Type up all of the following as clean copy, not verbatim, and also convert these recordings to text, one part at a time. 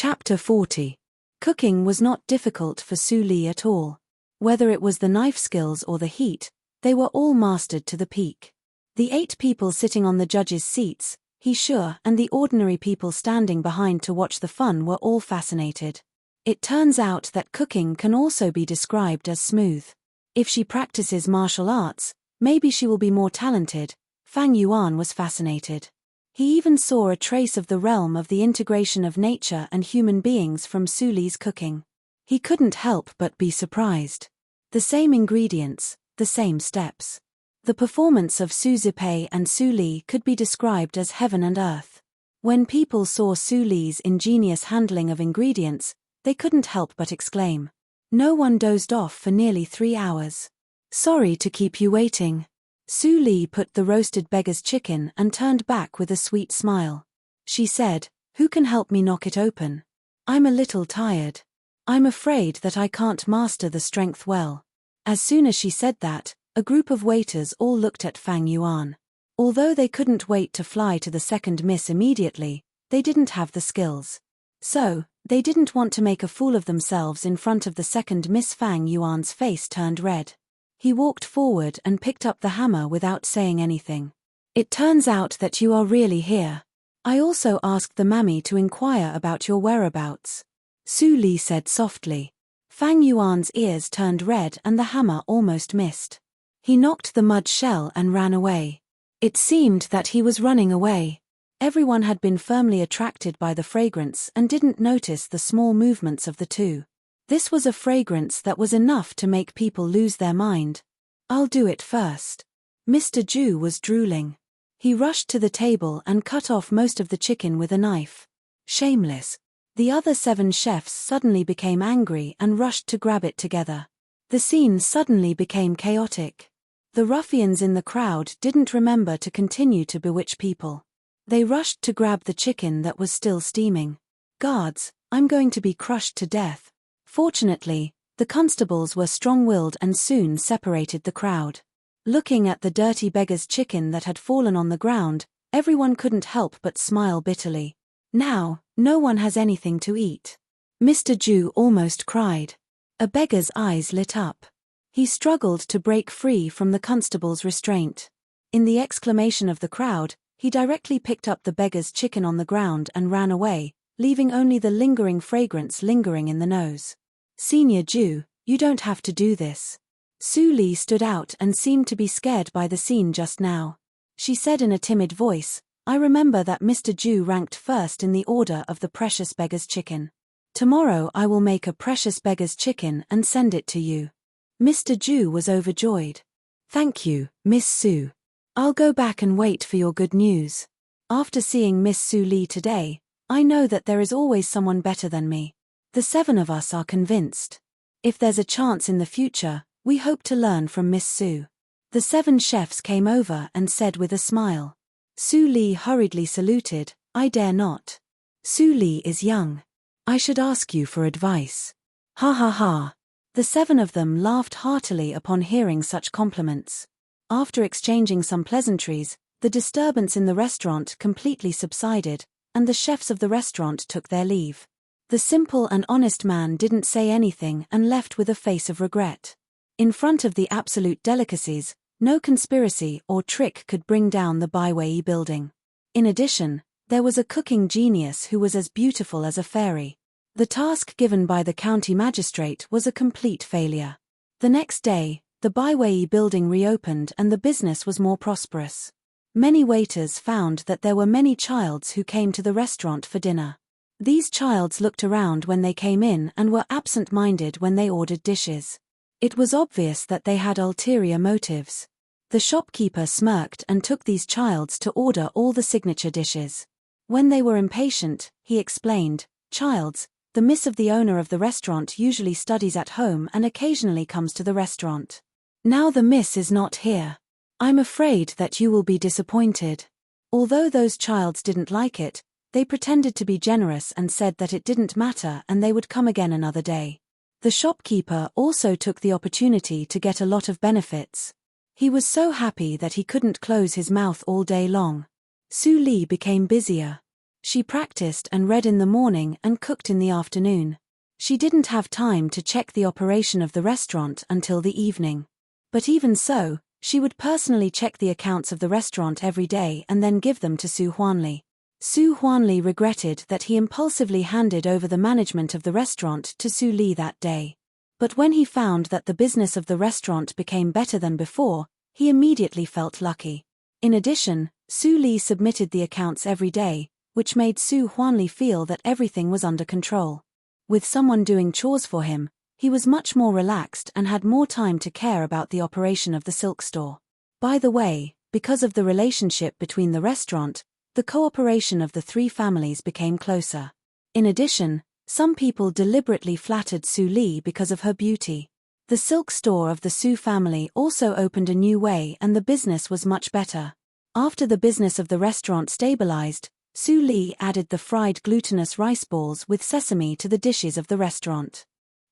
Chapter 40. Cooking was not difficult for Su Li at all. Whether it was the knife skills or the heat, they were all mastered to the peak. The 8 people sitting on the judges' seats, he sure, and the ordinary people standing behind to watch the fun were all fascinated. It turns out that cooking can also be described as smooth. If she practices martial arts, maybe she will be more talented. Fang Yuan was fascinated. He even saw a trace of the realm of the integration of nature and human beings from Su Li's cooking. He couldn't help but be surprised. The same ingredients, the same steps. The performance of Su Zipei and Su Li could be described as heaven and earth. When people saw Su Li's ingenious handling of ingredients, they couldn't help but exclaim. No one dozed off for nearly 3 hours. Sorry to keep you waiting. Su Li put the roasted beggar's chicken and turned back with a sweet smile. She said, "Who can help me knock it open? I'm a little tired. I'm afraid that I can't master the strength well." As soon as she said that, a group of waiters all looked at Fang Yuan. Although they couldn't wait to fly to the second miss immediately, they didn't have the skills. So, they didn't want to make a fool of themselves in front of the second miss. Fang Yuan's face turned red. He walked forward and picked up the hammer without saying anything. "It turns out that you are really here. I also asked the mammy to inquire about your whereabouts," Su Li said softly. Fang Yuan's ears turned red and the hammer almost missed. He knocked the mud shell and ran away. It seemed that he was running away. Everyone had been firmly attracted by the fragrance and didn't notice the small movements of the two. This was a fragrance that was enough to make people lose their mind. "I'll do it first." Mr. Ju was drooling. He rushed to the table and cut off most of the chicken with a knife. Shameless. The other 7 chefs suddenly became angry and rushed to grab it together. The scene suddenly became chaotic. The ruffians in the crowd didn't remember to continue to bewitch people. They rushed to grab the chicken that was still steaming. "Guards, I'm going to be crushed to death." Fortunately, the constables were strong-willed and soon separated the crowd. Looking at the dirty beggar's chicken that had fallen on the ground, everyone couldn't help but smile bitterly. "Now, no one has anything to eat." Mr. Ju almost cried. A beggar's eyes lit up. He struggled to break free from the constable's restraint. In the exclamation of the crowd, he directly picked up the beggar's chicken on the ground and ran away, leaving only the lingering fragrance lingering in the nose. "Senior Ju, you don't have to do this." Su Li stood out and seemed to be scared by the scene just now. She said in a timid voice, "I remember that Mr. Ju ranked first in the order of the precious beggar's chicken. Tomorrow I will make a precious beggar's chicken and send it to you." Mr. Ju was overjoyed. "Thank you, Miss Su. I'll go back and wait for your good news. After seeing Miss Su Li today, I know that there is always someone better than me. The 7 of us are convinced. If there's a chance in the future, we hope to learn from Miss Su." The 7 chefs came over and said with a smile. Su Li hurriedly saluted, "I dare not. Su Li is young. I should ask you for advice." Ha ha ha. The 7 of them laughed heartily upon hearing such compliments. After exchanging some pleasantries, the disturbance in the restaurant completely subsided, and the chefs of the restaurant took their leave. The simple and honest man didn't say anything and left with a face of regret. In front of the absolute delicacies, no conspiracy or trick could bring down the Baiwei building. In addition, there was a cooking genius who was as beautiful as a fairy. The task given by the county magistrate was a complete failure. The next day, the Baiwei building reopened and the business was more prosperous. Many waiters found that there were many childs who came to the restaurant for dinner. These childs looked around when they came in and were absent-minded when they ordered dishes. It was obvious that they had ulterior motives. The shopkeeper smirked and took these childs to order all the signature dishes. When they were impatient, he explained, "Childs, the miss of the owner of the restaurant usually studies at home and occasionally comes to the restaurant. Now the miss is not here. I'm afraid that you will be disappointed." Although those childs didn't like it, they pretended to be generous and said that it didn't matter and they would come again another day. The shopkeeper also took the opportunity to get a lot of benefits. He was so happy that he couldn't close his mouth all day long. Su Li became busier. She practiced and read in the morning and cooked in the afternoon. She didn't have time to check the operation of the restaurant until the evening. But even so, she would personally check the accounts of the restaurant every day and then give them to Su Huanli. Su Huanli regretted that he impulsively handed over the management of the restaurant to Su Li that day. But when he found that the business of the restaurant became better than before, he immediately felt lucky. In addition, Su Li submitted the accounts every day, which made Su Huanli feel that everything was under control. With someone doing chores for him, he was much more relaxed and had more time to care about the operation of the silk store. By the way, because of the relationship between the restaurant, the cooperation of the three families became closer. In addition, some people deliberately flattered Su Li because of her beauty. The silk store of the Su family also opened a new way and the business was much better. After the business of the restaurant stabilized, Su Li added the fried glutinous rice balls with sesame to the dishes of the restaurant.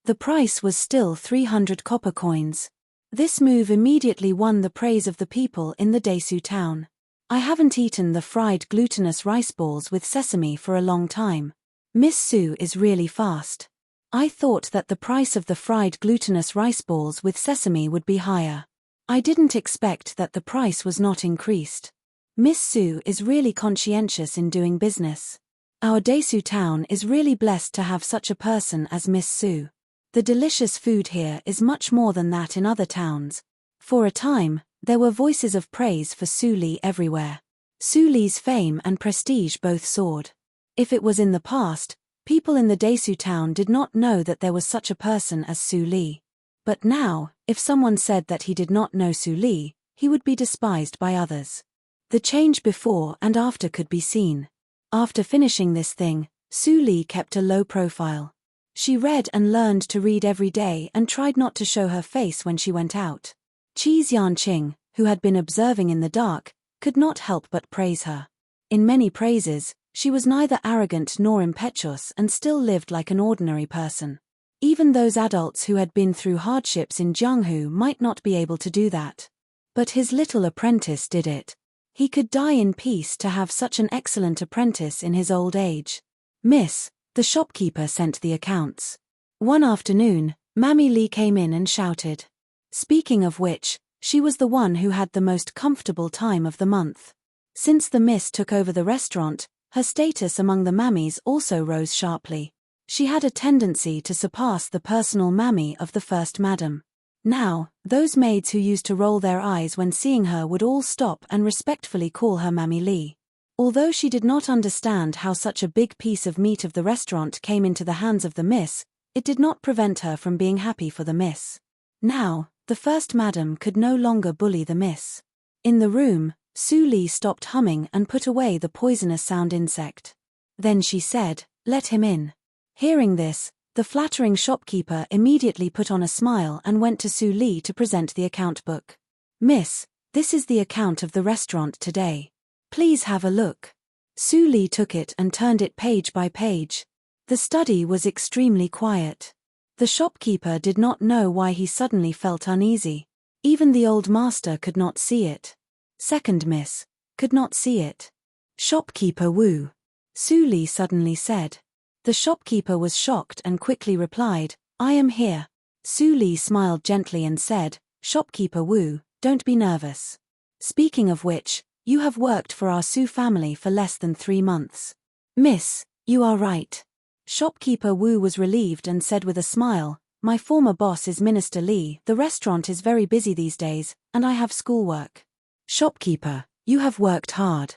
The price was still 300 copper coins. This move immediately won the praise of the people in the Desu town. I haven't eaten the fried glutinous rice balls with sesame for a long time. Miss Su is really fast. I thought that the price of the fried glutinous rice balls with sesame would be higher. I didn't expect that the price was not increased. Miss Su is really conscientious in doing business. Our Desu town is really blessed to have such a person as Miss Su. The delicious food here is much more than that in other towns. For a time, there were voices of praise for Su Li everywhere. Su Li's fame and prestige both soared. If it was in the past, people in the Desu town did not know that there was such a person as Su Li. But now, if someone said that he did not know Su Li, he would be despised by others. The change before and after could be seen. After finishing this thing, Su Li kept a low profile. She read and learned to read every day and tried not to show her face when she went out. Qi Xianqing, who had been observing in the dark, could not help but praise her. In many praises, she was neither arrogant nor impetuous and still lived like an ordinary person. Even those adults who had been through hardships in Jianghu might not be able to do that. But his little apprentice did it. He could die in peace to have such an excellent apprentice in his old age. Miss, the shopkeeper sent the accounts. One afternoon, Mammy Li came in and shouted. Speaking of which, she was the one who had the most comfortable time of the month. Since the miss took over the restaurant, her status among the mammies also rose sharply. She had a tendency to surpass the personal mammy of the first madam. Now, those maids who used to roll their eyes when seeing her would all stop and respectfully call her Mammy Li. Although she did not understand how such a big piece of meat of the restaurant came into the hands of the miss, it did not prevent her from being happy for the miss. Now, the first madam could no longer bully the miss. In the room, Su Li stopped humming and put away the poisonous sound insect. Then she said, "Let him in." Hearing this, the flattering shopkeeper immediately put on a smile and went to Su Li to present the account book. "Miss, this is the account of the restaurant today. Please have a look." Su Li took it and turned it page by page. The study was extremely quiet. The shopkeeper did not know why he suddenly felt uneasy. Even the old master could not see it. Second miss could not see it. "Shopkeeper Wu," Su Li suddenly said. The shopkeeper was shocked and quickly replied, "I am here." Su Li smiled gently and said, "Shopkeeper Wu, don't be nervous. Speaking of which, you have worked for our Su family for less than 3 months. Miss, you are right." Shopkeeper Wu was relieved and said with a smile, "My former boss is Minister Li. The restaurant is very busy these days, and I have schoolwork." "Shopkeeper, you have worked hard."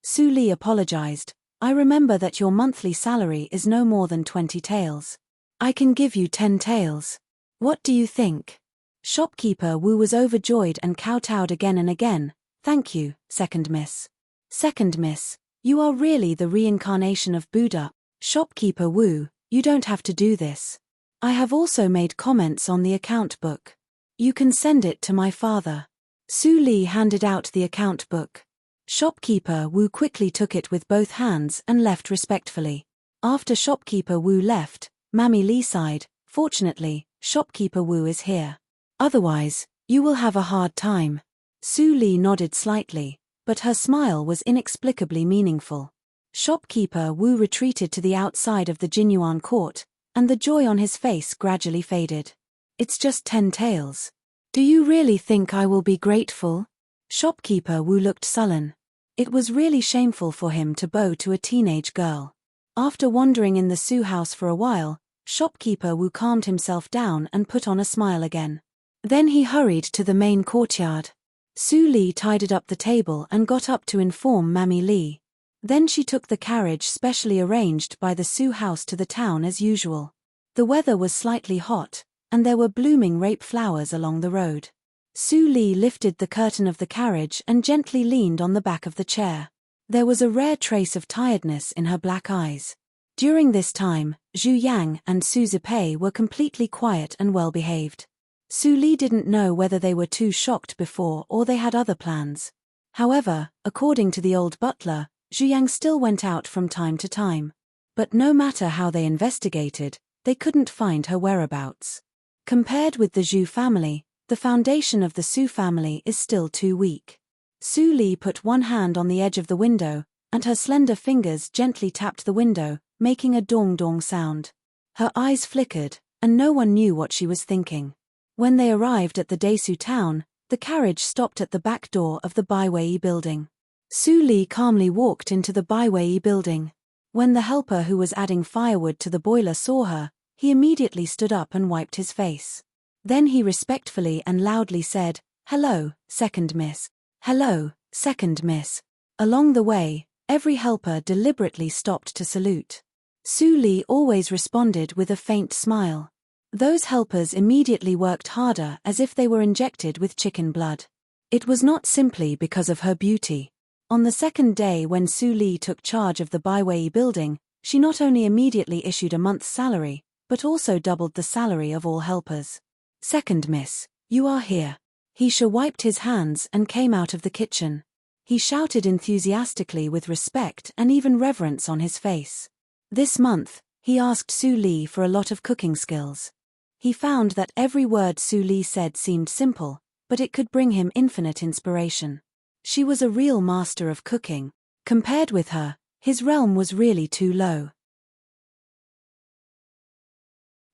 Su Li apologized. "I remember that your monthly salary is no more than 20 taels. I can give you 10 taels. What do you think?" Shopkeeper Wu was overjoyed and kowtowed again and again. "Thank you, second miss. Second miss, you are really the reincarnation of Buddha." "Shopkeeper Wu, you don't have to do this. I have also made comments on the account book. You can send it to my father." Su Li handed out the account book. Shopkeeper Wu quickly took it with both hands and left respectfully. After Shopkeeper Wu left, Mammy Li sighed, "Fortunately, Shopkeeper Wu is here. Otherwise, you will have a hard time." Su Li nodded slightly, but her smile was inexplicably meaningful. Shopkeeper Wu retreated to the outside of the Jinyuan court, and the joy on his face gradually faded. It's just 10 taels. Do you really think I will be grateful? Shopkeeper Wu looked sullen. It was really shameful for him to bow to a teenage girl. After wandering in the Su house for a while, Shopkeeper Wu calmed himself down and put on a smile again. Then he hurried to the main courtyard. Su Li tidied up the table and got up to inform Mammy Li. Then she took the carriage specially arranged by the Su house to the town as usual. The weather was slightly hot, and there were blooming rape flowers along the road. Su Li lifted the curtain of the carriage and gently leaned on the back of the chair. There was a rare trace of tiredness in her black eyes. During this time, Zhu Yang and Su Zipei were completely quiet and well-behaved. Su Li didn't know whether they were too shocked before or they had other plans. However, according to the old butler, Zhu Yang still went out from time to time. But no matter how they investigated, they couldn't find her whereabouts. Compared with the Zhu family, the foundation of the Su family is still too weak. Su Li put one hand on the edge of the window, and her slender fingers gently tapped the window, making a dong-dong sound. Her eyes flickered, and no one knew what she was thinking. When they arrived at the Desu town, the carriage stopped at the back door of the Baiwei building. Su Li calmly walked into the Baiwei building. When the helper who was adding firewood to the boiler saw her, he immediately stood up and wiped his face. Then he respectfully and loudly said, "Hello, second miss. Hello, second miss." Along the way, every helper deliberately stopped to salute. Su Li always responded with a faint smile. Those helpers immediately worked harder as if they were injected with chicken blood. It was not simply because of her beauty. On the second day when Su Li took charge of the Baiwei building, she not only immediately issued a month's salary, but also doubled the salary of all helpers. "Second miss, you are here." Heisha wiped his hands and came out of the kitchen. He shouted enthusiastically with respect and even reverence on his face. This month, he asked Su Li for a lot of cooking skills. He found that every word Su Li said seemed simple, but it could bring him infinite inspiration. She was a real master of cooking. Compared with her, his realm was really too low.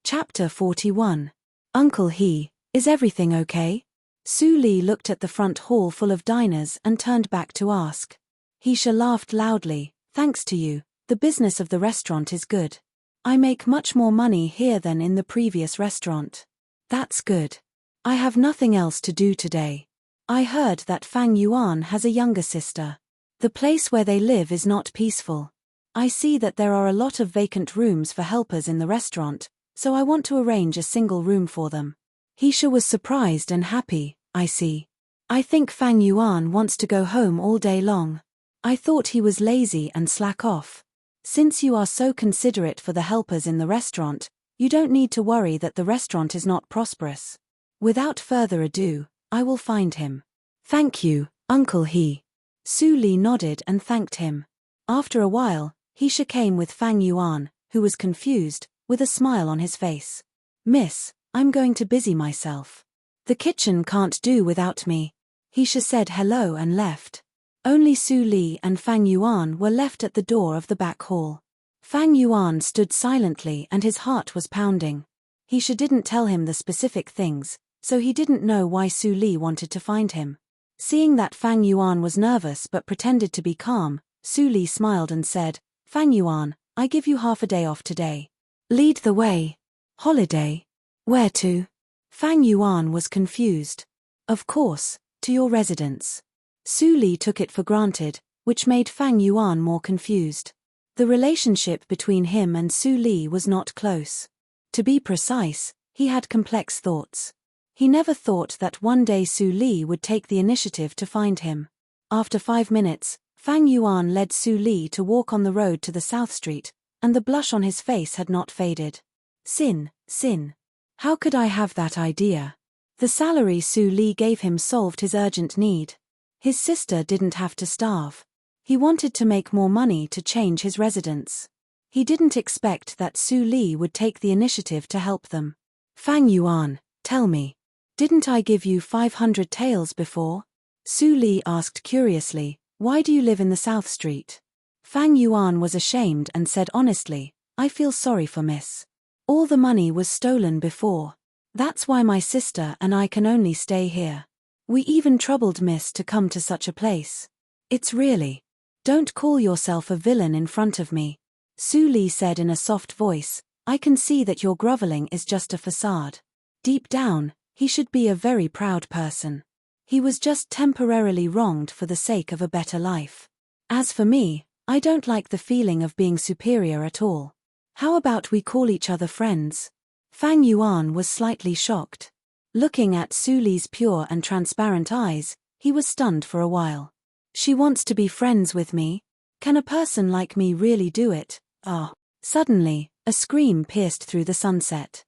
Chapter 41. Uncle He, is everything okay? Su Li looked at the front hall full of diners and turned back to ask. Heisha laughed loudly. "Thanks to you, the business of the restaurant is good. I make much more money here than in the previous restaurant." "That's good. I have nothing else to do today. I heard that Fang Yuan has a younger sister. The place where they live is not peaceful. I see that there are a lot of vacant rooms for helpers in the restaurant, so I want to arrange a single room for them." Heisha was surprised and happy. "I see. I think Fang Yuan wants to go home all day long. I thought he was lazy and slack off. Since you are so considerate for the helpers in the restaurant, you don't need to worry that the restaurant is not prosperous. Without further ado, I will find him." "Thank you, Uncle He." Su Li nodded and thanked him. After a while, Heisha came with Fang Yuan, who was confused, with a smile on his face. "Miss, I'm going to busy myself. The kitchen can't do without me." Heisha said hello and left. Only Su Li and Fang Yuan were left at the door of the back hall. Fang Yuan stood silently and his heart was pounding. Heisha didn't tell him the specific things, so he didn't know why Su Li wanted to find him. Seeing that Fang Yuan was nervous but pretended to be calm, Su Li smiled and said, "Fang Yuan, I give you half a day off today. Lead the way." "Holiday? Where to?" Fang Yuan was confused. "Of course, to your residence." Su Li took it for granted, which made Fang Yuan more confused. The relationship between him and Su Li was not close. To be precise, he had complex thoughts. He never thought that one day Su Li would take the initiative to find him. After 5 minutes, Fang Yuan led Su Li to walk on the road to the South Street, and the blush on his face had not faded. Sin. How could I have that idea? The salary Su Li gave him solved his urgent need. His sister didn't have to starve. He wanted to make more money to change his residence. He didn't expect that Su Li would take the initiative to help them. "Fang Yuan, tell me, didn't I give you 500 taels before?" Su Li asked curiously, "Why do you live in the South Street?" Fang Yuan was ashamed and said honestly, I feel sorry for Miss. All the money was stolen before. That's why my sister and I can only stay here. We even troubled Miss to come to such a place. It's really. Don't call yourself a villain in front of me. Su Li said in a soft voice, I can see that your groveling is just a facade. Deep down, he should be a very proud person. He was just temporarily wronged for the sake of a better life. As for me, I don't like the feeling of being superior at all. How about we call each other friends? Fang Yuan was slightly shocked. Looking at Su Li's pure and transparent eyes, he was stunned for a while. She wants to be friends with me? Can a person like me really do it? Ah. Suddenly, a scream pierced through the sunset.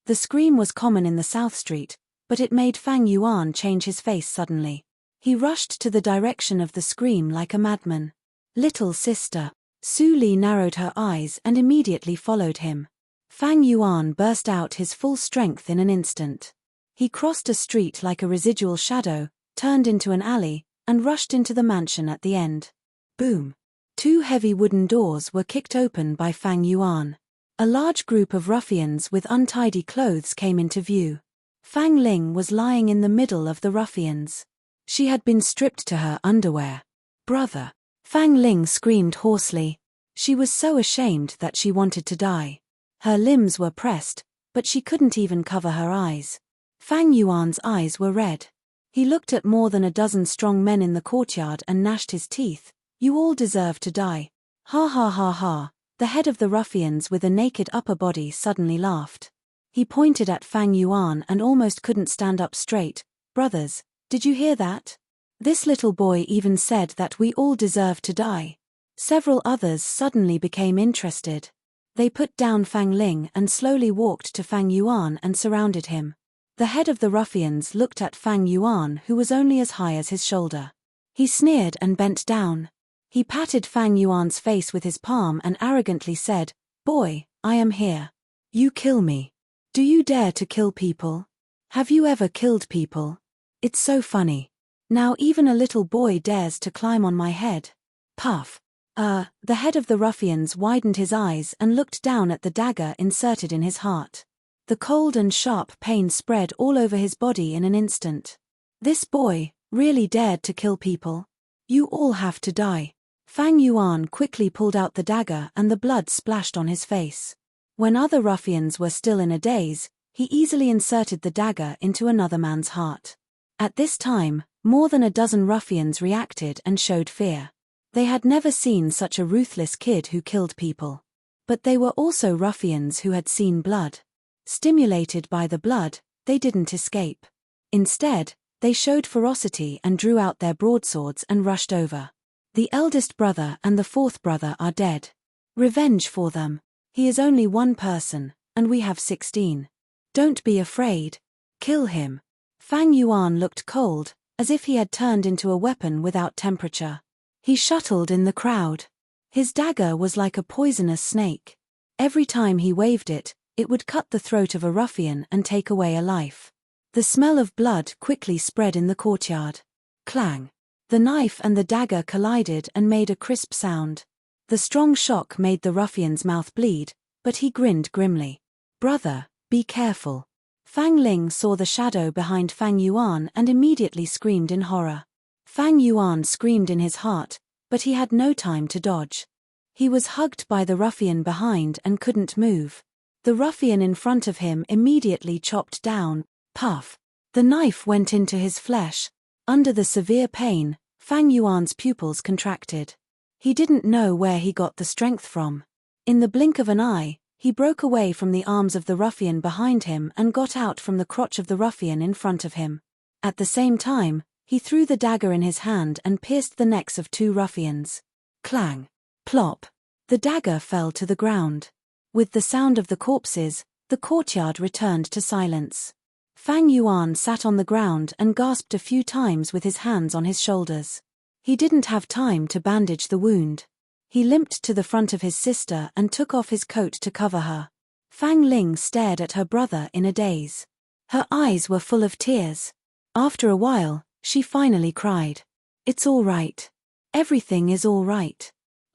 The scream was common in the South Street, but it made Fang Yuan change his face suddenly. He rushed to the direction of the scream like a madman. Little sister. Su Li narrowed her eyes and immediately followed him. Fang Yuan burst out his full strength in an instant. He crossed a street like a residual shadow, turned into an alley, and rushed into the mansion at the end. Boom! 2 heavy wooden doors were kicked open by Fang Yuan. A large group of ruffians with untidy clothes came into view. Fang Ling was lying in the middle of the ruffians. She had been stripped to her underwear. Brother! Fang Ling screamed hoarsely. She was so ashamed that she wanted to die. Her limbs were pressed, but she couldn't even cover her eyes. Fang Yuan's eyes were red. He looked at more than a dozen strong men in the courtyard and gnashed his teeth. You all deserve to die. Ha ha ha ha. The head of the ruffians with a naked upper body suddenly laughed. He pointed at Fang Yuan and almost couldn't stand up straight. Brothers, did you hear that? This little boy even said that we all deserve to die. Several others suddenly became interested. They put down Fang Ling and slowly walked to Fang Yuan and surrounded him. The head of the ruffians looked at Fang Yuan, who was only as high as his shoulder. He sneered and bent down. He patted Fang Yuan's face with his palm and arrogantly said, Boy, I am here. You kill me. Do you dare to kill people? Have you ever killed people? It's so funny. Now even a little boy dares to climb on my head. Puff. The head of the ruffians widened his eyes and looked down at the dagger inserted in his heart. The cold and sharp pain spread all over his body in an instant. This boy really dared to kill people. You all have to die. Fang Yuan quickly pulled out the dagger and the blood splashed on his face. When other ruffians were still in a daze, he easily inserted the dagger into another man's heart. At this time, more than a dozen ruffians reacted and showed fear. They had never seen such a ruthless kid who killed people. But they were also ruffians who had seen blood. Stimulated by the blood, they didn't escape. Instead, they showed ferocity and drew out their broadswords and rushed over. The eldest brother and the fourth brother are dead. Revenge for them. He is only one person, and we have 16. Don't be afraid. Kill him. Fang Yuan looked cold, as if he had turned into a weapon without temperature. He shuttled in the crowd. His dagger was like a poisonous snake. Every time he waved it, it would cut the throat of a ruffian and take away a life. The smell of blood quickly spread in the courtyard. Clang. The knife and the dagger collided and made a crisp sound. The strong shock made the ruffian's mouth bleed, but he grinned grimly. Brother, be careful. Fang Ling saw the shadow behind Fang Yuan and immediately screamed in horror. Fang Yuan screamed in his heart, but he had no time to dodge. He was hugged by the ruffian behind and couldn't move. The ruffian in front of him immediately chopped down. Puff. The knife went into his flesh. Under the severe pain, Fang Yuan's pupils contracted. He didn't know where he got the strength from. In the blink of an eye, he broke away from the arms of the ruffian behind him and got out from the crotch of the ruffian in front of him. At the same time, he threw the dagger in his hand and pierced the necks of 2 ruffians. Clang. Plop. The dagger fell to the ground. With the sound of the corpses, the courtyard returned to silence. Fang Yuan sat on the ground and gasped a few times with his hands on his shoulders. He didn't have time to bandage the wound. He limped to the front of his sister and took off his coat to cover her. Fang Ling stared at her brother in a daze. Her eyes were full of tears. After a while, she finally cried. It's all right. Everything is all right.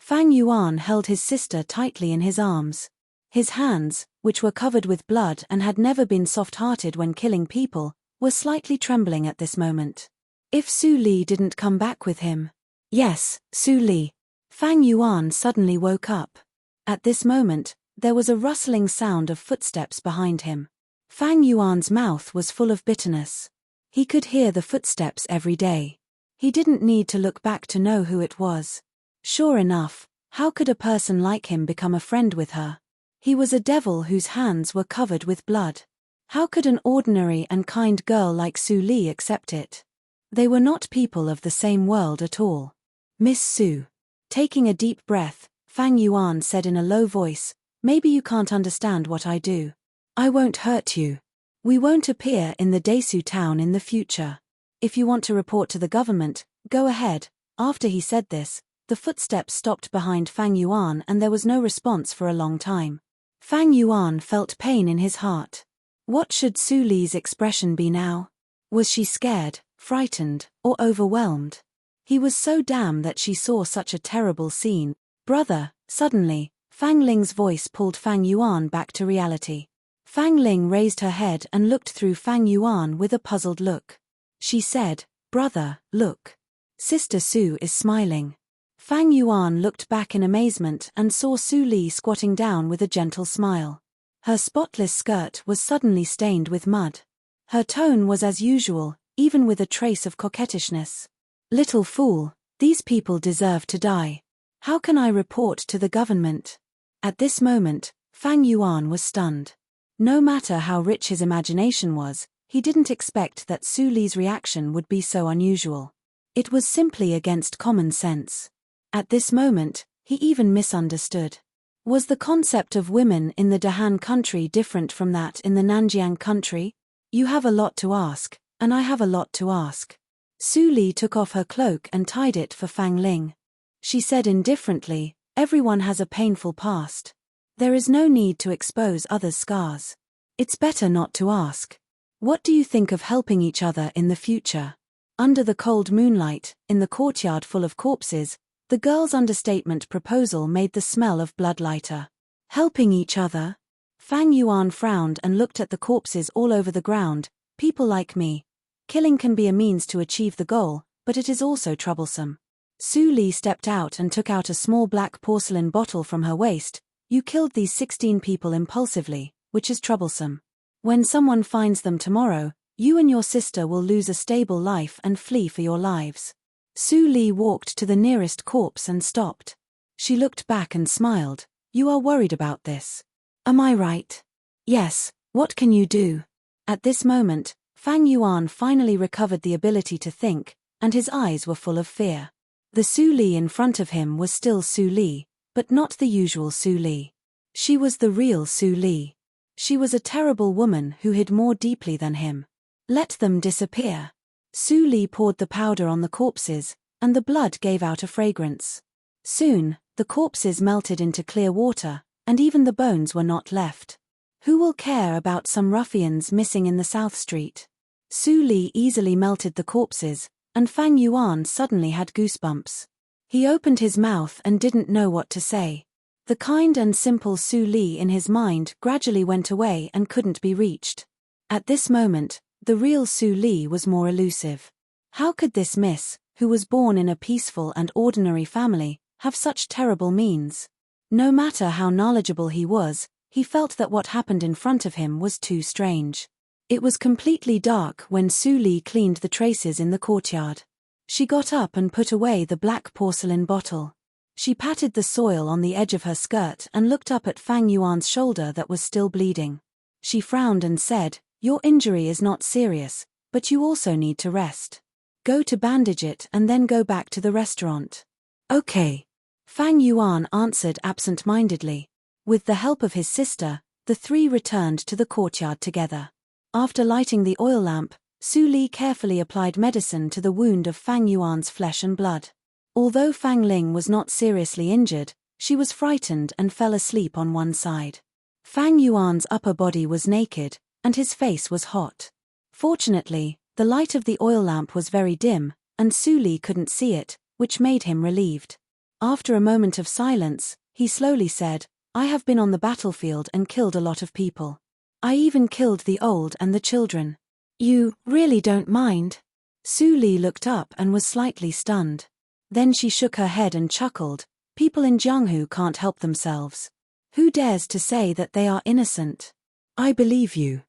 Fang Yuan held his sister tightly in his arms. His hands, which were covered with blood and had never been soft-hearted when killing people, were slightly trembling at this moment. If Su Li didn't come back with him. Yes, Su Li. Fang Yuan suddenly woke up. At this moment, there was a rustling sound of footsteps behind him. Fang Yuan's mouth was full of bitterness. He could hear the footsteps every day. He didn't need to look back to know who it was. Sure enough, how could a person like him become a friend with her? He was a devil whose hands were covered with blood. How could an ordinary and kind girl like Su Li accept it? They were not people of the same world at all. Miss Su. Taking a deep breath, Fang Yuan said in a low voice, "Maybe you can't understand what I do. I won't hurt you. We won't appear in the Desu town in the future. If you want to report to the government, go ahead." After he said this, the footsteps stopped behind Fang Yuan and there was no response for a long time. Fang Yuan felt pain in his heart. What should Su Li's expression be now? Was she scared, frightened, or overwhelmed? He was so damned that she saw such a terrible scene. "Brother," suddenly, Fang Ling's voice pulled Fang Yuan back to reality. Fang Ling raised her head and looked through Fang Yuan with a puzzled look. She said, "Brother, look. Sister Su is smiling." Fang Yuan looked back in amazement and saw Su Li squatting down with a gentle smile. Her spotless skirt was suddenly stained with mud. Her tone was as usual, even with a trace of coquettishness. "Little fool, these people deserve to die. How can I report to the government?" At this moment, Fang Yuan was stunned. No matter how rich his imagination was, he didn't expect that Su Li's reaction would be so unusual. It was simply against common sense. At this moment, he even misunderstood. Was the concept of women in the Dahan country different from that in the Nanjiang country? "You have a lot to ask, and I have a lot to ask." Su Li took off her cloak and tied it for Fang Ling. She said indifferently, "Everyone has a painful past. There is no need to expose others' scars. It's better not to ask. What do you think of helping each other in the future?" Under the cold moonlight, in the courtyard full of corpses, the girl's understatement proposal made the smell of blood lighter. "Helping each other?" Fang Yuan frowned and looked at the corpses all over the ground. "People like me. Killing can be a means to achieve the goal, but it is also troublesome." Su Li stepped out and took out a small black porcelain bottle from her waist. "You killed these 16 people impulsively, which is troublesome. When someone finds them tomorrow, you and your sister will lose a stable life and flee for your lives." Su Li walked to the nearest corpse and stopped. She looked back and smiled. "You are worried about this. Am I right?" "Yes, what can you do?" At this moment, Fang Yuan finally recovered the ability to think, and his eyes were full of fear. The Su Li in front of him was still Su Li, but not the usual Su Li. She was the real Su Li. She was a terrible woman who hid more deeply than him. Let them disappear. Su Li poured the powder on the corpses, and the blood gave out a fragrance. Soon, the corpses melted into clear water, and even the bones were not left. Who will care about some ruffians missing in the South Street? Su Li easily melted the corpses, and Fang Yuan suddenly had goosebumps. He opened his mouth and didn't know what to say. The kind and simple Su Li in his mind gradually went away and couldn't be reached. At this moment, the real Su Li was more elusive. How could this miss, who was born in a peaceful and ordinary family, have such terrible means? No matter how knowledgeable he was, he felt that what happened in front of him was too strange. It was completely dark when Su Li cleaned the traces in the courtyard. She got up and put away the black porcelain bottle. She patted the soil on the edge of her skirt and looked up at Fang Yuan's shoulder that was still bleeding. She frowned and said, "Your injury is not serious, but you also need to rest. Go to bandage it and then go back to the restaurant." "Okay." Fang Yuan answered absent-mindedly. With the help of his sister, the three returned to the courtyard together. After lighting the oil lamp, Su Li carefully applied medicine to the wound of Fang Yuan's flesh and blood. Although Fang Ling was not seriously injured, she was frightened and fell asleep on one side. Fang Yuan's upper body was naked, and his face was hot. Fortunately, the light of the oil lamp was very dim, and Su Li couldn't see it, which made him relieved. After a moment of silence, he slowly said, I have been on the battlefield and killed a lot of people. I even killed the old and the children. You really don't mind? Su Li looked up and was slightly stunned. Then she shook her head and chuckled. People in Jianghu can't help themselves. Who dares to say that they are innocent? I believe you.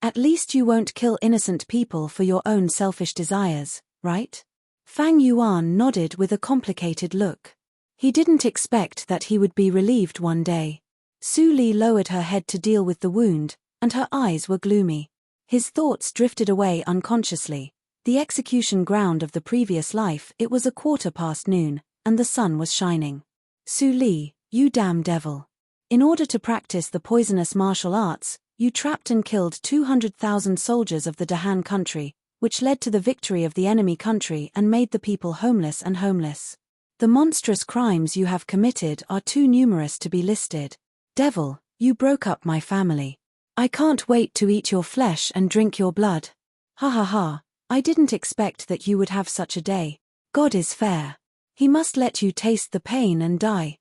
At least you won't kill innocent people for your own selfish desires, right? Fang Yuan nodded with a complicated look. He didn't expect that he would be relieved one day. Su Li lowered her head to deal with the wound, and her eyes were gloomy. His thoughts drifted away unconsciously. The execution ground of the previous life, it was noon, and the sun was shining. Su Li, you damn devil. In order to practice the poisonous martial arts, you trapped and killed 200,000 soldiers of the Dahan country, which led to the victory of the enemy country and made the people homeless and homeless. The monstrous crimes you have committed are too numerous to be listed. Devil, you broke up my family. I can't wait to eat your flesh and drink your blood. Ha ha ha, I didn't expect that you would have such a day. God is fair. He must let you taste the pain and die.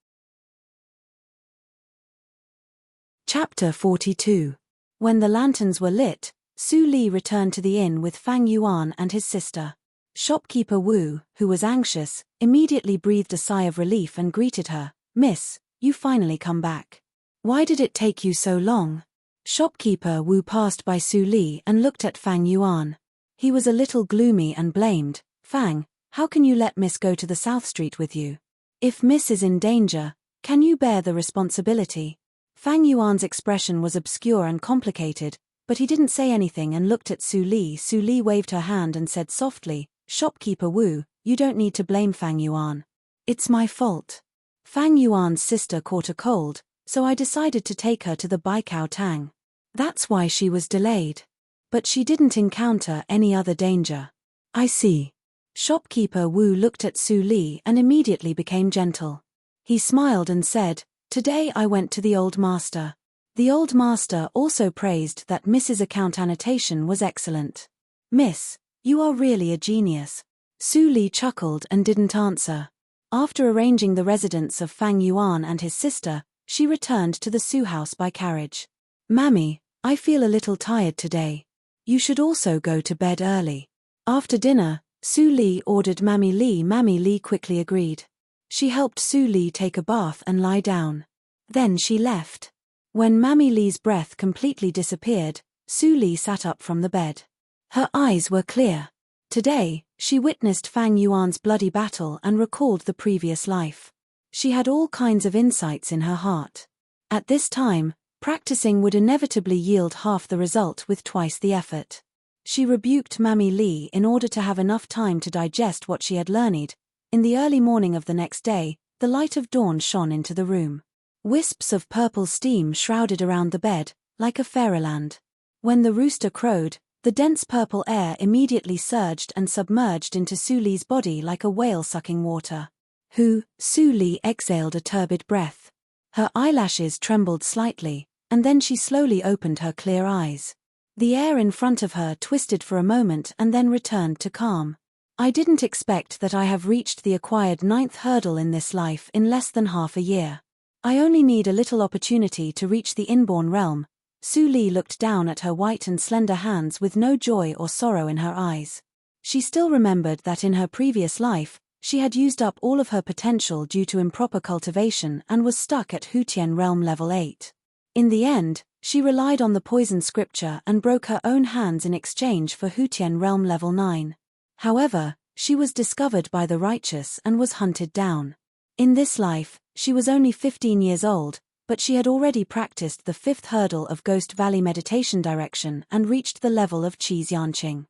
Chapter 42. When the lanterns were lit, Su Li returned to the inn with Fang Yuan and his sister. Shopkeeper Wu, who was anxious, immediately breathed a sigh of relief and greeted her. Miss, you finally come back. Why did it take you so long? Shopkeeper Wu passed by Su Li and looked at Fang Yuan. He was a little gloomy and blamed. Fang, how can you let Miss go to the South Street with you? If Miss is in danger, can you bear the responsibility? Fang Yuan's expression was obscure and complicated, but he didn't say anything and looked at Su Li. Su Li waved her hand and said softly, Shopkeeper Wu, you don't need to blame Fang Yuan. It's my fault. Fang Yuan's sister caught a cold, so I decided to take her to the Baikao Tang. That's why she was delayed. But she didn't encounter any other danger. I see. Shopkeeper Wu looked at Su Li and immediately became gentle. He smiled and said, Today I went to the old master. The old master also praised that Mrs. account annotation was excellent. Miss, you are really a genius. Su Li chuckled and didn't answer. After arranging the residence of Fang Yuan and his sister, she returned to the Su house by carriage. Mammy, I feel a little tired today. You should also go to bed early. After dinner, Su Li ordered Mammy Li. Mammy Li quickly agreed. She helped Su Li take a bath and lie down. Then she left. When Mammy Li's breath completely disappeared, Su Li sat up from the bed. Her eyes were clear. Today, she witnessed Fang Yuan's bloody battle and recalled the previous life. She had all kinds of insights in her heart. At this time, practicing would inevitably yield half the result with twice the effort. She rebuked Mammy Li in order to have enough time to digest what she had learned. In the early morning of the next day, the light of dawn shone into the room. Wisps of purple steam shrouded around the bed, like a fairyland. When the rooster crowed, the dense purple air immediately surged and submerged into Su Li's body like a whale sucking water. Su Li exhaled a turbid breath. Her eyelashes trembled slightly, and then she slowly opened her clear eyes. The air in front of her twisted for a moment and then returned to calm. I didn't expect that I have reached the acquired 9th hurdle in this life in less than half a year. I only need a little opportunity to reach the inborn realm. Su Li looked down at her white and slender hands with no joy or sorrow in her eyes. She still remembered that in her previous life, she had used up all of her potential due to improper cultivation and was stuck at Hutian realm level 8. In the end, she relied on the poison scripture and broke her own hands in exchange for Hutian realm level 9. However, she was discovered by the righteous and was hunted down. In this life, she was only 15 years old, but she had already practiced the 5th hurdle of Ghost Valley meditation direction and reached the level of Qi Xianqing.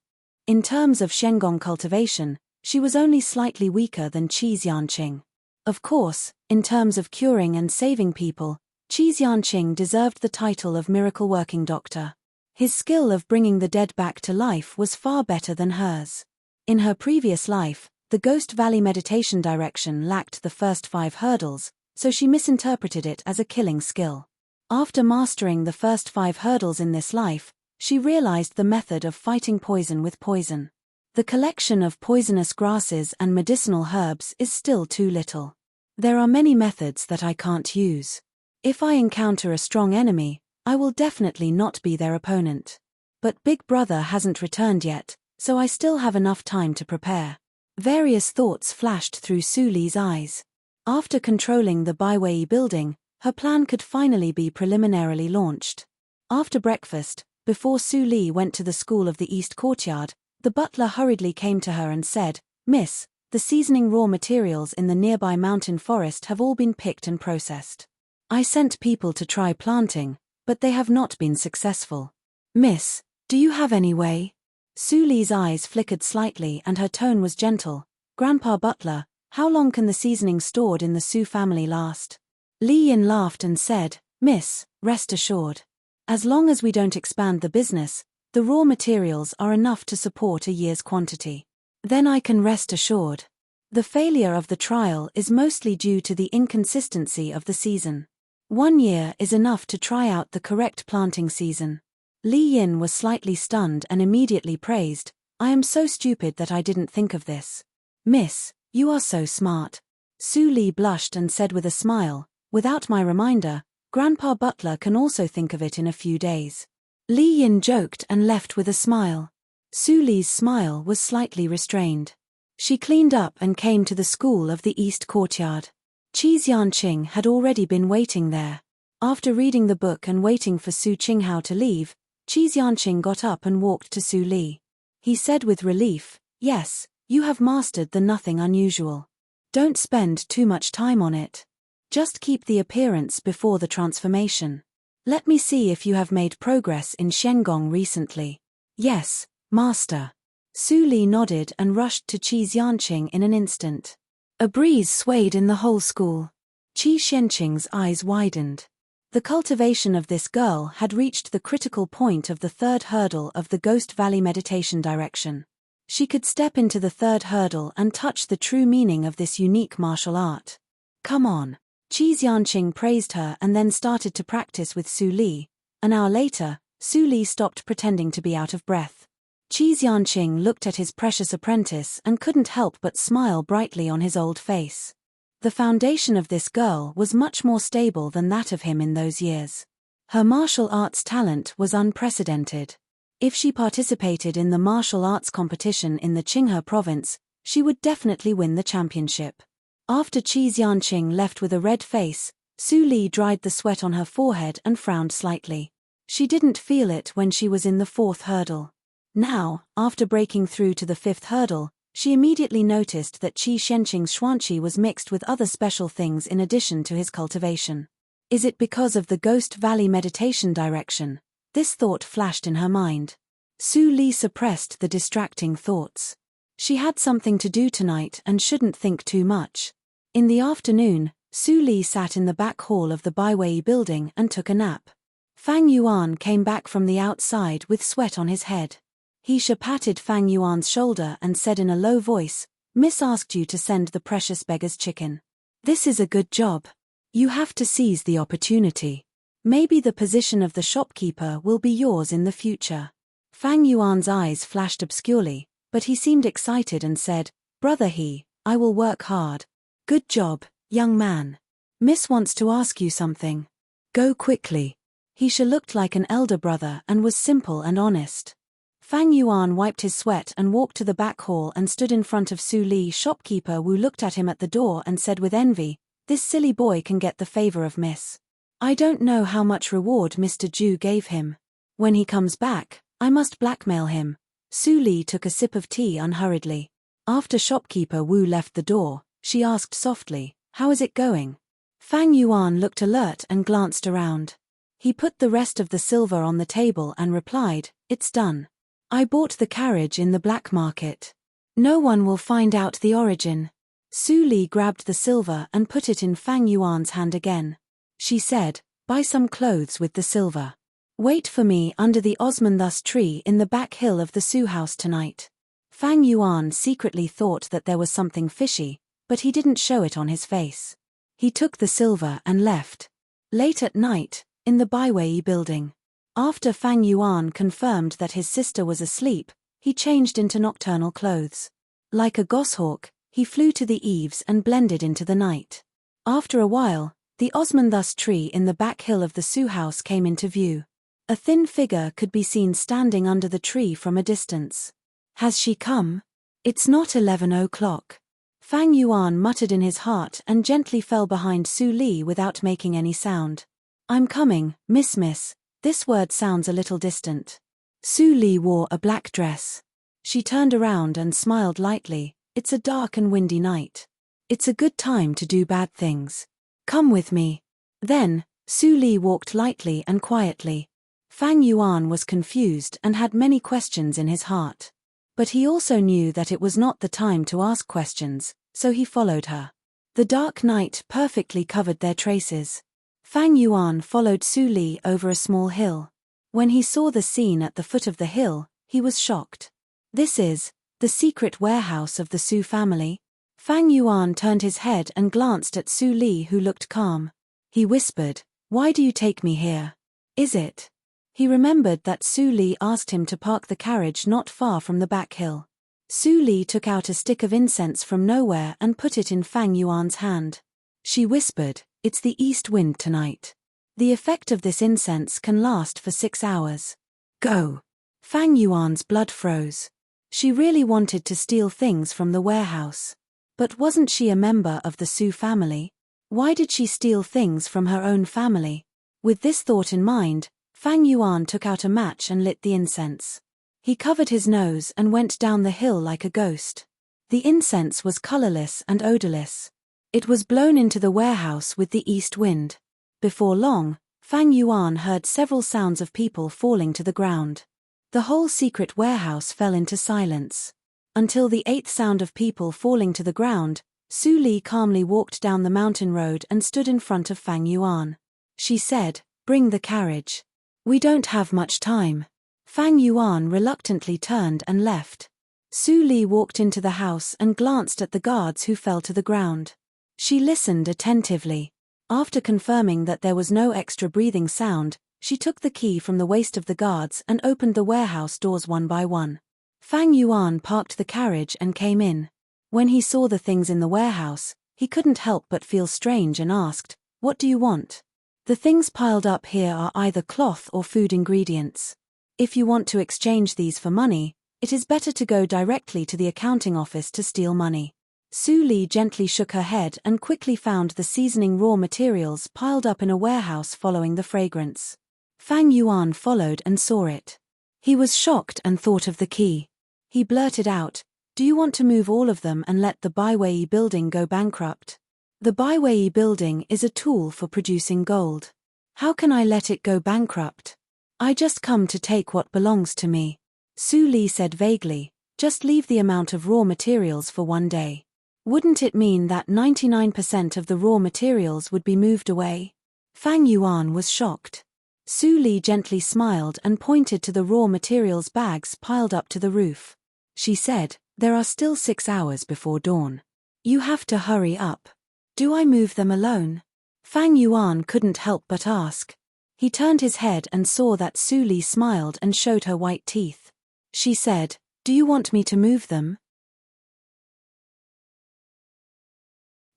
In terms of Shengong cultivation, she was only slightly weaker than Qi Xianqing. Of course, in terms of curing and saving people, Qi Xianqing deserved the title of miracle-working doctor. His skill of bringing the dead back to life was far better than hers. In her previous life, the Ghost Valley meditation direction lacked the first 5 hurdles, so she misinterpreted it as a killing skill. After mastering the first 5 hurdles in this life, she realized the method of fighting poison with poison. The collection of poisonous grasses and medicinal herbs is still too little. There are many methods that I can't use. If I encounter a strong enemy, I will definitely not be their opponent. But Big Brother hasn't returned yet, so I still have enough time to prepare. Various thoughts flashed through Su Li's eyes. After controlling the Baiwei building, her plan could finally be preliminarily launched. After breakfast, before Su Li went to the school of the East Courtyard, the butler hurriedly came to her and said, "Miss, the seasoning raw materials in the nearby mountain forest have all been picked and processed. I sent people to try planting, but they have not been successful. Miss, do you have any way?" Su Li's eyes flickered slightly and her tone was gentle. "Grandpa Butler, how long can the seasoning stored in the Su family last?" Li Yin laughed and said, "Miss, rest assured. As long as we don't expand the business, the raw materials are enough to support a year's quantity. Then I can rest assured. The failure of the trial is mostly due to the inconsistency of the season. 1 year is enough to try out the correct planting season." Li Yin was slightly stunned and immediately praised, "I am so stupid that I didn't think of this. Miss, you are so smart." Su Li blushed and said with a smile, "Without my reminder, Grandpa Butler can also think of it in a few days." Li Yin joked and left with a smile. Su Li's smile was slightly restrained. She cleaned up and came to the school of the East Courtyard. Qi Xianqing had already been waiting there. After reading the book and waiting for Su Qinghao to leave, Qi Xianqing got up and walked to Su Li. He said with relief, "Yes, you have mastered the nothing unusual. Don't spend too much time on it. Just keep the appearance before the transformation. Let me see if you have made progress in Shengong recently." "Yes, Master." Su Li nodded and rushed to Qi Xianqing in an instant. A breeze swayed in the whole school. Qi Xianqing's eyes widened. The cultivation of this girl had reached the critical point of the third hurdle of the Ghost Valley meditation direction. She could step into the third hurdle and touch the true meaning of this unique martial art. "Come on." Qi Xianqing praised her and then started to practice with Su Li. An hour later, Su Li stopped pretending to be out of breath. Qi Xianqing looked at his precious apprentice and couldn't help but smile brightly on his old face. The foundation of this girl was much more stable than that of him in those years. Her martial arts talent was unprecedented. If she participated in the martial arts competition in the Qinghe province, she would definitely win the championship. After Qi Xianqing left with a red face, Su Li dried the sweat on her forehead and frowned slightly. She didn't feel it when she was in the fourth hurdle. Now, after breaking through to the fifth hurdle, she immediately noticed that Qi Xianqing's xuanqi was mixed with other special things in addition to his cultivation. Is it because of the Ghost Valley meditation direction? This thought flashed in her mind. Su Li suppressed the distracting thoughts. She had something to do tonight and shouldn't think too much. In the afternoon, Su Li sat in the back hall of the Baiwei building and took a nap. Fang Yuan came back from the outside with sweat on his head. He patted Fang Yuan's shoulder and said in a low voice, "Miss asked you to send the precious beggar's chicken. This is a good job. You have to seize the opportunity. Maybe the position of the shopkeeper will be yours in the future." Fang Yuan's eyes flashed obscurely, but he seemed excited and said, "Brother He, I will work hard." "Good job, young man. Miss wants to ask you something. Go quickly." He looked like an elder brother and was simple and honest. Fang Yuan wiped his sweat and walked to the back hall and stood in front of Su Li. Shopkeeper Wu looked at him at the door and said with envy, "This silly boy can get the favor of Miss. I don't know how much reward Mr. Ju gave him. When he comes back, I must blackmail him." Su Li took a sip of tea unhurriedly. After shopkeeper Wu left the door, she asked softly, "How is it going?" Fang Yuan looked alert and glanced around. He put the rest of the silver on the table and replied, "It's done. I bought the carriage in the black market. No one will find out the origin." Su Li grabbed the silver and put it in Fang Yuan's hand again. She said, "Buy some clothes with the silver. Wait for me under the osmanthus tree in the back hill of the Su house tonight." Fang Yuan secretly thought that there was something fishy, but he didn't show it on his face. He took the silver and left. Late at night, in the Baiwei building. After Fang Yuan confirmed that his sister was asleep, he changed into nocturnal clothes. Like a goshawk, he flew to the eaves and blended into the night. After a while, the Osmanthus tree in the back hill of the Su house came into view. A thin figure could be seen standing under the tree from a distance. Has she come? It's not 11 o'clock. Fang Yuan muttered in his heart and gently fell behind Su Li without making any sound. I'm coming, miss. This word sounds a little distant. Su Li wore a black dress. She turned around and smiled lightly. It's a dark and windy night. It's a good time to do bad things. Come with me. Then, Su Li walked lightly and quietly. Fang Yuan was confused and had many questions in his heart. But he also knew that it was not the time to ask questions, so he followed her. The dark night perfectly covered their traces. Fang Yuan followed Su Li over a small hill. When he saw the scene at the foot of the hill, he was shocked. This is the secret warehouse of the Su family. Fang Yuan turned his head and glanced at Su Li, who looked calm. He whispered, "Why do you take me here? Is it?" He remembered that Su Li asked him to park the carriage not far from the back hill. Su Li took out a stick of incense from nowhere and put it in Fang Yuan's hand. She whispered, "It's the east wind tonight. The effect of this incense can last for 6 hours. Go." Fang Yuan's blood froze. She really wanted to steal things from the warehouse. But wasn't she a member of the Su family? Why did she steal things from her own family? With this thought in mind, Fang Yuan took out a match and lit the incense. He covered his nose and went down the hill like a ghost. The incense was colorless and odorless. It was blown into the warehouse with the east wind. Before long, Fang Yuan heard several sounds of people falling to the ground. The whole secret warehouse fell into silence. Until the 8th sound of people falling to the ground, Su Li calmly walked down the mountain road and stood in front of Fang Yuan. She said, "Bring the carriage. We don't have much time." Fang Yuan reluctantly turned and left. Su Li walked into the house and glanced at the guards who fell to the ground. She listened attentively. After confirming that there was no extra breathing sound, she took the key from the waist of the guards and opened the warehouse doors one by one. Fang Yuan parked the carriage and came in. When he saw the things in the warehouse, he couldn't help but feel strange and asked, "What do you want?" "The things piled up here are either cloth or food ingredients. If you want to exchange these for money, it is better to go directly to the accounting office to steal money." Su Li gently shook her head and quickly found the seasoning raw materials piled up in a warehouse following the fragrance. Fang Yuan followed and saw it. He was shocked and thought of the key. He blurted out, "Do you want to move all of them and let the Baiwei building go bankrupt?" "The Baiwei building is a tool for producing gold. How can I let it go bankrupt? I just come to take what belongs to me." Su Li said vaguely, "Just leave the amount of raw materials for one day. Wouldn't it mean that 99% of the raw materials would be moved away?" Fang Yuan was shocked. Su Li gently smiled and pointed to the raw materials bags piled up to the roof. She said, "There are still 6 hours before dawn. You have to hurry up." "Do I move them alone?" Fang Yuan couldn't help but ask. He turned his head and saw that Su Li smiled and showed her white teeth. She said, "Do you want me to move them?"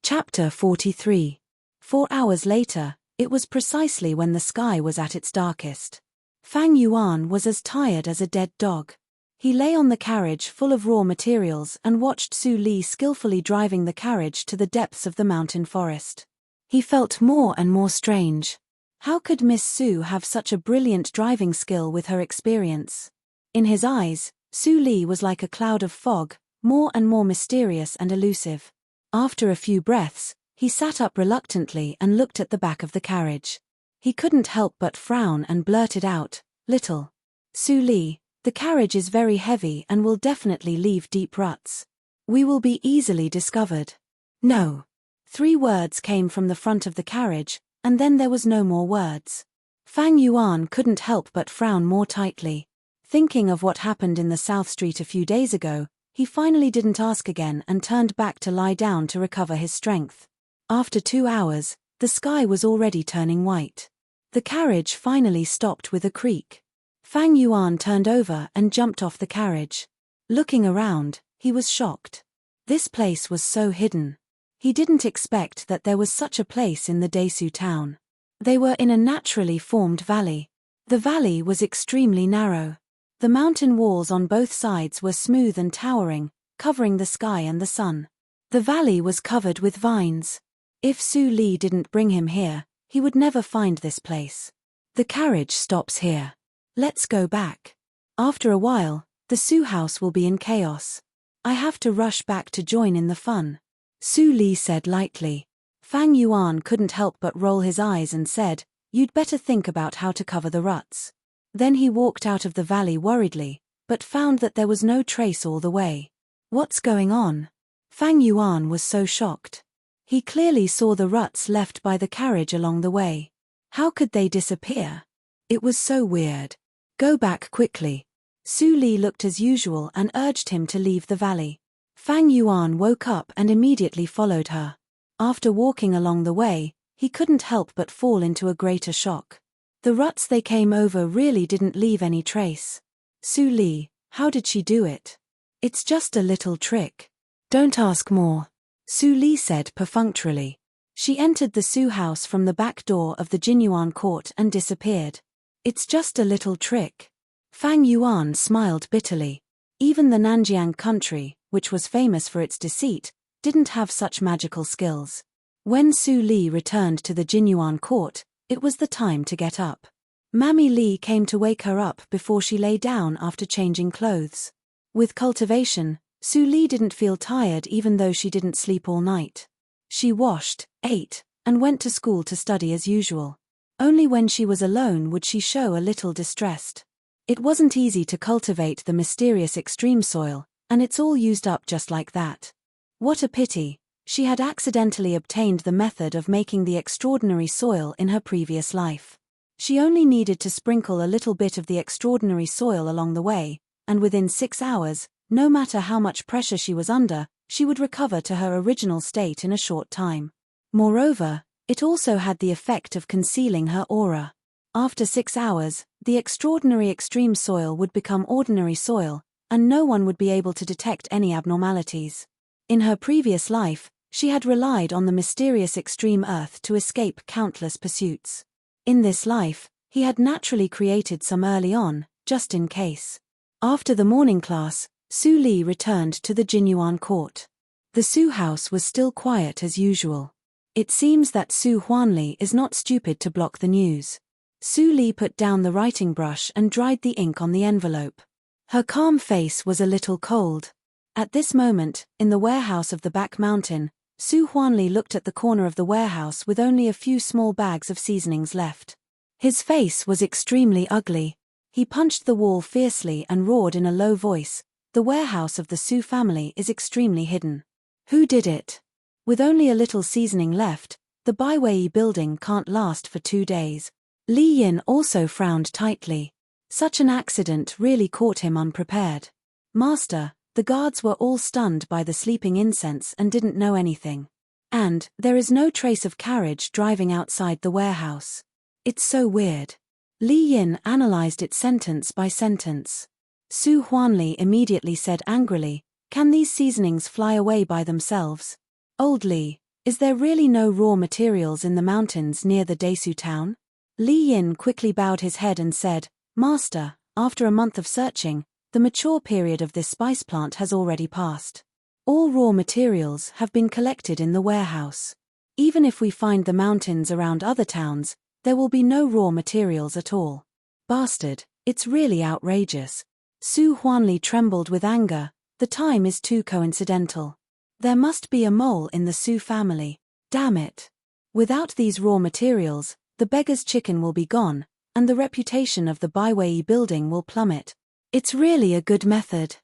Chapter 43. 4 hours later, it was precisely when the sky was at its darkest. Fang Yuan was as tired as a dead dog. He lay on the carriage full of raw materials and watched Su Li skillfully driving the carriage to the depths of the mountain forest. He felt more and more strange. How could Miss Su have such a brilliant driving skill with her experience? In his eyes, Su Li was like a cloud of fog, more and more mysterious and elusive. After a few breaths, he sat up reluctantly and looked at the back of the carriage. He couldn't help but frown and blurted out, "Little Su Li, the carriage is very heavy and will definitely leave deep ruts. We will be easily discovered." "No." 3 words came from the front of the carriage, and then there was no more words. Fang Yuan couldn't help but frown more tightly. Thinking of what happened in the South Street a few days ago, he finally didn't ask again and turned back to lie down to recover his strength. After 2 hours, the sky was already turning white. The carriage finally stopped with a creak. Fang Yuan turned over and jumped off the carriage. Looking around, he was shocked. This place was so hidden. He didn't expect that there was such a place in the Desu town. They were in a naturally formed valley. The valley was extremely narrow. The mountain walls on both sides were smooth and towering, covering the sky and the sun. The valley was covered with vines. If Su Li didn't bring him here, he would never find this place. The carriage stops here. Let's go back. After a while, the Su house will be in chaos. I have to rush back to join in the fun. Su Li said lightly. Fang Yuan couldn't help but roll his eyes and said, "You'd better think about how to cover the ruts." Then he walked out of the valley worriedly, but found that there was no trace all the way. What's going on? Fang Yuan was so shocked. He clearly saw the ruts left by the carriage along the way. How could they disappear? It was so weird. Go back quickly. Su Li looked as usual and urged him to leave the valley. Fang Yuan woke up and immediately followed her. After walking along the way, he couldn't help but fall into a greater shock. The ruts they came over really didn't leave any trace. Su Li, how did she do it? It's just a little trick. Don't ask more. Su Li said perfunctorily. She entered the Su house from the back door of the Jinyuan court and disappeared. It's just a little trick. Fang Yuan smiled bitterly. Even the Nanjiang country, which was famous for its deceit, didn't have such magical skills. When Su Li returned to the Jinyuan court, it was the time to get up. Mammy Li came to wake her up before she lay down after changing clothes. With cultivation, Su Li didn't feel tired even though she didn't sleep all night. She washed, ate, and went to school to study as usual. Only when she was alone would she show a little distressed. It wasn't easy to cultivate the mysterious extreme soil, and it's all used up just like that. What a pity. She had accidentally obtained the method of making the extraordinary soil in her previous life. She only needed to sprinkle a little bit of the extraordinary soil along the way, and within 6 hours, no matter how much pressure she was under, she would recover to her original state in a short time. Moreover, it also had the effect of concealing her aura. After 6 hours, the extraordinary extreme soil would become ordinary soil, and no one would be able to detect any abnormalities. In her previous life, she had relied on the mysterious extreme earth to escape countless pursuits. In this life, he had naturally created some early on, just in case. After the morning class, Su Li returned to the Jinyuan court. The Su house was still quiet as usual. It seems that Su Huanli is not stupid to block the news. Su Li put down the writing brush and dried the ink on the envelope. Her calm face was a little cold. At this moment, in the warehouse of the back mountain, Su Huanli looked at the corner of the warehouse with only a few small bags of seasonings left. His face was extremely ugly. He punched the wall fiercely and roared in a low voice, "The warehouse of the Su family is extremely hidden. Who did it? With only a little seasoning left, the Baiwei building can't last for 2 days." Li Yin also frowned tightly. Such an accident really caught him unprepared. "Master, the guards were all stunned by the sleeping incense and didn't know anything. And there is no trace of carriage driving outside the warehouse. It's so weird." Li Yin analyzed it sentence by sentence. Su Huanli immediately said angrily, "Can these seasonings fly away by themselves? Old Li, is there really no raw materials in the mountains near the Desu town?" Li Yin quickly bowed his head and said, "Master, after a month of searching, the mature period of this spice plant has already passed. All raw materials have been collected in the warehouse. Even if we find the mountains around other towns, there will be no raw materials at all. Bastard, it's really outrageous." Su Huanli trembled with anger. "The time is too coincidental. There must be a mole in the Su family. Damn it. Without these raw materials, the beggar's chicken will be gone, and the reputation of the Baiwei building will plummet. It's really a good method.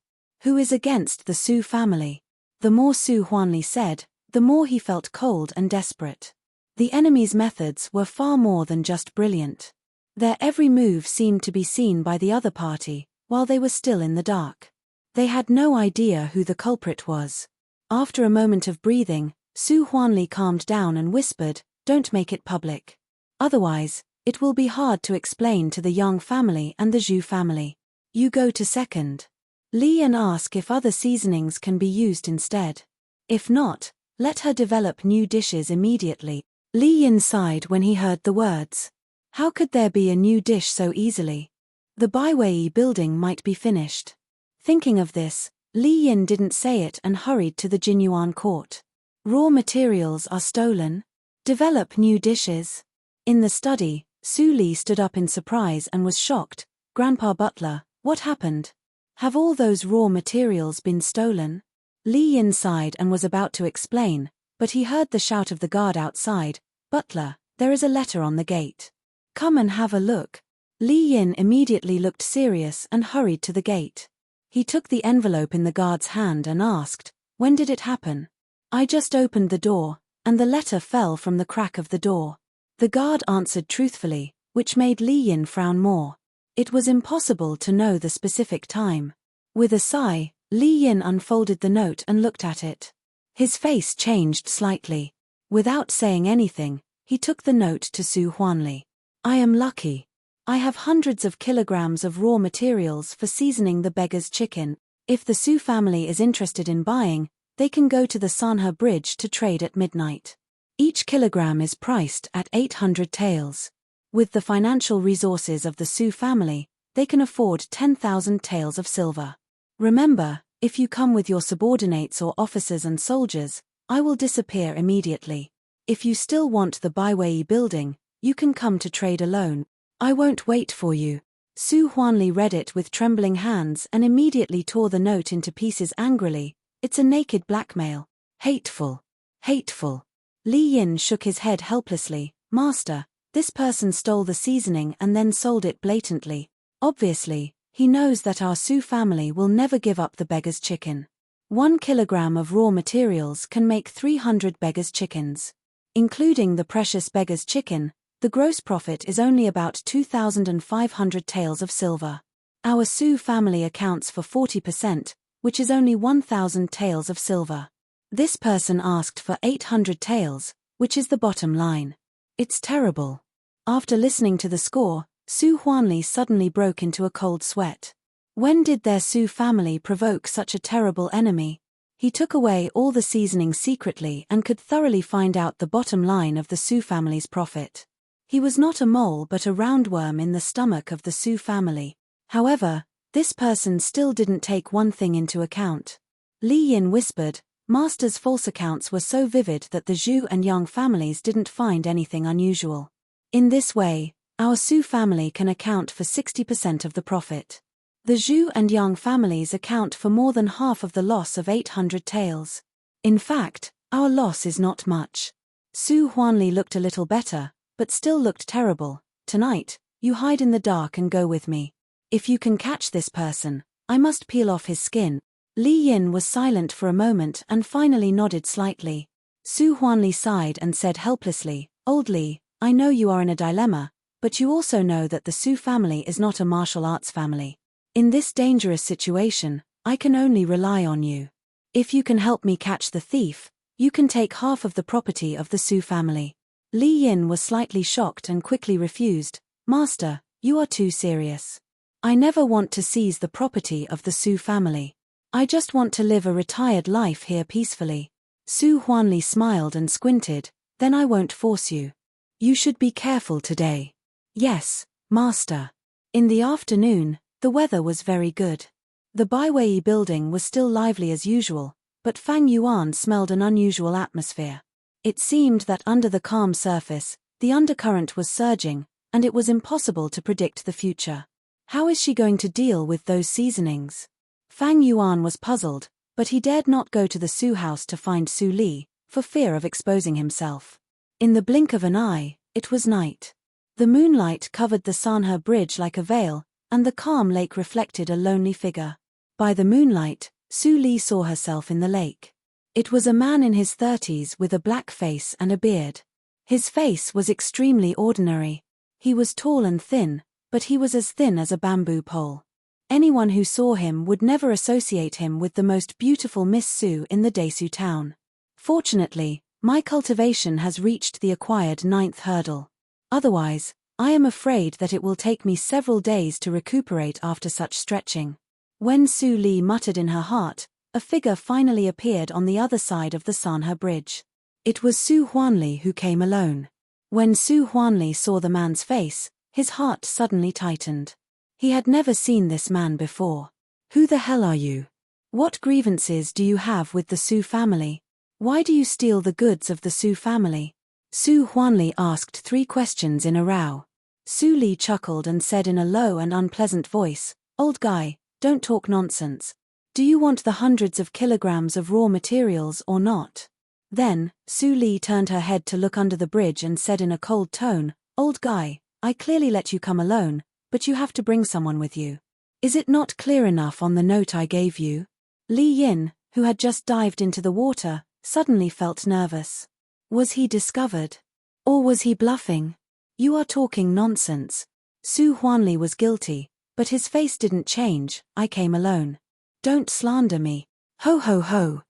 Who is against the Su family?" The more Su Huanli said, the more he felt cold and desperate. The enemy's methods were far more than just brilliant. Their every move seemed to be seen by the other party, while they were still in the dark. They had no idea who the culprit was. After a moment of breathing, Su Huanli calmed down and whispered, "Don't make it public. Otherwise, it will be hard to explain to the Yang family and the Zhu family. You go to second. Li and ask if other seasonings can be used instead. If not, Let her develop new dishes immediately. Li Yin sighed when he heard the words. How could there be a new dish so easily? The Baiwei building might be finished. Thinking of this, Li Yin didn't say it and hurried to the Jinyuan court. Raw materials are stolen. Develop new dishes. In the study, Su Li stood up in surprise and was shocked. Grandpa Butler, what happened? Have all those raw materials been stolen? Li Yin sighed and was about to explain, but he heard the shout of the guard outside. Butler, there is a letter on the gate. Come and have a look. Li Yin immediately looked serious and hurried to the gate. He took the envelope in the guard's hand and asked, when did it happen? I just opened the door, and the letter fell from the crack of the door. The guard answered truthfully, which made Li Yin frown more. It was impossible to know the specific time. With a sigh, Li Yin unfolded the note and looked at it. His face changed slightly. Without saying anything, he took the note to Su Huanli. I am lucky. I have hundreds of kilograms of raw materials for seasoning the beggar's chicken. If the Su family is interested in buying, they can go to the Sanhe Bridge to trade at midnight. Each kilogram is priced at 800 taels. With the financial resources of the Su family, they can afford 10,000 taels of silver. Remember, if you come with your subordinates or officers and soldiers, I will disappear immediately. If you still want the Baiwei building, you can come to trade alone. I won't wait for you. Su Huanli read it with trembling hands and immediately tore the note into pieces angrily. It's a naked blackmail. Hateful. Hateful. Li Yin shook his head helplessly. Master, this person stole the seasoning and then sold it blatantly. Obviously, he knows that our Su family will never give up the beggar's chicken. 1 kilogram of raw materials can make 300 beggar's chickens. Including the precious beggar's chicken, the gross profit is only about 2,500 taels of silver. Our Su family accounts for 40%, which is only 1,000 taels of silver. This person asked for 800 taels, which is the bottom line. It's terrible. After listening to the score, Su Huanli suddenly broke into a cold sweat. When did their Su family provoke such a terrible enemy? He took away all the seasoning secretly and could thoroughly find out the bottom line of the Su family's profit. He was not a mole but a roundworm in the stomach of the Su family. However, this person still didn't take one thing into account. Li Yin whispered, Master's false accounts were so vivid that the Zhu and Yang families didn't find anything unusual. In this way, our Su family can account for 60% of the profit. The Zhu and Yang families account for more than half of the loss of 800 taels. In fact, our loss is not much. Su Huanli looked a little better, but still looked terrible. Tonight, you hide in the dark and go with me. If you can catch this person, I must peel off his skin. Li Yin was silent for a moment and finally nodded slightly. Su Huanli sighed and said helplessly, Old Li, I know you are in a dilemma, but you also know that the Su family is not a martial arts family. In this dangerous situation, I can only rely on you. If you can help me catch the thief, you can take half of the property of the Su family. Li Yin was slightly shocked and quickly refused. Master, you are too serious. I never want to seize the property of the Su family. I just want to live a retired life here peacefully. Su Huanli smiled and squinted. Then I won't force you. You should be careful today. Yes, Master. In the afternoon, the weather was very good. The Baiwei building was still lively as usual, but Fang Yuan smelled an unusual atmosphere. It seemed that under the calm surface, the undercurrent was surging, and it was impossible to predict the future. How is she going to deal with those seasonings? Fang Yuan was puzzled, but he dared not go to the Su house to find Su Li, for fear of exposing himself. In the blink of an eye, it was night. The moonlight covered the Sanhe Bridge like a veil, and the calm lake reflected a lonely figure. By the moonlight, Su Li saw herself in the lake. It was a man in his 30s with a black face and a beard. His face was extremely ordinary. He was tall and thin, but he was as thin as a bamboo pole. Anyone who saw him would never associate him with the most beautiful Miss Su in the Desu town. Fortunately, my cultivation has reached the acquired 9th hurdle. Otherwise, I am afraid that it will take me several days to recuperate after such stretching. When Su Li muttered in her heart, a figure finally appeared on the other side of the Sanhe Bridge. It was Su Huanli who came alone. When Su Huanli saw the man's face, his heart suddenly tightened. He had never seen this man before. Who the hell are you? What grievances do you have with the Su family? Why do you steal the goods of the Su family? Su Huanli asked 3 questions in a row. Su Li chuckled and said in a low and unpleasant voice, "Old guy, don't talk nonsense. Do you want the hundreds of kilograms of raw materials or not?" Then, Su Li turned her head to look under the bridge and said in a cold tone, "Old guy, I clearly let you come alone, but you have to bring someone with you. Is it not clear enough on the note I gave you?" Li Yin, who had just dived into the water, suddenly felt nervous. Was he discovered? Or was he bluffing? "You are talking nonsense." Su Huanli was guilty, but his face didn't change. "I came alone. Don't slander me. Ho ho ho."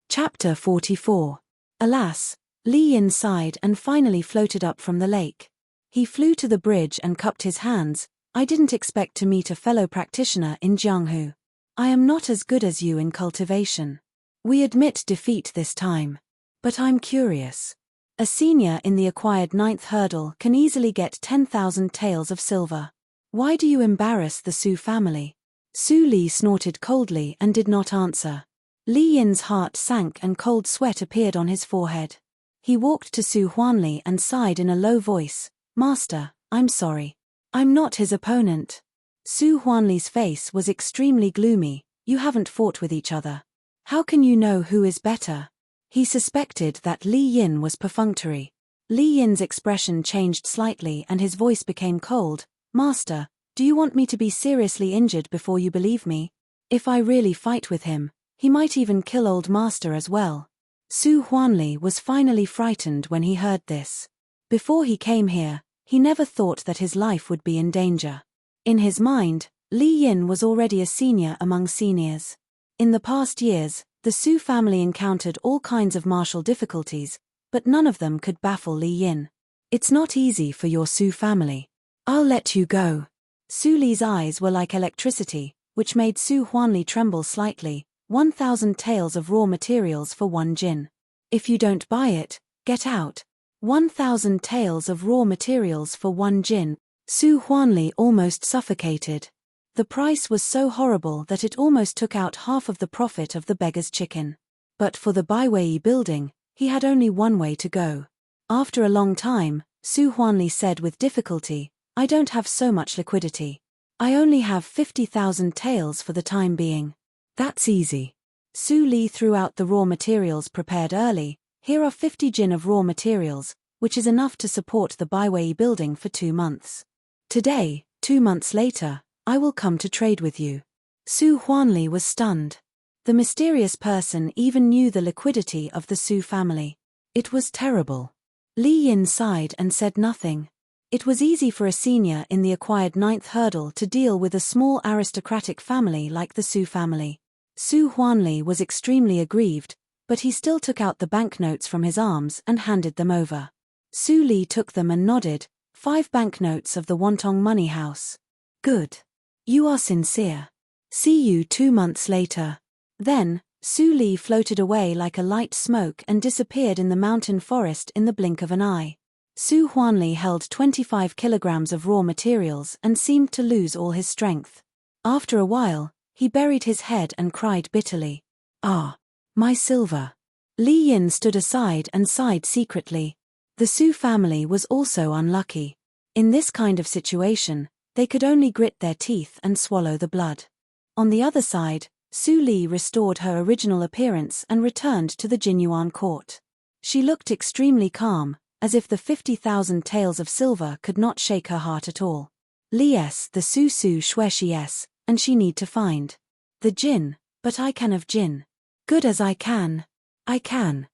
Chapter 44. Alas, Li Yin sighed and finally floated up from the lake. He flew to the bridge and cupped his hands. "I didn't expect to meet a fellow practitioner in Jianghu. I am not as good as you in cultivation. We admit defeat this time. But I'm curious. A senior in the acquired 9th hurdle can easily get 10,000 taels of silver. Why do you embarrass the Su family?" Su Li snorted coldly and did not answer. Li Yin's heart sank and cold sweat appeared on his forehead. He walked to Su Huanli and sighed in a low voice, "Master, I'm sorry. I'm not his opponent." Su Huanli's face was extremely gloomy. "You haven't fought with each other. How can you know who is better?" He suspected that Li Yin was perfunctory. Li Yin's expression changed slightly and his voice became cold. "Master, do you want me to be seriously injured before you believe me? If I really fight with him, he might even kill old master as well." Su Huanli was finally frightened when he heard this. Before he came here, he never thought that his life would be in danger. In his mind, Li Yin was already a senior among seniors. In the past years, the Su family encountered all kinds of martial difficulties, but none of them could baffle Li Yin. "It's not easy for your Su family. I'll let you go." Su Li's eyes were like electricity, which made Su Huanli tremble slightly. 1,000 taels of raw materials for 1 jin. "If you don't buy it, get out." 1,000 taels of raw materials for 1 jin. Su Huanli almost suffocated. The price was so horrible that it almost took out half of the profit of the beggar's chicken. But for the Baiwei building, he had only one way to go. After a long time, Su Huanli said with difficulty, "I don't have so much liquidity. I only have 50,000 taels for the time being." "That's easy." Su Li threw out the raw materials prepared early. "Here are 50 jin of raw materials, which is enough to support the Baiwei building for 2 months. Today, 2 months later, I will come to trade with you." Su Huanli was stunned. The mysterious person even knew the liquidity of the Su family. It was terrible. Li Yin sighed and said nothing. It was easy for a senior in the acquired 9th hurdle to deal with a small aristocratic family like the Su family. Su Huanli was extremely aggrieved, but he still took out the banknotes from his arms and handed them over. Su Li took them and nodded. 5 banknotes of the Wantong money house. "Good. You are sincere. See you 2 months later." Then, Su Li floated away like a light smoke and disappeared in the mountain forest in the blink of an eye. Su Huanli held 25 kilograms of raw materials and seemed to lose all his strength. After a while, he buried his head and cried bitterly. "Ah, my silver." Li Yin stood aside and sighed secretly. The Su family was also unlucky. In this kind of situation, they could only grit their teeth and swallow the blood. On the other side, Su Li restored her original appearance and returned to the Jinyuan court. She looked extremely calm, as if the 50,000 taels of silver could not shake her heart at all. "Lies the Su Shueshi and she need to find the Jin, but I can of Jin. Good as I can. I can.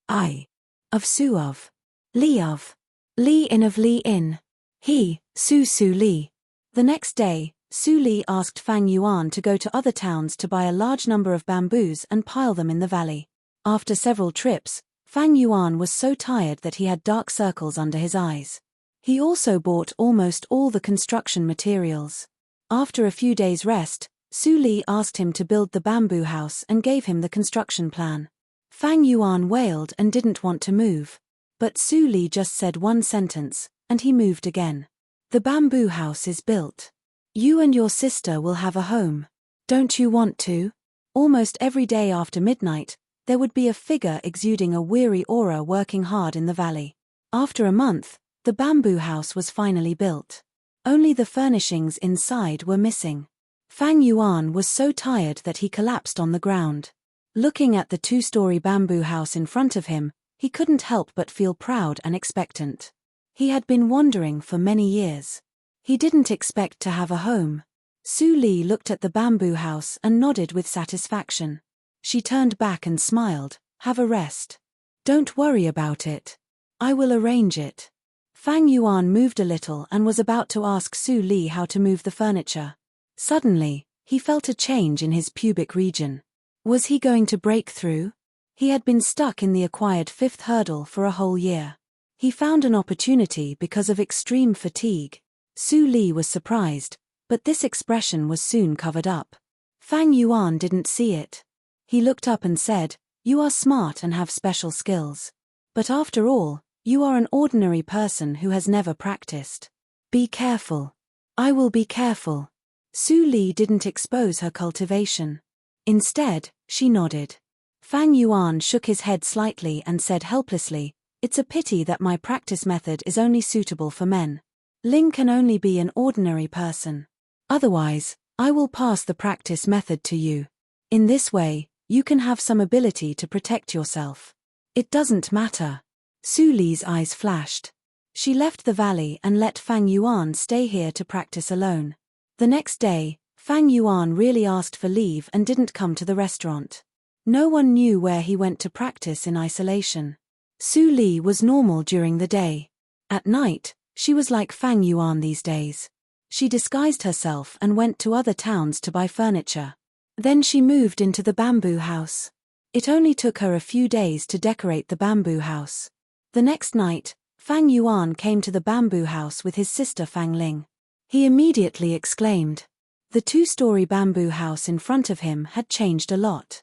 I. Of Su of. Li of. Li in of Li in. He, Su Li." The next day, Su Li asked Fang Yuan to go to other towns to buy a large number of bamboos and pile them in the valley. After several trips, Fang Yuan was so tired that he had dark circles under his eyes. He also bought almost all the construction materials. After a few days' rest, Su Li asked him to build the bamboo house and gave him the construction plan. Fang Yuan wailed and didn't want to move. But Su Li just said one sentence, and he moved again. The bamboo house is built. You and your sister will have a home. Don't you want to? Almost every day after midnight, there would be a figure exuding a weary aura working hard in the valley. After a month, the bamboo house was finally built. Only the furnishings inside were missing. Fang Yuan was so tired that he collapsed on the ground. Looking at the two-story bamboo house in front of him, he couldn't help but feel proud and expectant. He had been wandering for many years. He didn't expect to have a home. Su Li looked at the bamboo house and nodded with satisfaction. She turned back and smiled. Have a rest. Don't worry about it. I will arrange it. Fang Yuan moved a little and was about to ask Su Li how to move the furniture. Suddenly, he felt a change in his pubic region. Was he going to break through? He had been stuck in the acquired fifth hurdle for a whole year. He found an opportunity because of extreme fatigue. Su Li was surprised, but this expression was soon covered up. Fang Yuan didn't see it. He looked up and said, "You are smart and have special skills. But after all, you are an ordinary person who has never practiced. Be careful." "I will be careful." Su Li didn't expose her cultivation. Instead, she nodded. Fang Yuan shook his head slightly and said helplessly, "It's a pity that my practice method is only suitable for men. Ling can only be an ordinary person. Otherwise, I will pass the practice method to you. In this way, you can have some ability to protect yourself." "It doesn't matter." Su Li's eyes flashed. She left the valley and let Fang Yuan stay here to practice alone. The next day, Fang Yuan really asked for leave and didn't come to the restaurant. No one knew where he went to practice in isolation. Su Li was normal during the day. At night, she was like Fang Yuan these days. She disguised herself and went to other towns to buy furniture. Then she moved into the bamboo house. It only took her a few days to decorate the bamboo house. The next night, Fang Yuan came to the bamboo house with his sister Fang Ling. He immediately exclaimed. The two-story bamboo house in front of him had changed a lot.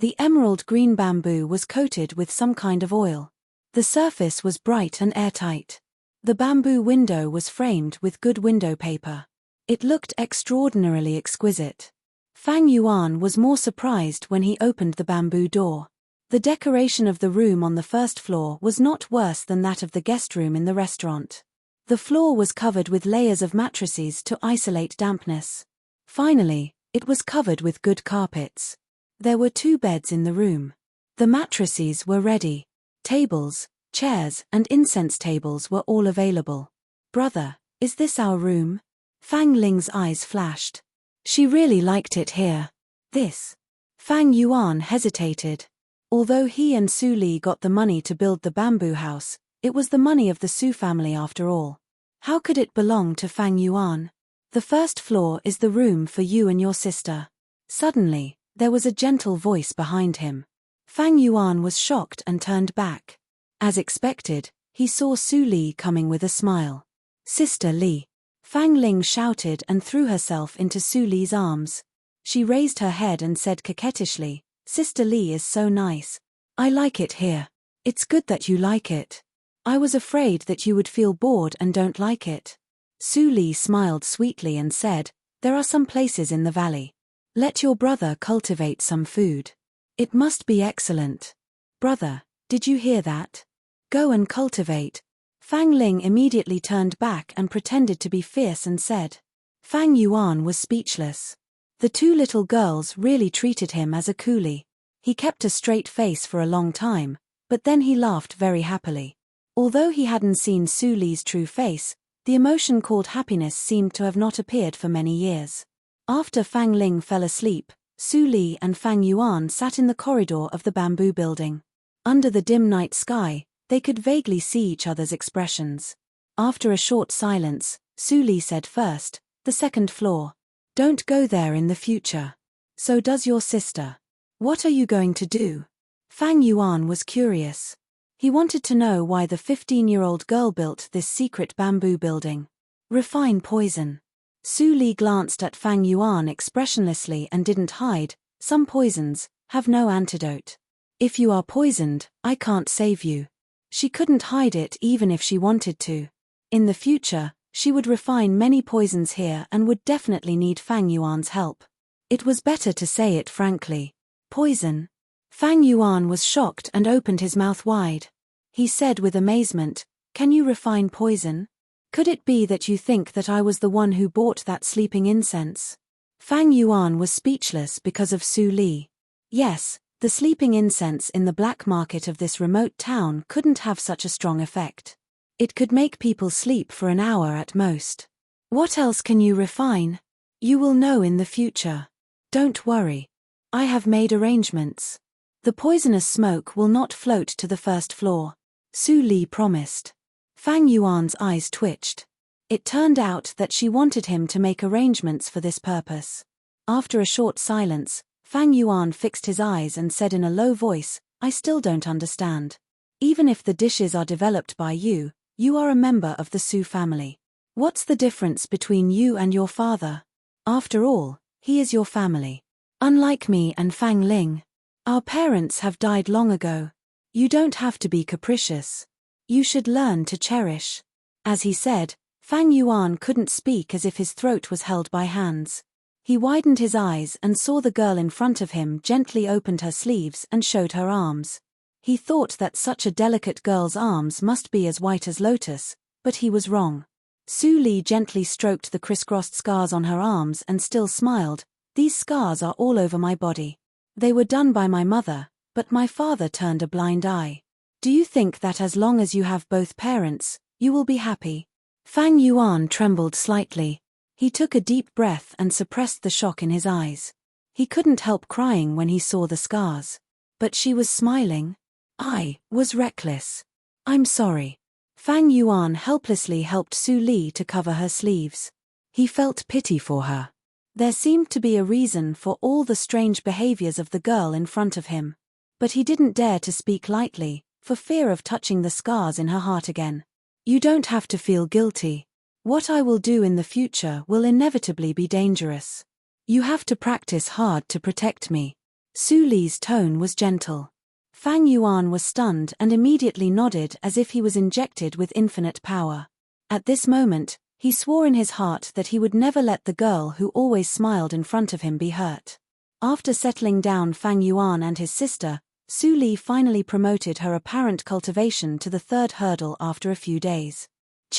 The emerald green bamboo was coated with some kind of oil. The surface was bright and airtight. The bamboo window was framed with good window paper. It looked extraordinarily exquisite. Fang Yuan was more surprised when he opened the bamboo door. The decoration of the room on the first floor was not worse than that of the guest room in the restaurant. The floor was covered with layers of mattresses to isolate dampness. Finally, it was covered with good carpets. There were 2 beds in the room. The mattresses were ready. Tables, chairs, and incense tables were all available. "Brother, is this our room?" Fang Ling's eyes flashed. She really liked it here. "This." Fang Yuan hesitated. Although he and Su Li got the money to build the bamboo house, it was the money of the Su family after all. How could it belong to Fang Yuan? "The first floor is the room for you and your sister." Suddenly, there was a gentle voice behind him. Fang Yuan was shocked and turned back. As expected, he saw Su Li coming with a smile. "Sister Li." Fang Ling shouted and threw herself into Su Li's arms. She raised her head and said coquettishly, "Sister Li is so nice. I like it here." "It's good that you like it. I was afraid that you would feel bored and don't like it." Su Li smiled sweetly and said, "There are some places in the valley. Let your brother cultivate some food. It must be excellent." "Brother, did you hear that? Go and cultivate." Fang Ling immediately turned back and pretended to be fierce and said. Fang Yuan was speechless. The 2 little girls really treated him as a coolie. He kept a straight face for a long time, but then he laughed very happily. Although he hadn't seen Su Li's true face, the emotion called happiness seemed to have not appeared for many years. After Fang Ling fell asleep, Su Li and Fang Yuan sat in the corridor of the bamboo building. Under the dim night sky, they could vaguely see each other's expressions. After a short silence, Su Li said first, "The second floor. Don't go there in the future. So does your sister. What are you going to do?" Fang Yuan was curious. He wanted to know why the 15-year-old girl built this secret bamboo building. "Refine poison." Su Li glanced at Fang Yuan expressionlessly and didn't hide. Some poisons have no antidote. If you are poisoned, I can't save you. She couldn't hide it even if she wanted to. In the future, she would refine many poisons here and would definitely need Fang Yuan's help. It was better to say it frankly. Poison? Fang Yuan was shocked and opened his mouth wide. He said with amazement, "Can you refine poison? Could it be that you think that I was the one who bought that sleeping incense?" Fang Yuan was speechless because of Su Li. Yes, the sleeping incense in the black market of this remote town couldn't have such a strong effect. It could make people sleep for an hour at most. What else can you refine? You will know in the future. Don't worry. I have made arrangements. The poisonous smoke will not float to the first floor. Su Li promised. Fang Yuan's eyes twitched. It turned out that she wanted him to make arrangements for this purpose. After a short silence, Fang Yuan fixed his eyes and said in a low voice, "I still don't understand. Even if the dishes are developed by you, you are a member of the Su family. What's the difference between you and your father? After all, he is your family. Unlike me and Fang Ling. Our parents have died long ago. You don't have to be capricious. You should learn to cherish." As he said, Fang Yuan couldn't speak as if his throat was held by hands. He widened his eyes and saw the girl in front of him gently opened her sleeves and showed her arms. He thought that such a delicate girl's arms must be as white as lotus, but he was wrong. Su Li gently stroked the crisscrossed scars on her arms and still smiled. "These scars are all over my body. They were done by my mother, but my father turned a blind eye. Do you think that as long as you have both parents, you will be happy?" Fang Yuan trembled slightly. He took a deep breath and suppressed the shock in his eyes. He couldn't help crying when he saw the scars. But she was smiling. "I was reckless. I'm sorry." Fang Yuan helplessly helped Su Li to cover her sleeves. He felt pity for her. There seemed to be a reason for all the strange behaviors of the girl in front of him. But he didn't dare to speak lightly, for fear of touching the scars in her heart again. "You don't have to feel guilty. What I will do in the future will inevitably be dangerous. You have to practice hard to protect me." Su Li's tone was gentle. Fang Yuan was stunned and immediately nodded as if he was injected with infinite power. At this moment, he swore in his heart that he would never let the girl who always smiled in front of him be hurt. After settling down Fang Yuan and his sister, Su Li finally promoted her apparent cultivation to the third hurdle after a few days.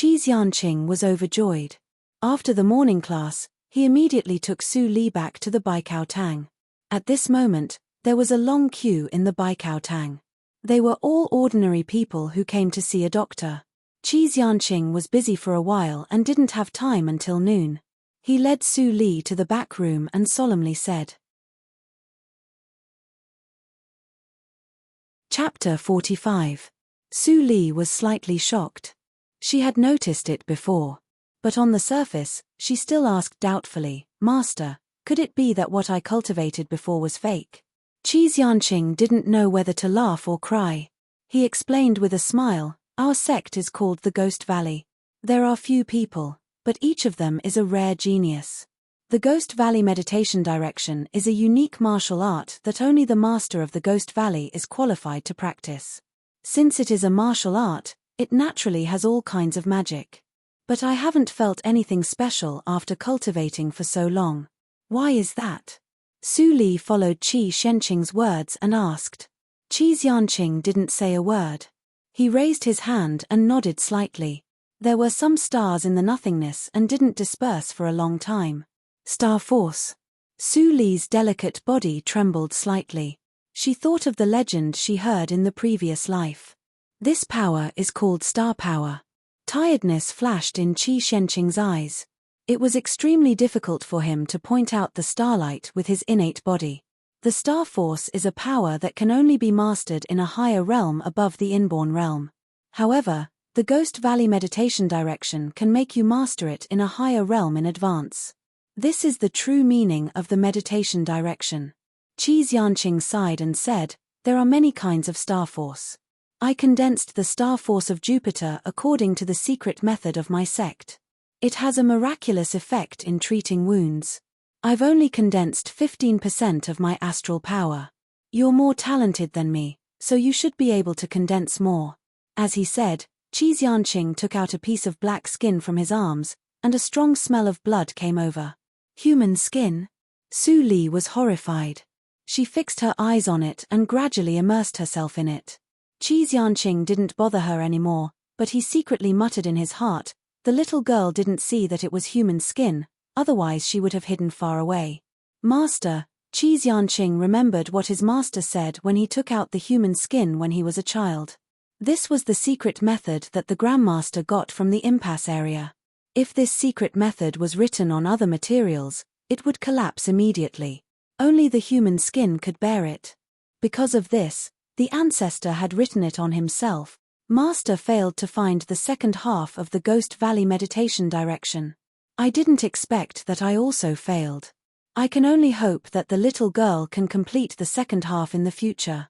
Enchanting was overjoyed. After the morning class, he immediately took Su Li back to the Baikao Tang. At this moment, there was a long queue in the Baikao Tang. They were all ordinary people who came to see a doctor. Enchanting was busy for a while and didn't have time until noon. He led Su Li to the back room and solemnly said. Chapter 45. Su Li was slightly shocked. She had noticed it before. But on the surface, she still asked doubtfully, "Master, could it be that what I cultivated before was fake?" Enchanting didn't know whether to laugh or cry. He explained with a smile, "Our sect is called the Ghost Valley. There are few people, but each of them is a rare genius. The Ghost Valley meditation direction is a unique martial art that only the master of the Ghost Valley is qualified to practice. Since it is a martial art, it naturally has all kinds of magic. But I haven't felt anything special after cultivating for so long. Why is that?" Su Li followed Enchanting's words and asked. Enchanting didn't say a word. He raised his hand and nodded slightly. There were some stars in the nothingness and didn't disperse for a long time. Star Force. Su Li's delicate body trembled slightly. She thought of the legend she heard in the previous life. This power is called star power. Tiredness flashed in Enchanting's eyes. It was extremely difficult for him to point out the starlight with his innate body. The star force is a power that can only be mastered in a higher realm above the inborn realm. However, the Ghost Valley meditation direction can make you master it in a higher realm in advance. This is the true meaning of the meditation direction. Enchanting sighed and said, "There are many kinds of star force. I condensed the star force of Jupiter according to the secret method of my sect. It has a miraculous effect in treating wounds. I've only condensed 15% of my astral power. You're more talented than me, so you should be able to condense more." As he said, Enchanting took out a piece of black skin from his arms, and a strong smell of blood came over. Human skin? Su Li was horrified. She fixed her eyes on it and gradually immersed herself in it. Enchanting didn't bother her anymore, but he secretly muttered in his heart, the little girl didn't see that it was human skin, otherwise she would have hidden far away. "Master," Enchanting remembered what his master said when he took out the human skin when he was a child. This was the secret method that the Grandmaster got from the impasse area. If this secret method was written on other materials, it would collapse immediately. Only the human skin could bear it. Because of this, the ancestor had written it on himself. Master failed to find the second half of the Ghost Valley meditation direction. I didn't expect that. I also failed. I can only hope that the little girl can complete the second half in the future.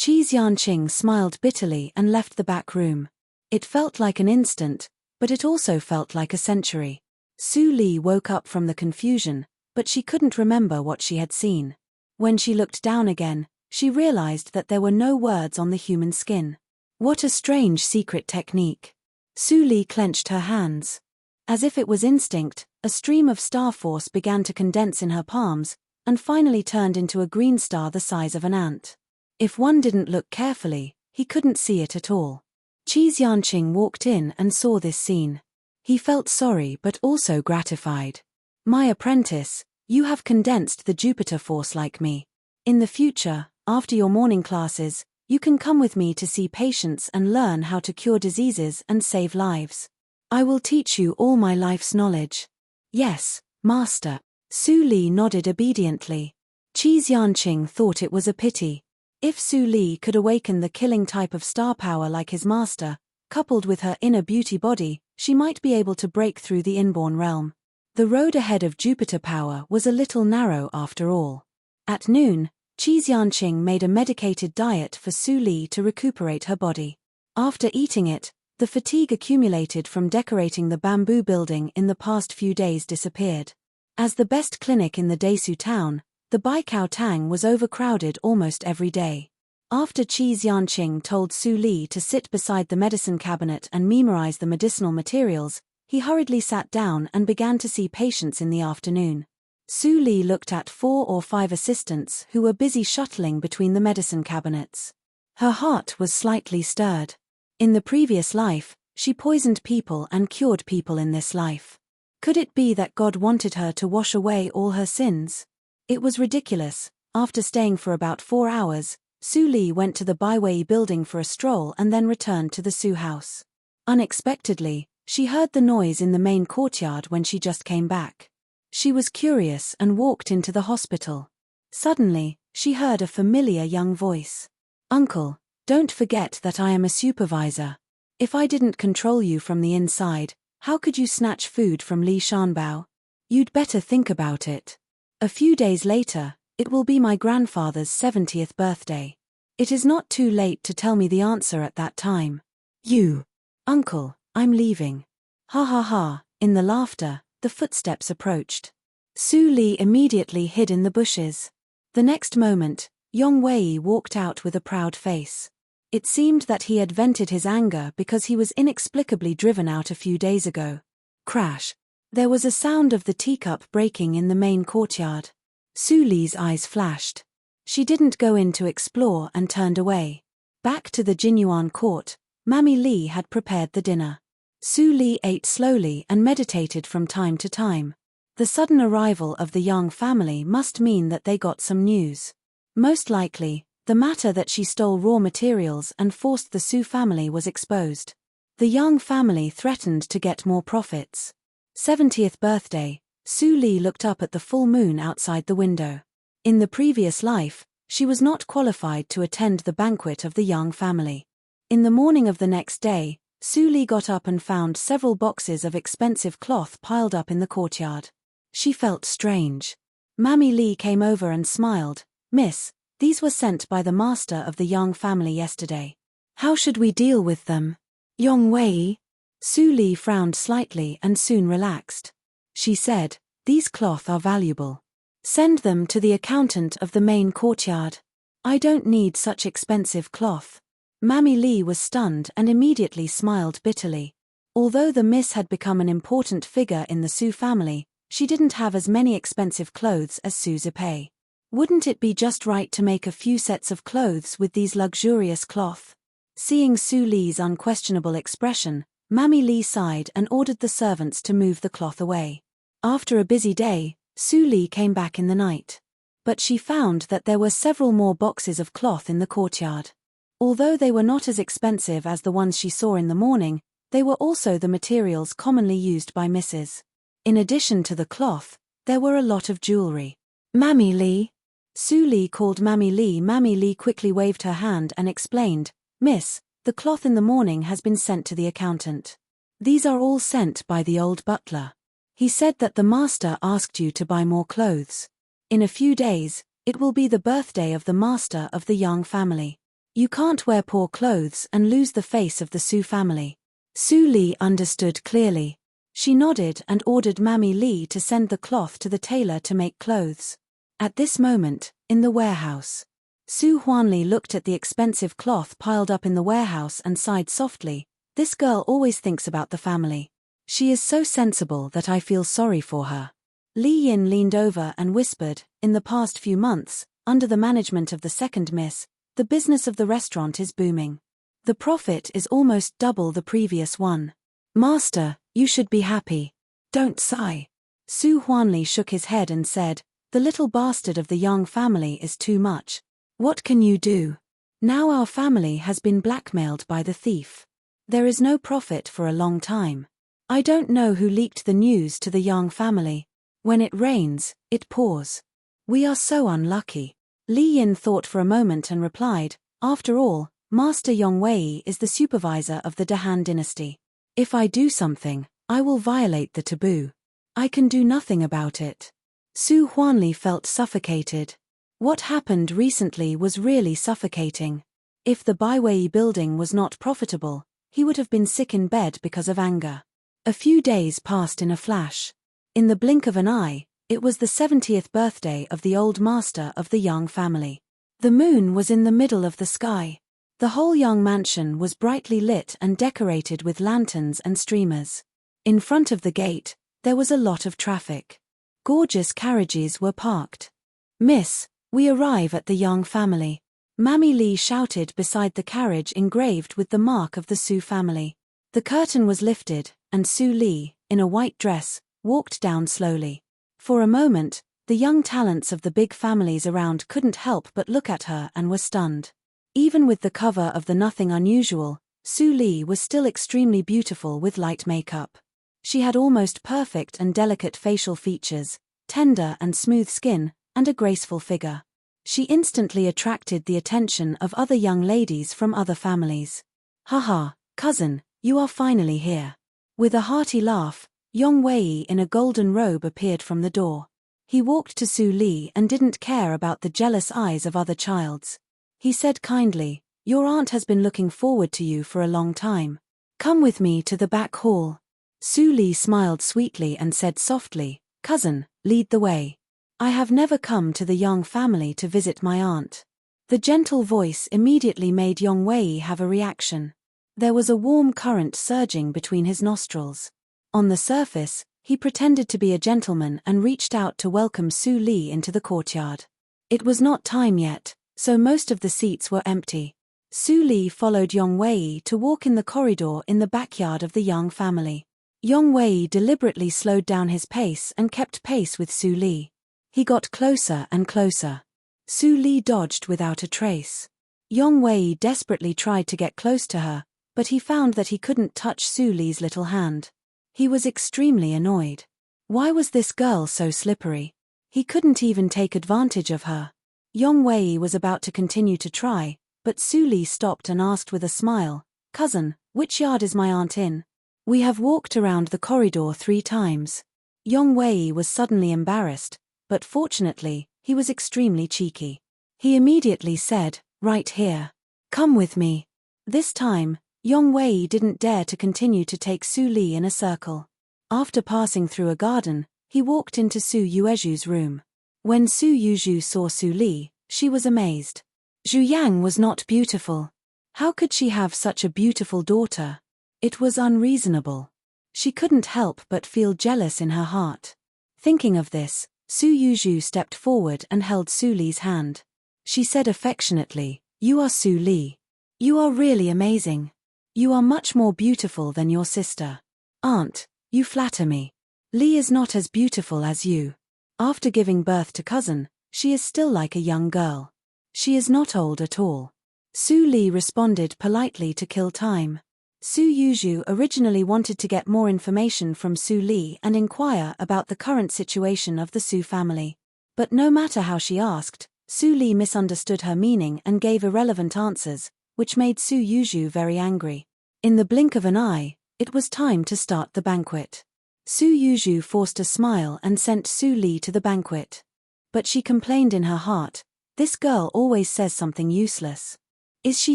Enchanting smiled bitterly and left the back room. It felt like an instant, but it also felt like a century. Su Li woke up from the confusion, but she couldn't remember what she had seen. When she looked down again, she realized that there were no words on the human skin. What a strange secret technique. Su Li clenched her hands. As if it was instinct, a stream of star force began to condense in her palms, and finally turned into a green star the size of an ant. If one didn't look carefully, he couldn't see it at all. Enchanting walked in and saw this scene. He felt sorry but also gratified. "My apprentice, you have condensed the Jupiter force like me. In the future, after your morning classes, you can come with me to see patients and learn how to cure diseases and save lives. I will teach you all my life's knowledge." "Yes, Master." Su Li nodded obediently. Enchanting thought it was a pity. If Su Li could awaken the killing type of star power like his master, coupled with her inner beauty body, she might be able to break through the inborn realm. The road ahead of Jupiter power was a little narrow after all. At noon, Enchanting made a medicated diet for Su Li to recuperate her body. After eating it, the fatigue accumulated from decorating the bamboo building in the past few days disappeared. As the best clinic in the Desu town, the Baikao Tang was overcrowded almost every day. After Enchanting told Su Li to sit beside the medicine cabinet and memorize the medicinal materials, he hurriedly sat down and began to see patients in the afternoon. Su Li looked at 4 or 5 assistants who were busy shuttling between the medicine cabinets. Her heart was slightly stirred. In the previous life, she poisoned people and cured people in this life. Could it be that God wanted her to wash away all her sins? It was ridiculous. After staying for about 4 hours, Su Li went to the Baiwei building for a stroll and then returned to the Su house. Unexpectedly, she heard the noise in the main courtyard when she just came back. She was curious and walked into the hospital. Suddenly, she heard a familiar young voice. "Uncle, don't forget that I am a supervisor. If I didn't control you from the inside, how could you snatch food from Li Shanbao? You'd better think about it. A few days later, it will be my grandfather's 70th birthday. It is not too late to tell me the answer at that time." "You, uncle, I'm leaving." Ha ha ha, in the laughter, the footsteps approached. Su Li immediately hid in the bushes. The next moment, Yong Wei walked out with a proud face. It seemed that he had vented his anger because he was inexplicably driven out a few days ago. Crash. There was a sound of the teacup breaking in the main courtyard. Su Li's eyes flashed. She didn't go in to explore and turned away. Back to the Jinyuan court, Mammy Li had prepared the dinner. Su Li ate slowly and meditated from time to time. The sudden arrival of the Yang family must mean that they got some news. Most likely, the matter that she stole raw materials and forced the Su family was exposed. The Yang family threatened to get more profits. 70th birthday, Su Li looked up at the full moon outside the window. In the previous life, she was not qualified to attend the banquet of the Yang family. In the morning of the next day, Su Li got up and found several boxes of expensive cloth piled up in the courtyard. She felt strange. Mammy Li came over and smiled. "Miss, these were sent by the master of the Yang family yesterday. How should we deal with them?" "Yong Wei?" Su Li frowned slightly and soon relaxed. She said, "These cloth are valuable. Send them to the accountant of the main courtyard. I don't need such expensive cloth." Mammy Li was stunned and immediately smiled bitterly. Although the miss had become an important figure in the Su family, she didn't have as many expensive clothes as Su Zipei. Wouldn't it be just right to make a few sets of clothes with these luxurious cloth? Seeing Su Li's unquestionable expression, Mammy Li sighed and ordered the servants to move the cloth away. After a busy day, Su Li came back in the night. But she found that there were several more boxes of cloth in the courtyard. Although they were not as expensive as the ones she saw in the morning, they were also the materials commonly used by misses. In addition to the cloth, there were a lot of jewelry. "Mammy Li." Su Li called Mammy Li. Mammy Li quickly waved her hand and explained, "Miss, the cloth in the morning has been sent to the accountant. These are all sent by the old butler. He said that the master asked you to buy more clothes. In a few days, it will be the birthday of the master of the Yang family. You can't wear poor clothes and lose the face of the Su family." Su Li understood clearly. She nodded and ordered Mammy Li to send the cloth to the tailor to make clothes. At this moment, in the warehouse, Su Huanli looked at the expensive cloth piled up in the warehouse and sighed softly. "This girl always thinks about the family. She is so sensible that I feel sorry for her." Li Yin leaned over and whispered, "In the past few months, under the management of the second miss, the business of the restaurant is booming. The profit is almost double the previous one. Master, you should be happy. Don't sigh." Su Huanli shook his head and said, "The little bastard of the Yang family is too much. What can you do? Now our family has been blackmailed by the thief. There is no profit for a long time. I don't know who leaked the news to the Yang family. When it rains, it pours. We are so unlucky." Li Yin thought for a moment and replied, "After all, Master Yongwei is the supervisor of the Dahan dynasty. If I do something, I will violate the taboo. I can do nothing about it." Su Huanli felt suffocated. What happened recently was really suffocating. If the Baiwei building was not profitable, he would have been sick in bed because of anger. A few days passed in a flash. In the blink of an eye, it was the 70th birthday of the old master of the Yang family. The moon was in the middle of the sky. The whole Yang mansion was brightly lit and decorated with lanterns and streamers. In front of the gate, there was a lot of traffic. Gorgeous carriages were parked. "Miss, we arrive at the Yang family," Mammy Li shouted beside the carriage engraved with the mark of the Su family. The curtain was lifted, and Su Li, in a white dress, walked down slowly. For a moment, the young talents of the big families around couldn't help but look at her and were stunned. Even with the cover of the Nothing Unusual, Su Li was still extremely beautiful with light makeup. She had almost perfect and delicate facial features, tender and smooth skin, and a graceful figure. She instantly attracted the attention of other young ladies from other families. "Haha, cousin, you are finally here." With a hearty laugh, Yong Wei in a golden robe appeared from the door. He walked to Su Li and didn't care about the jealous eyes of other childs. He said kindly, "Your aunt has been looking forward to you for a long time. Come with me to the back hall." Su Li smiled sweetly and said softly, "Cousin, lead the way. I have never come to the Yang family to visit my aunt." The gentle voice immediately made Yong Wei have a reaction. There was a warm current surging between his nostrils. On the surface, he pretended to be a gentleman and reached out to welcome Su Li into the courtyard. It was not time yet, so most of the seats were empty. Su Li followed Yong Wei to walk in the corridor in the backyard of the Yang family. Yong Wei deliberately slowed down his pace and kept pace with Su Li. He got closer and closer. Su Li dodged without a trace. Yong Wei desperately tried to get close to her, but he found that he couldn't touch Su Li's little hand. He was extremely annoyed. Why was this girl so slippery? He couldn't even take advantage of her. Yong Wei was about to continue to try, but Su Li stopped and asked with a smile, "Cousin, which yard is my aunt in? We have walked around the corridor 3 times. Yong Wei was suddenly embarrassed, but fortunately, he was extremely cheeky. He immediately said, "Right here. Come with me." This time, Yong Wei didn't dare to continue to take Su Li in a circle. After passing through a garden, he walked into Su Yuezhu's room. When Su Yuezhu saw Su Li, she was amazed. Zhu Yang was not beautiful. How could she have such a beautiful daughter? It was unreasonable. She couldn't help but feel jealous in her heart. Thinking of this, Su Yuezhu stepped forward and held Su Li's hand. She said affectionately, "You are Su Li. You are really amazing. You are much more beautiful than your sister. Aunt, you flatter me. Li is not as beautiful as you. After giving birth to cousin, she is still like a young girl. She is not old at all." Su Li responded politely to kill time. Su Yuezhu originally wanted to get more information from Su Li and inquire about the current situation of the Su family. But no matter how she asked, Su Li misunderstood her meaning and gave irrelevant answers, which made Su Yuezhu very angry. In the blink of an eye, it was time to start the banquet. Su Yuezhu forced a smile and sent Su Li to the banquet. But she complained in her heart, "This girl always says something useless. Is she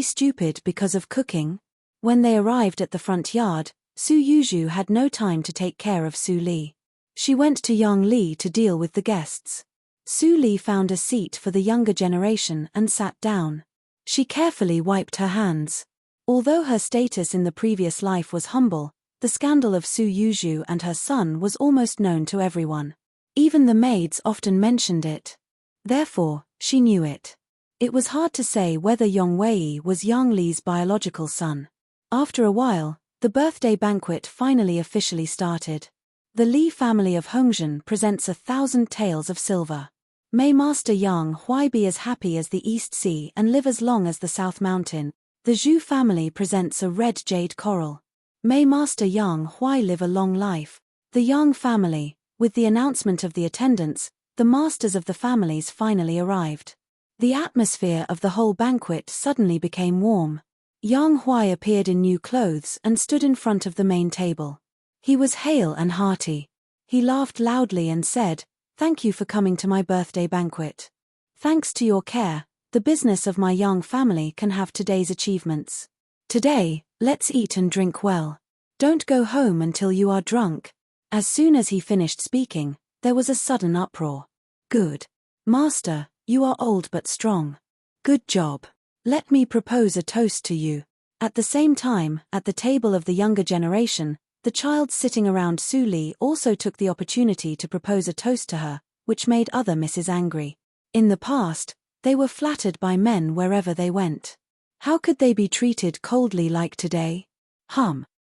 stupid because of cooking?" When they arrived at the front yard, Su Yuezhu had no time to take care of Su Li. She went to Yang Li to deal with the guests. Su Li found a seat for the younger generation and sat down. She carefully wiped her hands. Although her status in the previous life was humble, the scandal of Su Yuezhu and her son was almost known to everyone. Even the maids often mentioned it. Therefore, she knew it. It was hard to say whether Yong Wei was Yang Li's biological son. After a while, the birthday banquet finally officially started. The Li family of Hongzhen presents 1,000 taels of silver. May Master Yang Huai be as happy as the East Sea and live as long as the South Mountain. The Zhu family presents a red jade coral. May Master Yang Huai live a long life. The Yang family, with the announcement of the attendance, the masters of the families finally arrived. The atmosphere of the whole banquet suddenly became warm. Yang Huai appeared in new clothes and stood in front of the main table. He was hale and hearty. He laughed loudly and said, "Thank you for coming to my birthday banquet. Thanks to your care, the business of my Yang family can have today's achievements. Today, let's eat and drink well. Don't go home until you are drunk." As soon as he finished speaking, there was a sudden uproar. "Good. Master, you are old but strong. Good job. Let me propose a toast to you." At the same time, at the table of the younger generation, the child sitting around Su Li also took the opportunity to propose a toast to her, which made other misses angry. In the past, they were flattered by men wherever they went. How could they be treated coldly like today?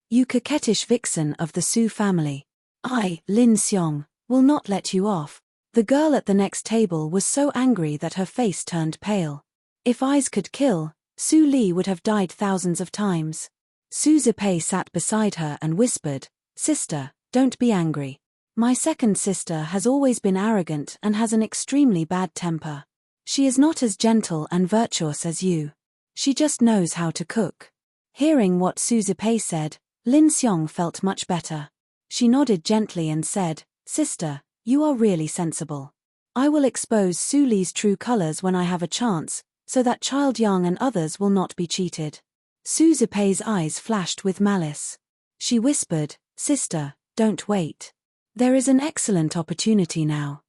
You coquettish vixen of the Su family. I, Lin Xiong, will not let you off. The girl at the next table was so angry that her face turned pale. If eyes could kill, Su Li would have died thousands of times. Su Zipei sat beside her and whispered, "Sister, don't be angry. My second sister has always been arrogant and has an extremely bad temper. She is not as gentle and virtuous as you. She just knows how to cook." Hearing what Su Zipei said, Lin Xiong felt much better. She nodded gently and said, "Sister, you are really sensible. I will expose Su Li's true colors when I have a chance, so that Child Yang and others will not be cheated." Su Zipei's eyes flashed with malice. She whispered, "Sister, don't wait. There is an excellent opportunity now."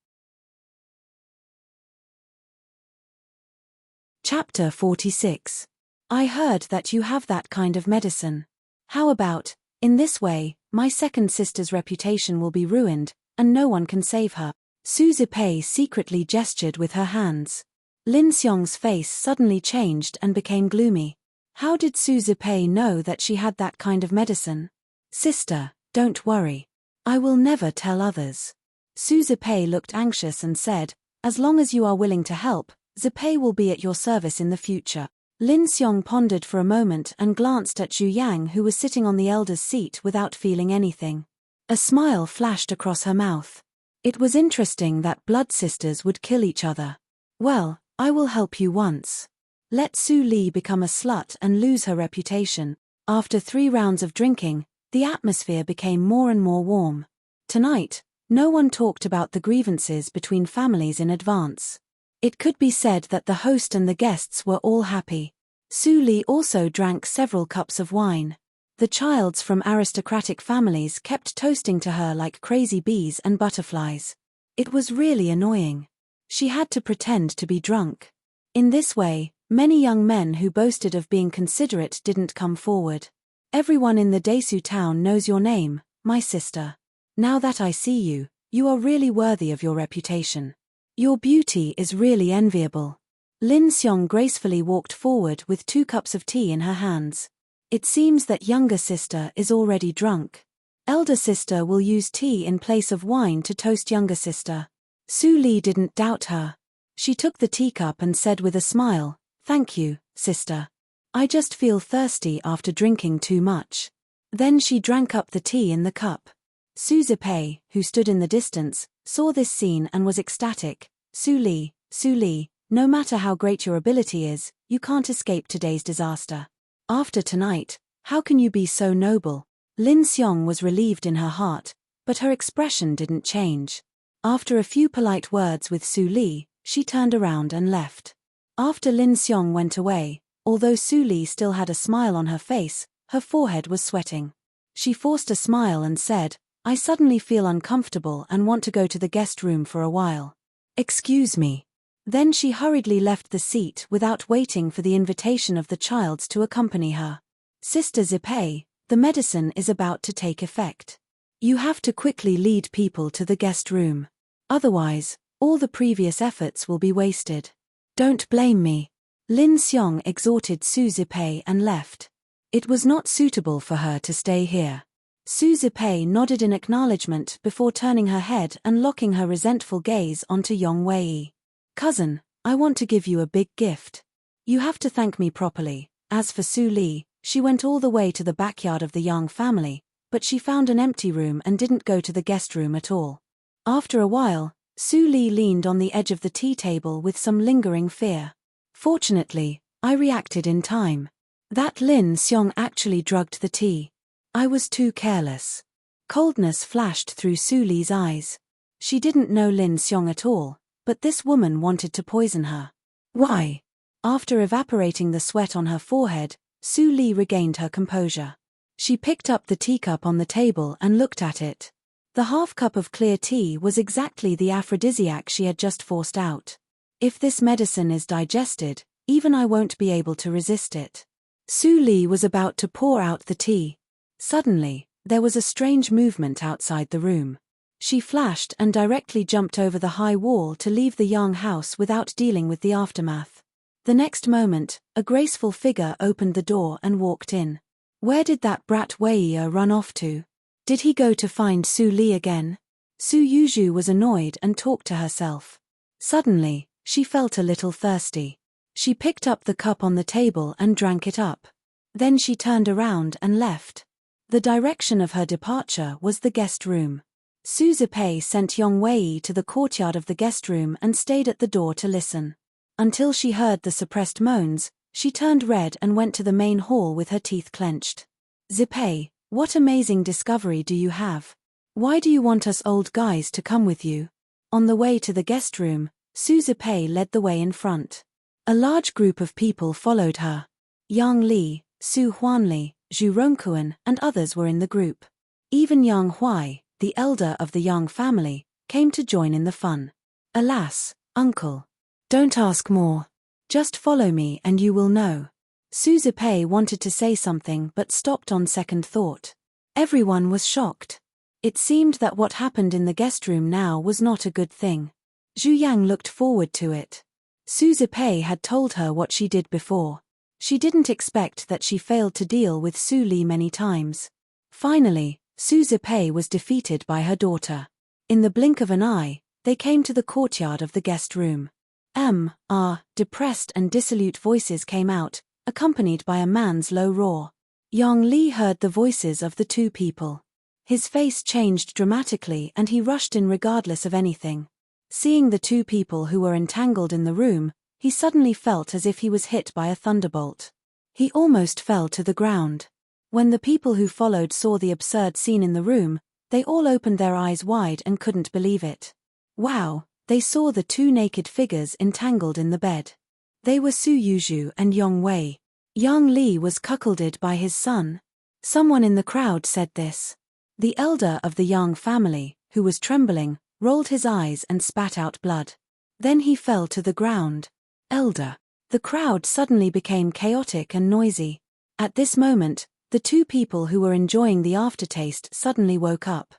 Chapter 46. I heard that you have that kind of medicine. How about, in this way, my second sister's reputation will be ruined, and no one can save her. Su Zipei secretly gestured with her hands. Lin Xiong's face suddenly changed and became gloomy. How did Su Zipei know that she had that kind of medicine? "Sister, don't worry. I will never tell others." Su Zipei looked anxious and said, "As long as you are willing to help, Zipei will be at your service in the future." Lin Xiong pondered for a moment and glanced at Zhu Yang, who was sitting on the elder's seat without feeling anything. A smile flashed across her mouth. It was interesting that blood sisters would kill each other. "Well, I will help you once. Let Su Li become a slut and lose her reputation." After 3 rounds of drinking, the atmosphere became more and more warm. Tonight, no one talked about the grievances between families in advance. It could be said that the host and the guests were all happy. Su Li also drank several cups of wine. The childs from aristocratic families kept toasting to her like crazy bees and butterflies. It was really annoying. She had to pretend to be drunk. In this way, many young men who boasted of being considerate didn't come forward. Everyone in the Desu town knows your name, my sister. Now that I see you, you are really worthy of your reputation. Your beauty is really enviable. Lin Xiong gracefully walked forward with 2 cups of tea in her hands. It seems that younger sister is already drunk. Elder sister will use tea in place of wine to toast younger sister. Su Li didn't doubt her. She took the teacup and said with a smile, "Thank you, sister. I just feel thirsty after drinking too much." Then she drank up the tea in the cup. Su Zipei, who stood in the distance, saw this scene and was ecstatic. Su Li, no matter how great your ability is, you can't escape today's disaster. After tonight, how can you be so noble? Lin Xiong was relieved in her heart, but her expression didn't change. After a few polite words with Su Li, she turned around and left. After Lin Xiong went away, although Su Li still had a smile on her face, her forehead was sweating. She forced a smile and said, "I suddenly feel uncomfortable and want to go to the guest room for a while. Excuse me." Then she hurriedly left the seat without waiting for the invitation of the childs to accompany her. "Sister Zipei, the medicine is about to take effect. You have to quickly lead people to the guest room. Otherwise, all the previous efforts will be wasted. Don't blame me." Lin Xiong exhorted Su Zipei and left. It was not suitable for her to stay here. Su Zipei nodded in acknowledgement before turning her head and locking her resentful gaze onto Yong Wei. "Cousin, I want to give you a big gift. You have to thank me properly." As for Su Li, she went all the way to the backyard of the Yang family, but she found an empty room and didn't go to the guest room at all. After a while, Su Li leaned on the edge of the tea table with some lingering fear. "Fortunately, I reacted in time. That Lin Xiong actually drugged the tea. I was too careless." Coldness flashed through Su Li's eyes. She didn't know Lin Xiong at all, but this woman wanted to poison her. Why? After evaporating the sweat on her forehead, Su Li regained her composure. She picked up the teacup on the table and looked at it. The half cup of clear tea was exactly the aphrodisiac she had just forced out. "If this medicine is digested, even I won't be able to resist it." Su Li was about to pour out the tea. Suddenly, there was a strange movement outside the room. She flashed and directly jumped over the high wall to leave the Yang house without dealing with the aftermath. The next moment, a graceful figure opened the door and walked in. Where did that brat Wei run off to? Did he go to find Su Li again? Su Yuzhu was annoyed and talked to herself. Suddenly, she felt a little thirsty. She picked up the cup on the table and drank it up. Then she turned around and left. The direction of her departure was the guest room. Su Zipei sent Yong Wei to the courtyard of the guest room and stayed at the door to listen. Until she heard the suppressed moans, she turned red and went to the main hall with her teeth clenched. "Zipei, what amazing discovery do you have? Why do you want us old guys to come with you?" On the way to the guest room, Su Zipei led the way in front. A large group of people followed her. Yang Li, Su Huanli, Zhu Rongkuan, and others were in the group. Even Yang Huai, the elder of the Yang family, came to join in the fun. "Alas, uncle. Don't ask more. Just follow me and you will know." Su Zipei wanted to say something but stopped on second thought. Everyone was shocked. It seemed that what happened in the guest room now was not a good thing. Zhu Yang looked forward to it. Su Zipei had told her what she did before. She didn't expect that she failed to deal with Su Li many times. Finally, Su Zipei was defeated by her daughter. In the blink of an eye, they came to the courtyard of the guest room. Depressed and dissolute voices came out, accompanied by a man's low roar. Yang Li heard the voices of the two people. His face changed dramatically and he rushed in regardless of anything. Seeing the two people who were entangled in the room, he suddenly felt as if he was hit by a thunderbolt. He almost fell to the ground. When the people who followed saw the absurd scene in the room, they all opened their eyes wide and couldn't believe it. Wow, they saw the two naked figures entangled in the bed. They were Su Yuzhu and Yong Wei. Young Li was cuckolded by his son. Someone in the crowd said this. The elder of the Yang family, who was trembling, rolled his eyes and spat out blood. Then he fell to the ground. Elder. The crowd suddenly became chaotic and noisy. At this moment, the two people who were enjoying the aftertaste suddenly woke up.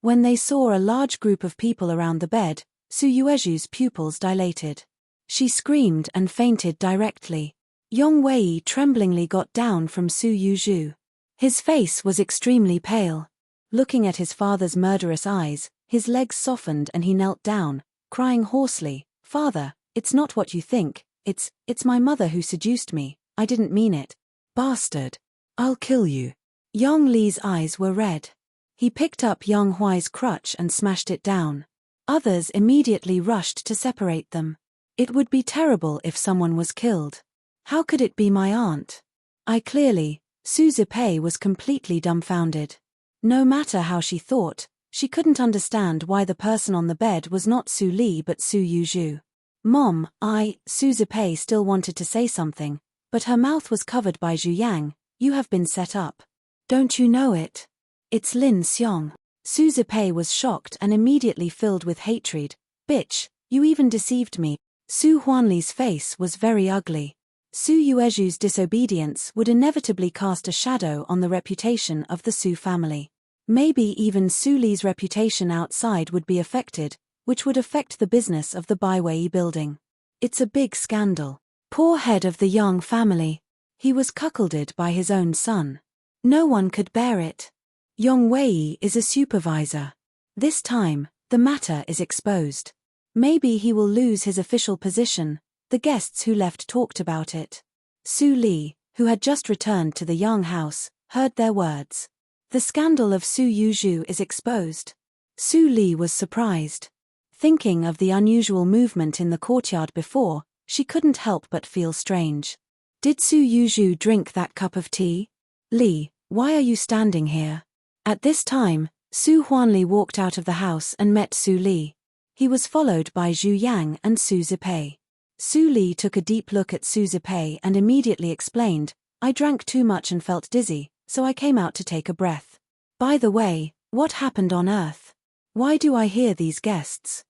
When they saw a large group of people around the bed, Su Yuezhu's pupils dilated. She screamed and fainted directly. Yong Wei tremblingly got down from Su Yuezhu. His face was extremely pale. Looking at his father's murderous eyes, his legs softened and he knelt down, crying hoarsely, "Father, it's not what you think, it's my mother who seduced me, I didn't mean it. Bastard. I'll kill you." Yang Li's eyes were red. He picked up Yang Huai's crutch and smashed it down. Others immediately rushed to separate them. It would be terrible if someone was killed. How could it be my aunt? Su Zipei was completely dumbfounded. No matter how she thought, she couldn't understand why the person on the bed was not Su Li but Su Yuezhu. Mom, Su Zipei still wanted to say something, but her mouth was covered by Zhu Yang. You have been set up. Don't you know it? It's Lin Xiong. Su Zipei was shocked and immediately filled with hatred. Bitch, you even deceived me. Su Huanli's face was very ugly. Su Yuezhu's disobedience would inevitably cast a shadow on the reputation of the Su family. Maybe even Su Li's reputation outside would be affected, which would affect the business of the Baiwei building. It's a big scandal. Poor head of the Yang family. He was cuckolded by his own son. No one could bear it. Yong Wei is a supervisor. This time, the matter is exposed. Maybe he will lose his official position. The guests who left talked about it. Su Li, who had just returned to the Yang house, heard their words. The scandal of Su Yuezhu is exposed. Su Li was surprised. Thinking of the unusual movement in the courtyard before, she couldn't help but feel strange. Did Su Yuezhu drink that cup of tea? Li, why are you standing here? At this time, Su Huanli walked out of the house and met Su Li. He was followed by Zhu Yang and Su Zipei. Su Li took a deep look at Su Zipei and immediately explained, I drank too much and felt dizzy, so I came out to take a breath. By the way, what happened on Earth? Why do I hear these guests?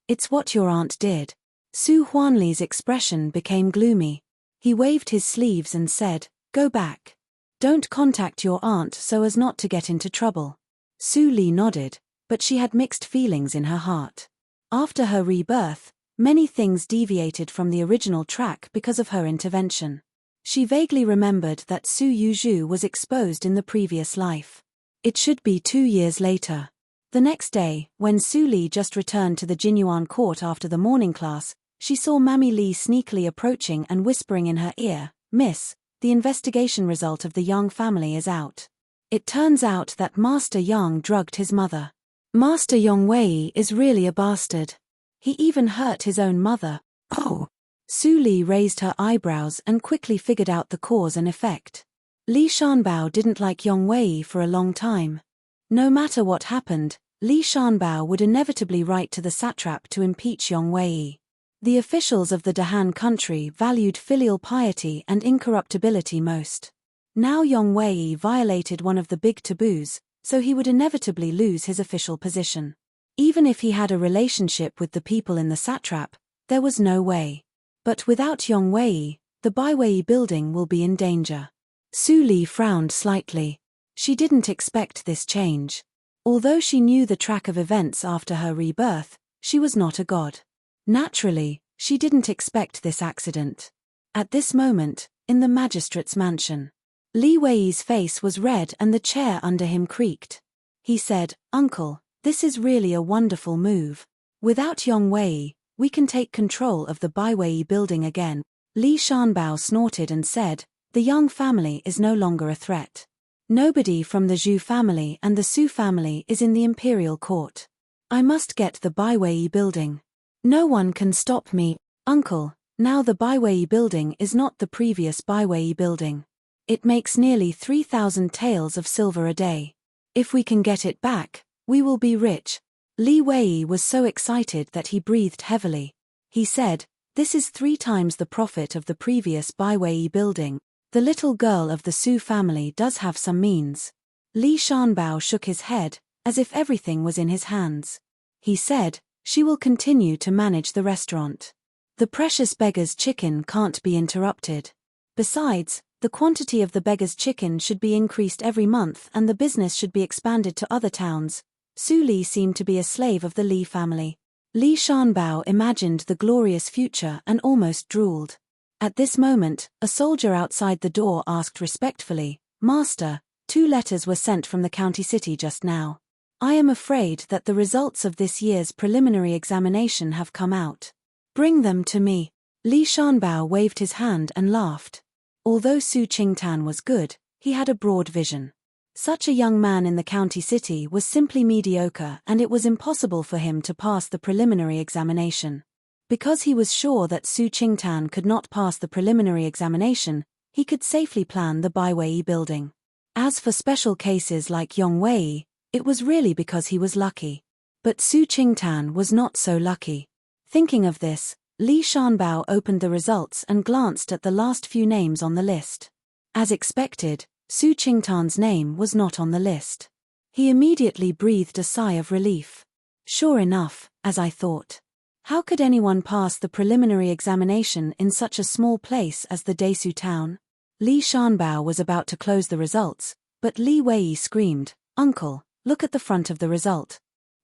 It's what your aunt did. Su Huanli's expression became gloomy. He waved his sleeves and said, Go back. Don't contact your aunt so as not to get into trouble. Su Li nodded, but she had mixed feelings in her heart. After her rebirth, many things deviated from the original track because of her intervention. She vaguely remembered that Su Yuezhu was exposed in the previous life. It should be 2 years later. The next day, when Su Li just returned to the Jinyuan court after the morning class, she saw Mammy Li sneakily approaching and whispering in her ear, Miss, the investigation result of the Yang family is out. It turns out that Master Yang drugged his mother. Master Yong Wei is really a bastard. He even hurt his own mother. Oh! Su Li raised her eyebrows and quickly figured out the cause and effect. Li Shanbao didn't like Yong Wei for a long time. No matter what happened, Li Shanbao would inevitably write to the satrap to impeach Yong Wei. The officials of the Dahan country valued filial piety and incorruptibility most. Now Yong Wei violated one of the big taboos, so he would inevitably lose his official position. Even if he had a relationship with the people in the satrap, there was no way. But without Yong Wei, the Baiwei building will be in danger. Su Li frowned slightly. She didn't expect this change. Although she knew the track of events after her rebirth, she was not a god. Naturally, she didn't expect this accident. At this moment, in the magistrate's mansion, Li Wei's face was red and the chair under him creaked. He said, Uncle, this is really a wonderful move. Without Yong Wei, we can take control of the Baiwei building again. Li Shanbao snorted and said, the Yang family is no longer a threat. Nobody from the Zhu family and the Su family is in the imperial court. I must get the Baiwei building. No one can stop me. Uncle, now the Baiwei building is not the previous Baiwei building. It makes nearly 3,000 taels of silver a day. If we can get it back, we will be rich. Li Wei was so excited that he breathed heavily. He said, This is 3 times the profit of the previous Baiwei building. The little girl of the Su family does have some means. Li Shanbao shook his head, as if everything was in his hands. He said, she will continue to manage the restaurant. The precious beggar's chicken can't be interrupted. Besides, the quantity of the beggar's chicken should be increased every month and the business should be expanded to other towns. Su Li seemed to be a slave of the Li family. Li Shanbao imagined the glorious future and almost drooled. At this moment, a soldier outside the door asked respectfully, "Master, 2 letters were sent from the county city just now. I am afraid that the results of this year's preliminary examination have come out. Bring them to me." Li Shanbao waved his hand and laughed. Although Su Qingtan was good, he had a broad vision. Such a young man in the county city was simply mediocre and it was impossible for him to pass the preliminary examination. Because he was sure that Su Qingtan could not pass the preliminary examination, he could safely plan the Baiwei building. As for special cases like Yong Wei, it was really because he was lucky. But Su Qingtan was not so lucky. Thinking of this, Li Shanbao opened the results and glanced at the last few names on the list. As expected, Su Qingtan's name was not on the list. He immediately breathed a sigh of relief. Sure enough, as I thought. How could anyone pass the preliminary examination in such a small place as the Desu town? Li Shanbao was about to close the results, but Li Wei screamed, "Uncle, look at the front of the result."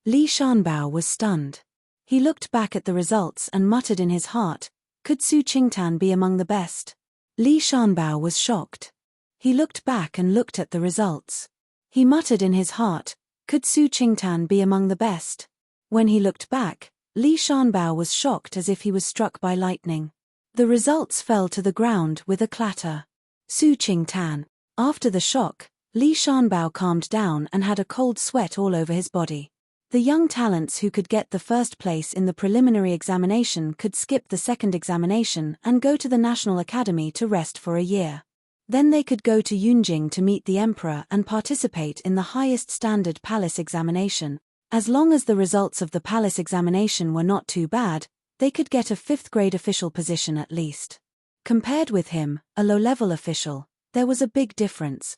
Li Shanbao was stunned. He looked back at the results and muttered in his heart, could Su Qingtan be among the best? Li Shanbao was shocked. He looked back and looked at the results. He muttered in his heart, could Su Qingtan be among the best? When he looked back, Li Shanbao was shocked as if he was struck by lightning. The results fell to the ground with a clatter. Su Qingtan. After the shock, Li Shanbao calmed down and had a cold sweat all over his body. The young talents who could get the first place in the preliminary examination could skip the second examination and go to the National Academy to rest for a year. Then they could go to Yunjing to meet the emperor and participate in the highest standard palace examination. As long as the results of the palace examination were not too bad, they could get a 5th grade official position at least. Compared with him, a low-level official, there was a big difference.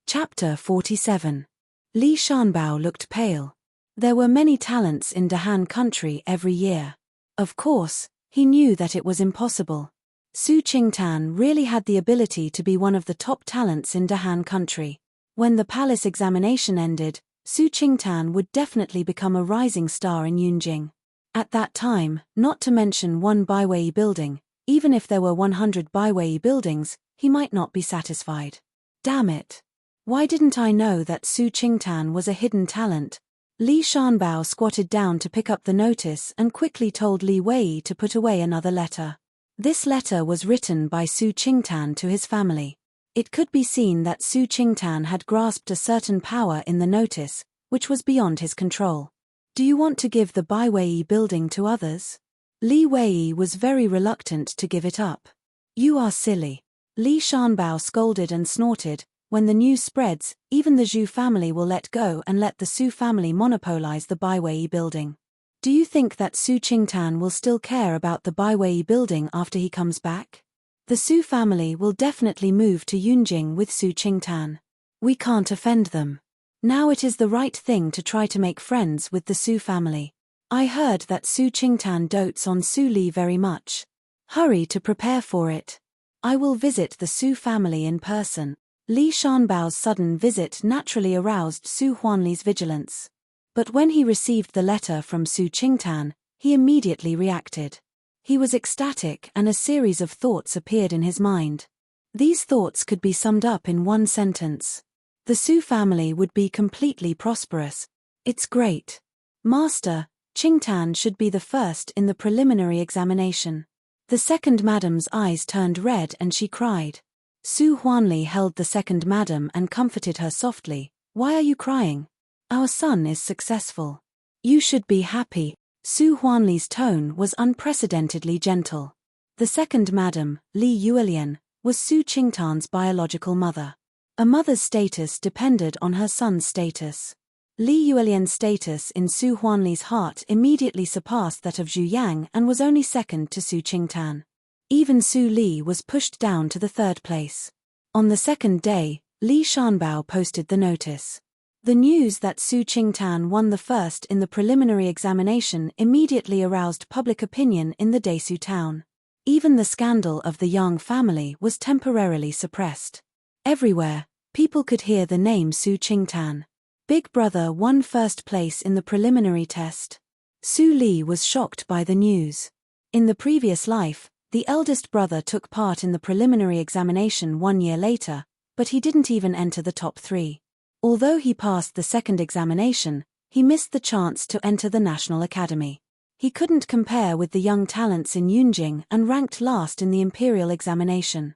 Chapter 47. Li Shanbao looked pale. There were many talents in Dahan country every year. Of course, he knew that it was impossible. Su Qingtan really had the ability to be one of the top talents in Dahan country. When the palace examination ended, Su Qingtan would definitely become a rising star in Yunjing. At that time, not to mention one Baiwei building, even if there were 100 Baiwei buildings, he might not be satisfied. Damn it. Why didn't I know that Su Qingtan was a hidden talent? Li Shanbao squatted down to pick up the notice and quickly told Li Wei to put away another letter. This letter was written by Su Qingtan to his family. It could be seen that Su Qingtan had grasped a certain power in the notice, which was beyond his control. Do you want to give the Baiwei building to others? Li Wei was very reluctant to give it up. You are silly. Li Shanbao scolded and snorted. When the news spreads, even the Zhu family will let go and let the Su family monopolize the Baiwei building. Do you think that Su Qingtan will still care about the Baiwei building after he comes back? The Su family will definitely move to Yunjing with Su Qingtan. We can't offend them. Now it is the right thing to try to make friends with the Su family. I heard that Su Qingtan dotes on Su Li very much. Hurry to prepare for it. I will visit the Su family in person. Li Shanbao's sudden visit naturally aroused Su Huanli's vigilance. But when he received the letter from Su Qingtan, he immediately reacted. He was ecstatic and a series of thoughts appeared in his mind. These thoughts could be summed up in one sentence. The Su family would be completely prosperous. It's great. Master, Qingtan should be the first in the preliminary examination. The second madam's eyes turned red and she cried. Su Huanli held the second madam and comforted her softly. Why are you crying? Our son is successful. You should be happy. Su Huanli's tone was unprecedentedly gentle. The second madam, Li Yuelian, was Su Qingtan's biological mother. A mother's status depended on her son's status. Li Yuelian's status in Su Huanli's heart immediately surpassed that of Zhu Yang and was only second to Su Qingtan. Even Su Li was pushed down to the third place. On the second day, Li Shanbao posted the notice. The news that Su Qingtan won the first in the preliminary examination immediately aroused public opinion in the Desu town. Even the scandal of the Yang family was temporarily suppressed. Everywhere, people could hear the name Su Qingtan. Big brother won first place in the preliminary test. Su Li was shocked by the news. In the previous life, the eldest brother took part in the preliminary examination 1 year later, but he didn't even enter the top 3. Although he passed the second examination, he missed the chance to enter the National Academy. He couldn't compare with the young talents in Yunjing and ranked last in the imperial examination.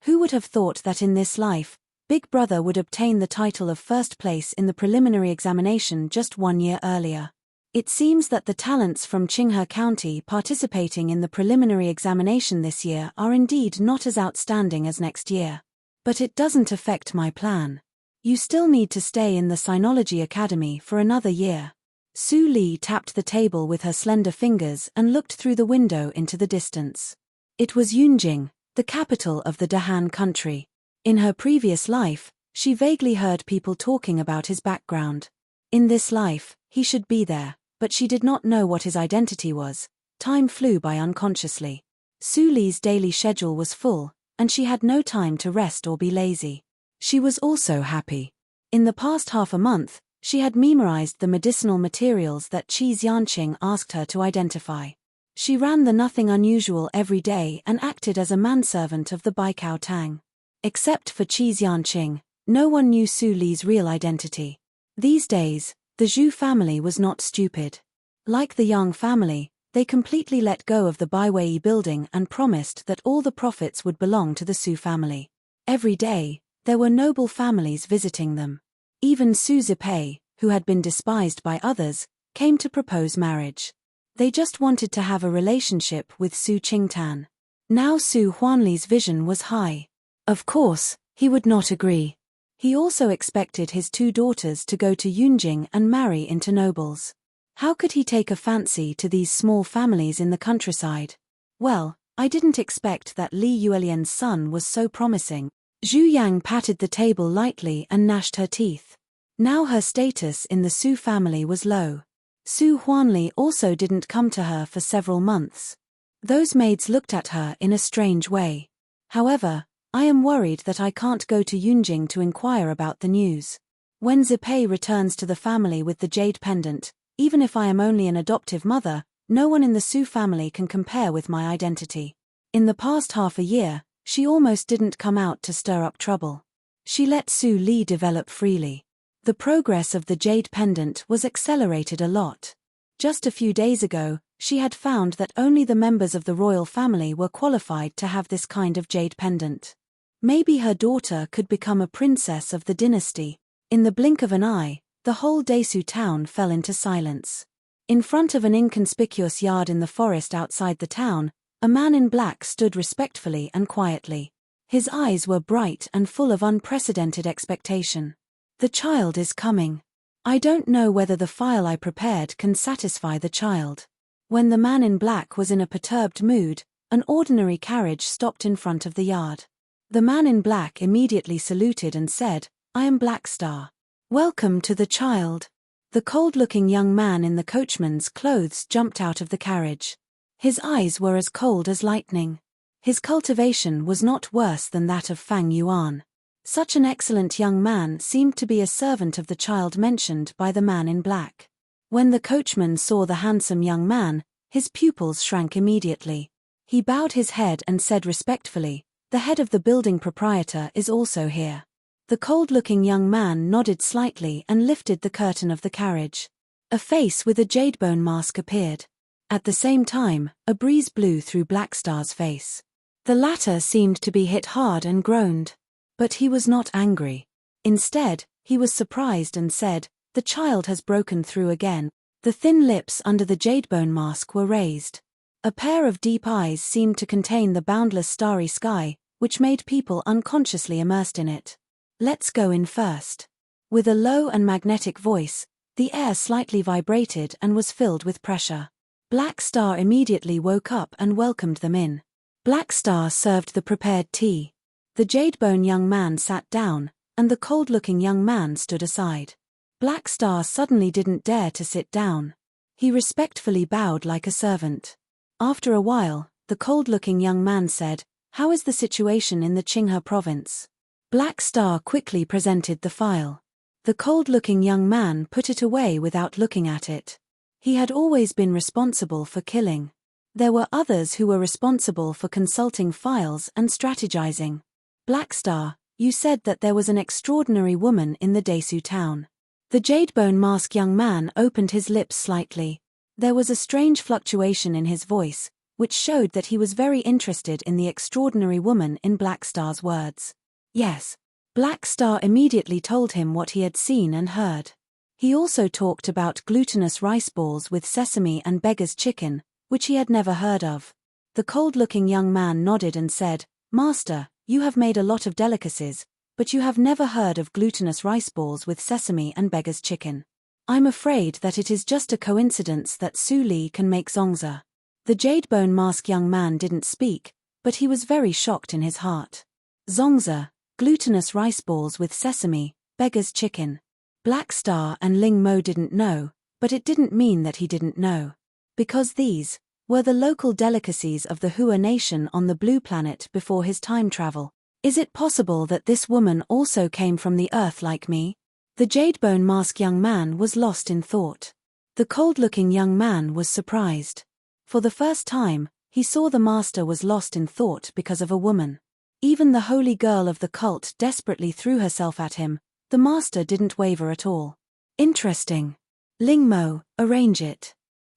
Who would have thought that in this life, Big Brother would obtain the title of first place in the preliminary examination just 1 year earlier? It seems that the talents from Qinghe County participating in the preliminary examination this year are indeed not as outstanding as next year. But it doesn't affect my plan. You still need to stay in the Sinology Academy for another year. Su Li tapped the table with her slender fingers and looked through the window into the distance. It was Yunjing, the capital of the Dahan country. In her previous life, she vaguely heard people talking about his background. In this life, he should be there, but she did not know what his identity was. Time flew by unconsciously. Su Li's daily schedule was full, and she had no time to rest or be lazy. She was also happy. In the past half a month, she had memorized the medicinal materials that Qi Xianqing asked her to identify. She ran the nothing unusual every day and acted as a manservant of the Baikao Tang. Except for Qi Xianqing, no one knew Su Li's real identity. These days, the Zhu family was not stupid. Like the Yang family, they completely let go of the Baiwei building and promised that all the profits would belong to the Su family. Every day, there were noble families visiting them. Even Su Zipei, who had been despised by others, came to propose marriage. They just wanted to have a relationship with Su Qingtan. Now Su Huanli's vision was high. Of course, he would not agree. He also expected his 2 daughters to go to Yunjing and marry into nobles. How could he take a fancy to these small families in the countryside? Well, I didn't expect that Li Yuelian's son was so promising. Zhu Yang patted the table lightly and gnashed her teeth. Now her status in the Su family was low. Su Huanli also didn't come to her for several months. Those maids looked at her in a strange way. However, I am worried that I can't go to Yunjing to inquire about the news. When Zipei returns to the family with the jade pendant, even if I am only an adoptive mother, no one in the Su family can compare with my identity. In the past half a year, she almost didn't come out to stir up trouble. She let Su Li develop freely. The progress of the jade pendant was accelerated a lot. Just a few days ago, she had found that only the members of the royal family were qualified to have this kind of jade pendant. Maybe her daughter could become a princess of the dynasty. In the blink of an eye, the whole Desu town fell into silence. In front of an inconspicuous yard in the forest outside the town, a man in black stood respectfully and quietly. His eyes were bright and full of unprecedented expectation. The child is coming. I don't know whether the file I prepared can satisfy the child. When the man in black was in a perturbed mood, an ordinary carriage stopped in front of the yard. The man in black immediately saluted and said, "I am Black Star. Welcome to the child." The cold-looking young man in the coachman's clothes jumped out of the carriage. His eyes were as cold as lightning. His cultivation was not worse than that of Fang Yuan. Such an excellent young man seemed to be a servant of the child mentioned by the man in black. When the coachman saw the handsome young man, his pupils shrank immediately. He bowed his head and said respectfully, "The head of the building proprietor is also here." The cold-looking young man nodded slightly and lifted the curtain of the carriage. A face with a jadebone mask appeared. At the same time, a breeze blew through Black Star's face. The latter seemed to be hit hard and groaned. But he was not angry. Instead, he was surprised and said, "The child has broken through again." The thin lips under the jadebone mask were raised. A pair of deep eyes seemed to contain the boundless starry sky, which made people unconsciously immersed in it. "Let's go in first." With a low and magnetic voice, The air slightly vibrated and was filled with pressure. Black Star immediately woke up and welcomed them in. Black Star served the prepared tea. The Jadebone young man sat down, and the cold-looking young man stood aside. Black Star suddenly didn't dare to sit down. He respectfully bowed like a servant. After a while, the cold-looking young man said, "How is the situation in the Qinghe province?" Black Star quickly presented the file. The cold-looking young man put it away without looking at it. He had always been responsible for killing. There were others who were responsible for consulting files and strategizing. Black Star, you said that there was an extraordinary woman in the Desu town. The Jadebone mask young man opened his lips slightly. There was a strange fluctuation in his voice, which showed that he was very interested in the extraordinary woman in Black Star's words. Yes. Black Star immediately told him what he had seen and heard. He also talked about glutinous rice balls with sesame and beggar's chicken, which he had never heard of. The cold-looking young man nodded and said, "Master, you have made a lot of delicacies, but you have never heard of glutinous rice balls with sesame and beggar's chicken. I'm afraid that it is just a coincidence that Su Li can make zongzi." The Jadebone mask young man didn't speak, but he was very shocked in his heart. Zongzi, glutinous rice balls with sesame, beggar's chicken. Black Star and Ling Mo didn't know, but it didn't mean that he didn't know. Because these were the local delicacies of the Hua nation on the Blue Planet before his time travel. Is it possible that this woman also came from the Earth like me? The Jadebone mask young man was lost in thought. The cold-looking young man was surprised. For the first time, he saw the master was lost in thought because of a woman. Even the holy girl of the cult desperately threw herself at him. The master didn't waver at all. Interesting. Ling Mo, arrange it.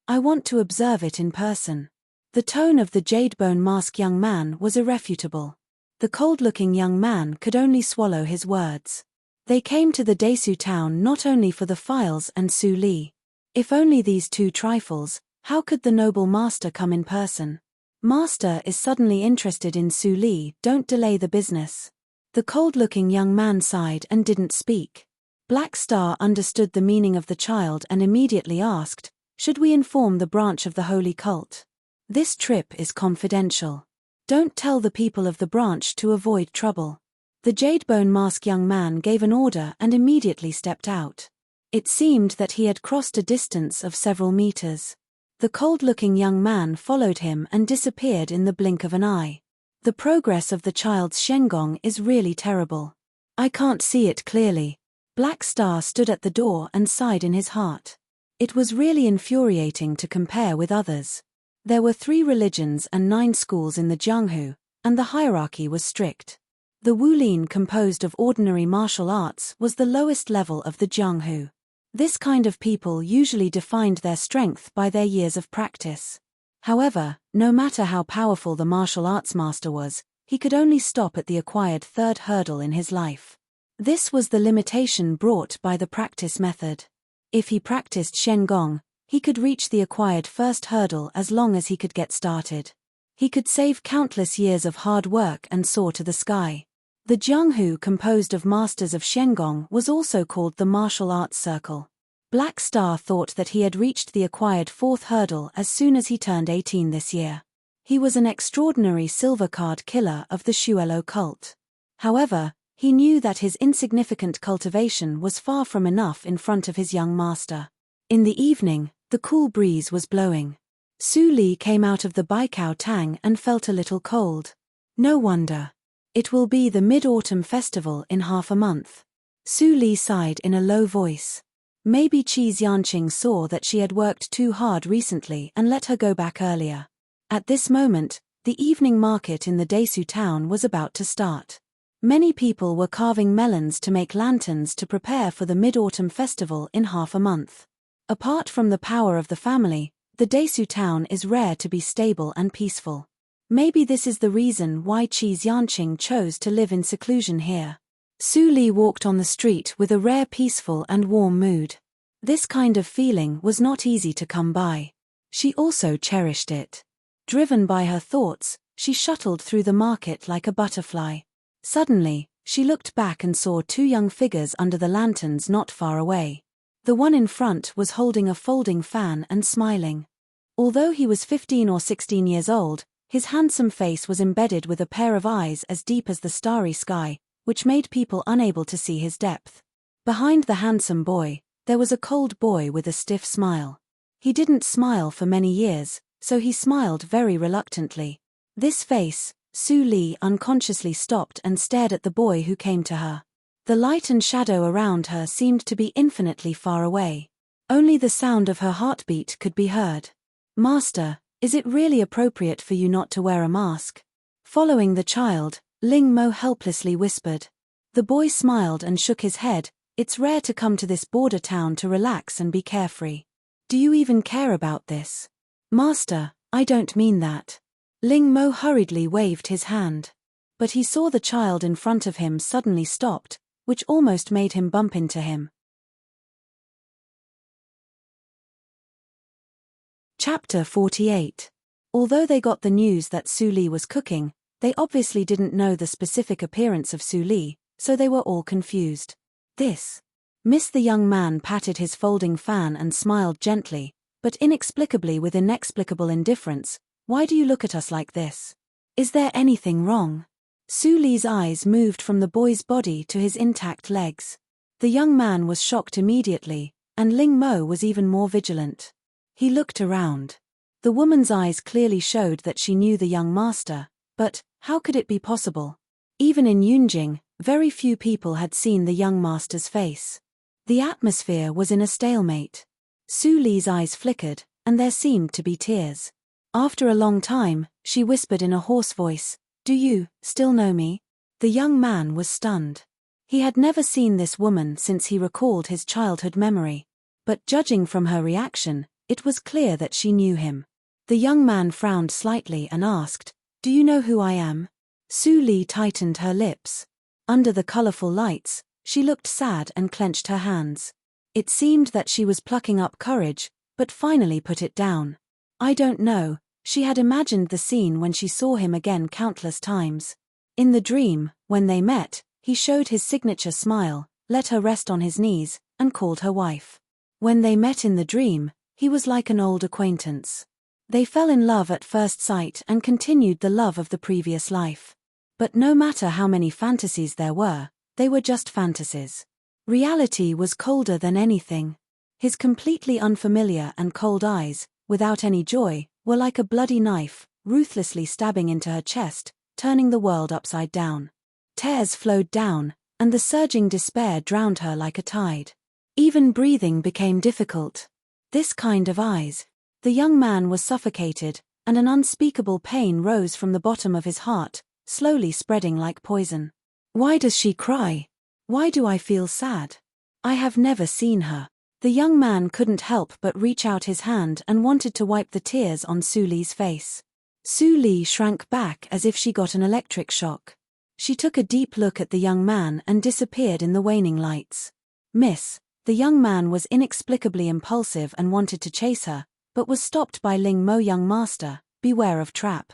I want to observe it in person. The tone of the Jadebone mask young man was irrefutable. The cold-looking young man could only swallow his words. They came to the Desu town not only for the files and Su Li. If only these two trifles, how could the noble master come in person? Master is suddenly interested in Su Li, don't delay the business. The cold-looking young man sighed and didn't speak. Black Star understood the meaning of the child and immediately asked, "Should we inform the branch of the holy cult? This trip is confidential. Don't tell the people of the branch to avoid trouble." The Jadebone mask young man gave an order and immediately stepped out. It seemed that he had crossed a distance of several meters. The cold-looking young man followed him and disappeared in the blink of an eye. The progress of the child's Shengong is really terrible. I can't see it clearly. Black Star stood at the door and sighed in his heart. It was really infuriating to compare with others. There were 3 religions and 9 schools in the Jianghu, and the hierarchy was strict. The Wulin, composed of ordinary martial arts, was the lowest level of the Jianghu. This kind of people usually defined their strength by their years of practice. However, no matter how powerful the martial arts master was, he could only stop at the acquired 3rd hurdle in his life. This was the limitation brought by the practice method. If he practiced Shengong, he could reach the acquired 1st hurdle as long as he could get started. He could save countless years of hard work and soar to the sky. The Jianghu, composed of masters of Shengong, was also called the martial arts circle. Black Star thought that he had reached the acquired 4th hurdle as soon as he turned 18 this year. He was an extraordinary silver card killer of the Shuelo cult. However, he knew that his insignificant cultivation was far from enough in front of his young master. In the evening, the cool breeze was blowing. Su Li came out of the Baikao Tang and felt a little cold. No wonder. It will be the Mid-Autumn Festival in half a month. Su Li sighed in a low voice. Maybe Qi Xianqing saw that she had worked too hard recently and let her go back earlier. At this moment, the evening market in the Desu town was about to start. Many people were carving melons to make lanterns to prepare for the Mid-Autumn Festival in half a month. Apart from the power of the family, the Desu town is rare to be stable and peaceful. Maybe this is the reason why Qi Xianqing chose to live in seclusion here. Su Li walked on the street with a rare peaceful and warm mood. This kind of feeling was not easy to come by. She also cherished it. Driven by her thoughts, she shuttled through the market like a butterfly. Suddenly, she looked back and saw 2 young figures under the lanterns not far away. The one in front was holding a folding fan and smiling. Although he was 15 or 16 years old, his handsome face was embedded with a pair of eyes as deep as the starry sky, which made people unable to see his depth. Behind the handsome boy, there was a cold boy with a stiff smile. He didn't smile for many years, so he smiled very reluctantly. This face, Su Li unconsciously stopped and stared at the boy who came to her. The light and shadow around her seemed to be infinitely far away. Only the sound of her heartbeat could be heard. "Master, is it really appropriate for you not to wear a mask?" Following the child, Ling Mo helplessly whispered. The boy smiled and shook his head. "It's rare to come to this border town to relax and be carefree. Do you even care about this?" "Master, I don't mean that." Ling Mo hurriedly waved his hand. But he saw the child in front of him suddenly stopped, which almost made him bump into him. Chapter 48. Although they got the news that Su Li was cooking, they obviously didn't know the specific appearance of Su Li, so they were all confused. "This." The young man patted his folding fan and smiled gently, but inexplicably with inexplicable indifference. "Why do you look at us like this? Is there anything wrong?" Su Li's eyes moved from the boy's body to his intact legs. The young man was shocked immediately, and Ling Mo was even more vigilant. He looked around. The woman's eyes clearly showed that she knew the young master, but how could it be possible? Even in Yunjing, very few people had seen the young master's face. The atmosphere was in a stalemate. Su Li's eyes flickered, and there seemed to be tears. After a long time, she whispered in a hoarse voice, "Do you still know me?" The young man was stunned. He had never seen this woman since he recalled his childhood memory. But judging from her reaction, it was clear that she knew him. The young man frowned slightly and asked, "Do you know who I am?" Su Li tightened her lips. Under the colorful lights, she looked sad and clenched her hands. It seemed that she was plucking up courage, but finally put it down. "I don't know." She had imagined the scene when she saw him again countless times. In the dream, when they met, he showed his signature smile, let her rest on his knees, and called her wife. When they met in the dream, he was like an old acquaintance. They fell in love at first sight and continued the love of the previous life. But no matter how many fantasies there were, they were just fantasies. Reality was colder than anything. His completely unfamiliar and cold eyes, without any joy, were like a bloody knife, ruthlessly stabbing into her chest, turning the world upside down. Tears flowed down, and the surging despair drowned her like a tide. Even breathing became difficult. This kind of eyes. The young man was suffocated, and an unspeakable pain rose from the bottom of his heart, slowly spreading like poison. "Why does she cry? Why do I feel sad? I have never seen her." The young man couldn't help but reach out his hand and wanted to wipe the tears on Su Li's face. Su Li shrank back as if she got an electric shock. She took a deep look at the young man and disappeared in the waning lights. "Miss." The young man was inexplicably impulsive and wanted to chase her, but was stopped by Ling Mo. "Young master, beware of trap."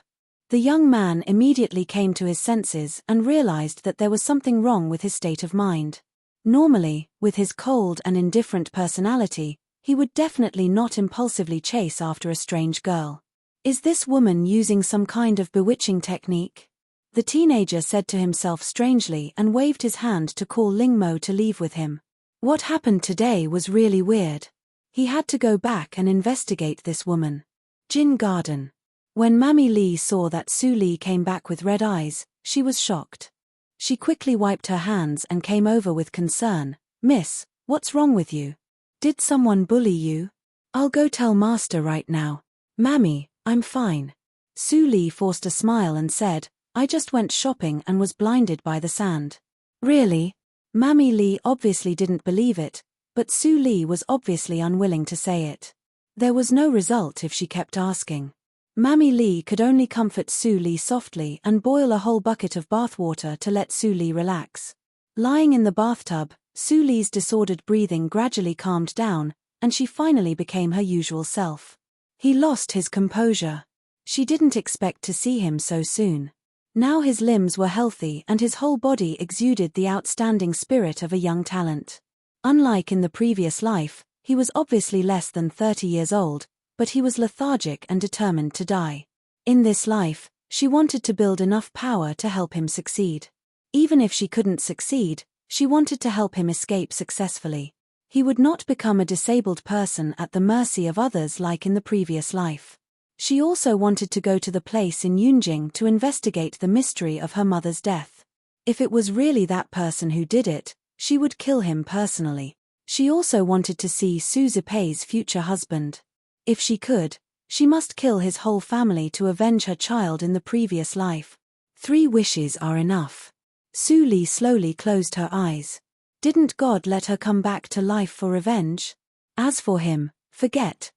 The young man immediately came to his senses and realized that there was something wrong with his state of mind. Normally, with his cold and indifferent personality, he would definitely not impulsively chase after a strange girl. Is this woman using some kind of bewitching technique? The teenager said to himself strangely and waved his hand to call Ling Mo to leave with him. What happened today was really weird. He had to go back and investigate this woman. Jin Garden. When Mammy Li saw that Su Li came back with red eyes, she was shocked. She quickly wiped her hands and came over with concern. "Miss, what's wrong with you? Did someone bully you?" "I'll go tell master right now." "Mammy, I'm fine." Su Li forced a smile and said, "I just went shopping and was blinded by the sand." "Really?" Mammy Li obviously didn't believe it, but Su Li was obviously unwilling to say it. There was no result if she kept asking. Mammy Li could only comfort Su Li softly and boil a whole bucket of bathwater to let Su Li relax. Lying in the bathtub, Su Li's disordered breathing gradually calmed down, and she finally became her usual self. He lost his composure. She didn't expect to see him so soon. Now his limbs were healthy and his whole body exuded the outstanding spirit of a young talent. Unlike in the previous life, he was obviously less than 30 years old, but he was lethargic and determined to die. In this life, she wanted to build enough power to help him succeed. Even if she couldn't succeed, she wanted to help him escape successfully. He would not become a disabled person at the mercy of others like in the previous life. She also wanted to go to the place in Yunjing to investigate the mystery of her mother's death. If it was really that person who did it, she would kill him personally. She also wanted to see Su Zipei's future husband. If she could, she must kill his whole family to avenge her child in the previous life. 3 wishes are enough. Su Li slowly closed her eyes. Didn't God let her come back to life for revenge? As for him, forget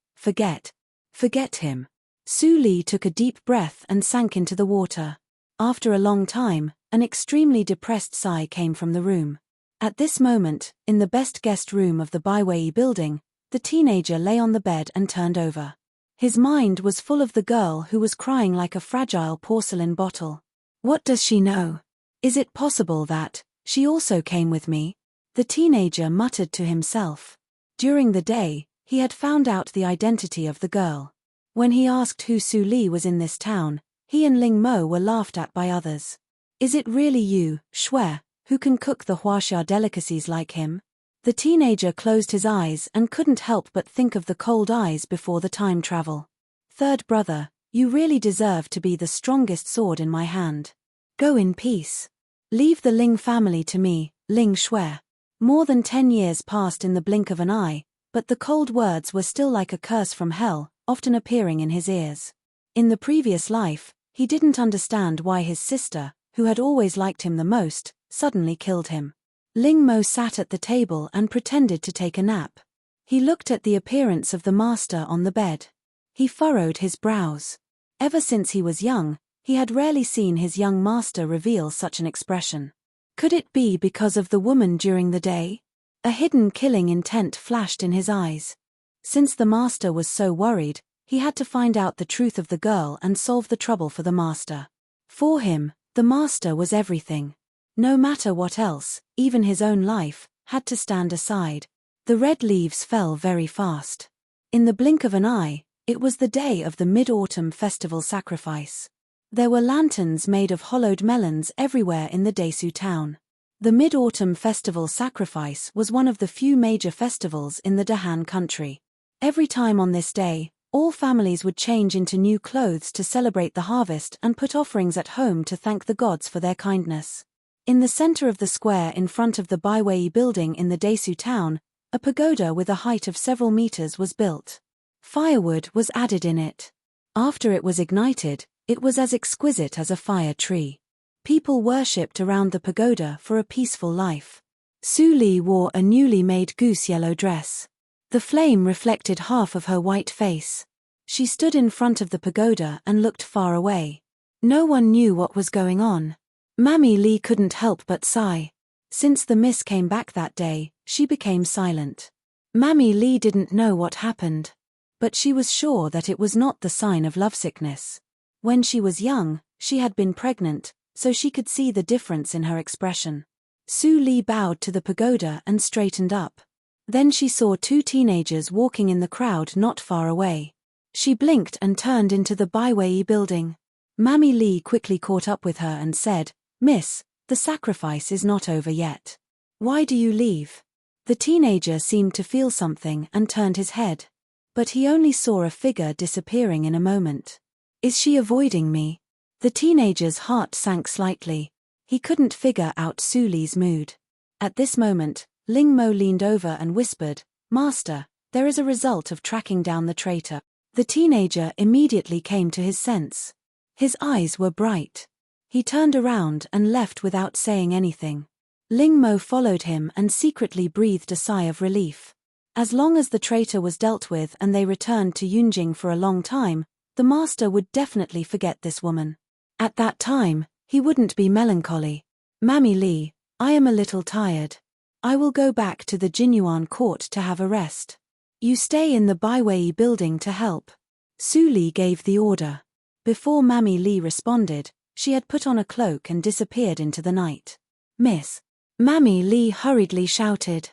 him. Su Li took a deep breath and sank into the water. After a long time, an extremely depressed sigh came from the room. At this moment, in the best guest room of the Baiwei building, the teenager lay on the bed and turned over. His mind was full of the girl who was crying like a fragile porcelain bottle. What does she know? Is it possible that she also came with me? The teenager muttered to himself. During the day, he had found out the identity of the girl. When he asked who Su Li was in this town, he and Ling Mo were laughed at by others. Is it really you, Shui, who can cook the Huaxia delicacies like him? The teenager closed his eyes and couldn't help but think of the cold eyes before the time travel. Third brother, you really deserve to be the strongest sword in my hand. Go in peace. Leave the Ling family to me, Ling Shui. More than 10 years passed in the blink of an eye, but the cold words were still like a curse from hell, often appearing in his ears. In the previous life, he didn't understand why his sister, who had always liked him the most, suddenly killed him. Ling Mo sat at the table and pretended to take a nap. He looked at the appearance of the master on the bed. He furrowed his brows. Ever since he was young, he had rarely seen his young master reveal such an expression. Could it be because of the woman during the day? A hidden killing intent flashed in his eyes. Since the master was so worried, he had to find out the truth of the girl and solve the trouble for the master. For him, the master was everything. No matter what else, even his own life, had to stand aside. The red leaves fell very fast. In the blink of an eye, it was the day of the Mid-Autumn Festival sacrifice. There were lanterns made of hollowed melons everywhere in the Desu town. The Mid-Autumn Festival sacrifice was one of the few major festivals in the Dahan country. Every time on this day, all families would change into new clothes to celebrate the harvest and put offerings at home to thank the gods for their kindness. In the center of the square in front of the Baiwei building in the Desu town, a pagoda with a height of several meters was built. Firewood was added in it. After it was ignited, it was as exquisite as a fire tree. People worshipped around the pagoda for a peaceful life. Su Li wore a newly made goose yellow dress. The flame reflected half of her white face. She stood in front of the pagoda and looked far away. No one knew what was going on. Mammy Li couldn't help but sigh. Since the miss came back that day, she became silent. Mammy Li didn't know what happened. But she was sure that it was not the sign of lovesickness. When she was young, she had been pregnant, so she could see the difference in her expression. Su Li bowed to the pagoda and straightened up. Then she saw 2 teenagers walking in the crowd not far away. She blinked and turned into the Baiwei building. Mammy Li quickly caught up with her and said, "Miss, the sacrifice is not over yet. Why do you leave?" The teenager seemed to feel something and turned his head. But he only saw a figure disappearing in a moment. Is she avoiding me? The teenager's heart sank slightly. He couldn't figure out Su Li's mood. At this moment, Ling Mo leaned over and whispered, "Master, there is a result of tracking down the traitor." The teenager immediately came to his sense. His eyes were bright. He turned around and left without saying anything. Ling Mo followed him and secretly breathed a sigh of relief. As long as the traitor was dealt with and they returned to Yunjing for a long time, the master would definitely forget this woman. At that time, he wouldn't be melancholy. "Mammy Li, I am a little tired. I will go back to the Jinyuan court to have a rest. You stay in the Baiwei building to help." Su Li gave the order. Before Mammy Li responded, she had put on a cloak and disappeared into the night. "Miss." Mammy Li hurriedly shouted.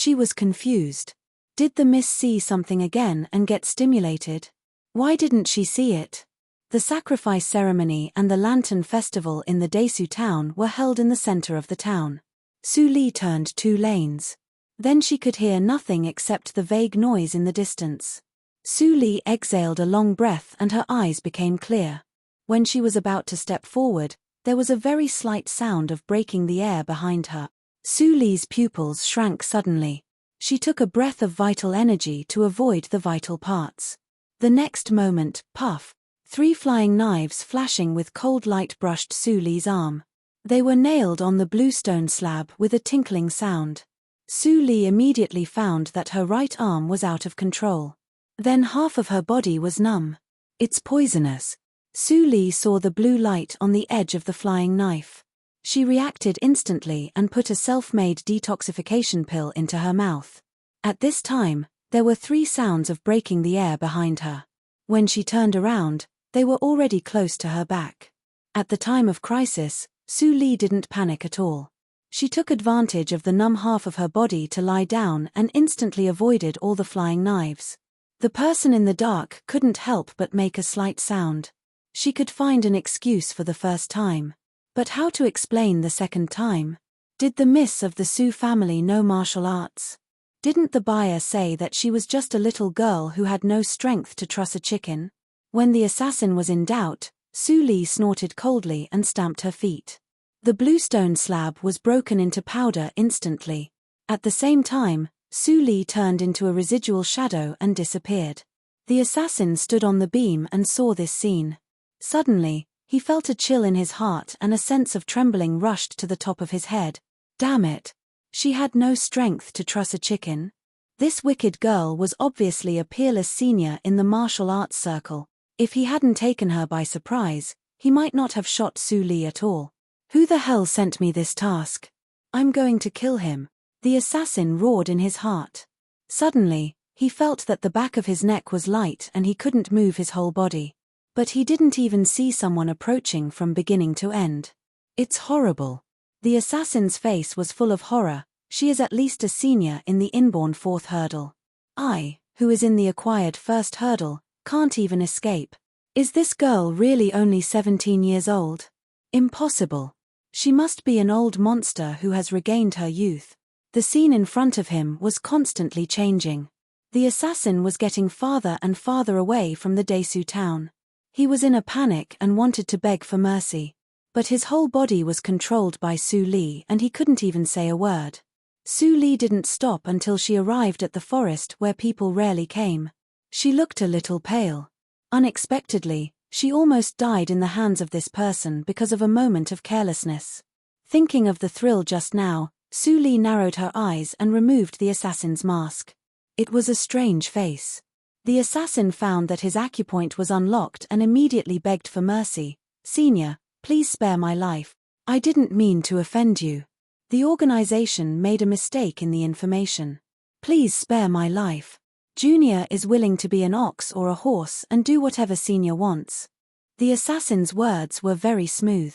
She was confused. Did the miss see something again and get stimulated? Why didn't she see it? The sacrifice ceremony and the lantern festival in the Desu town were held in the center of the town. Su Li turned 2 lanes. Then she could hear nothing except the vague noise in the distance. Su Li exhaled a long breath and her eyes became clear. When she was about to step forward, there was a very slight sound of breaking the air behind her. Su Li's pupils shrank suddenly. She took a breath of vital energy to avoid the vital parts. The next moment, puff, 3 flying knives flashing with cold light brushed Su Li's arm. They were nailed on the bluestone slab with a tinkling sound. Su Li immediately found that her right arm was out of control. Then half of her body was numb. It's poisonous. Su Li saw the blue light on the edge of the flying knife. She reacted instantly and put a self-made detoxification pill into her mouth. At this time, there were 3 sounds of breaking the air behind her. When she turned around, they were already close to her back. At the time of crisis, Su Li didn't panic at all. She took advantage of the numb half of her body to lie down and instantly avoided all the flying knives. The person in the dark couldn't help but make a slight sound. She could find an excuse for the first time. But how to explain the second time? Did the miss of the Su family know martial arts? Didn't the buyer say that she was just a little girl who had no strength to truss a chicken? When the assassin was in doubt, Su Li snorted coldly and stamped her feet. The bluestone slab was broken into powder instantly. At the same time, Su Li turned into a residual shadow and disappeared. The assassin stood on the beam and saw this scene. Suddenly, he felt a chill in his heart and a sense of trembling rushed to the top of his head. Damn it! She had no strength to truss a chicken. This wicked girl was obviously a peerless senior in the martial arts circle. If he hadn't taken her by surprise, he might not have shot Su Li at all. Who the hell sent me this task? I'm going to kill him. The assassin roared in his heart. Suddenly, he felt that the back of his neck was light and he couldn't move his whole body. But he didn't even see someone approaching from beginning to end. It's horrible. The assassin's face was full of horror. She is at least a senior in the inborn 4th hurdle. I, who is in the acquired 1st hurdle, can't even escape. Is this girl really only 17 years old? Impossible. She must be an old monster who has regained her youth. The scene in front of him was constantly changing. The assassin was getting farther and farther away from the Desu town. He was in a panic and wanted to beg for mercy. But his whole body was controlled by Su Li and he couldn't even say a word. Su Li didn't stop until she arrived at the forest where people rarely came. She looked a little pale. Unexpectedly, she almost died in the hands of this person because of a moment of carelessness. Thinking of the thrill just now, Su Li narrowed her eyes and removed the assassin's mask. It was a strange face. The assassin found that his acupoint was unlocked and immediately begged for mercy. Senior, please spare my life. I didn't mean to offend you. The organization made a mistake in the information. Please spare my life. Junior is willing to be an ox or a horse and do whatever Senior wants. The assassin's words were very smooth.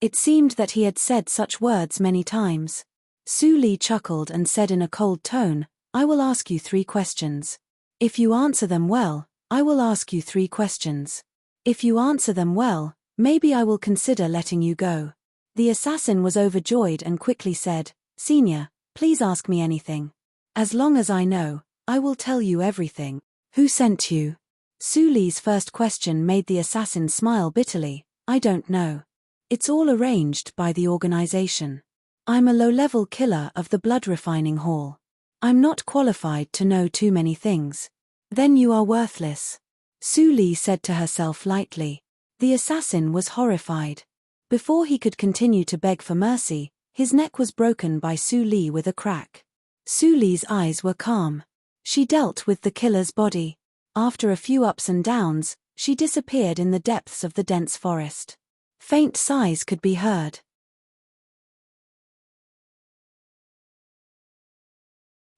It seemed that he had said such words many times. Su Li chuckled and said in a cold tone, I will ask you 3 questions. If you answer them well, I will ask you 3 questions. If you answer them well, maybe I will consider letting you go. The assassin was overjoyed and quickly said, Senior, please ask me anything. As long as I know, I will tell you everything. Who sent you? Su Li's first question made the assassin smile bitterly. I don't know. It's all arranged by the organization. I'm a low-level killer of the blood refining hall. I'm not qualified to know too many things. Then you are worthless. Su Li said to herself lightly. The assassin was horrified. Before he could continue to beg for mercy, his neck was broken by Su Li with a crack. Su Li's eyes were calm. She dealt with the killer's body. After a few ups and downs, she disappeared in the depths of the dense forest. Faint sighs could be heard.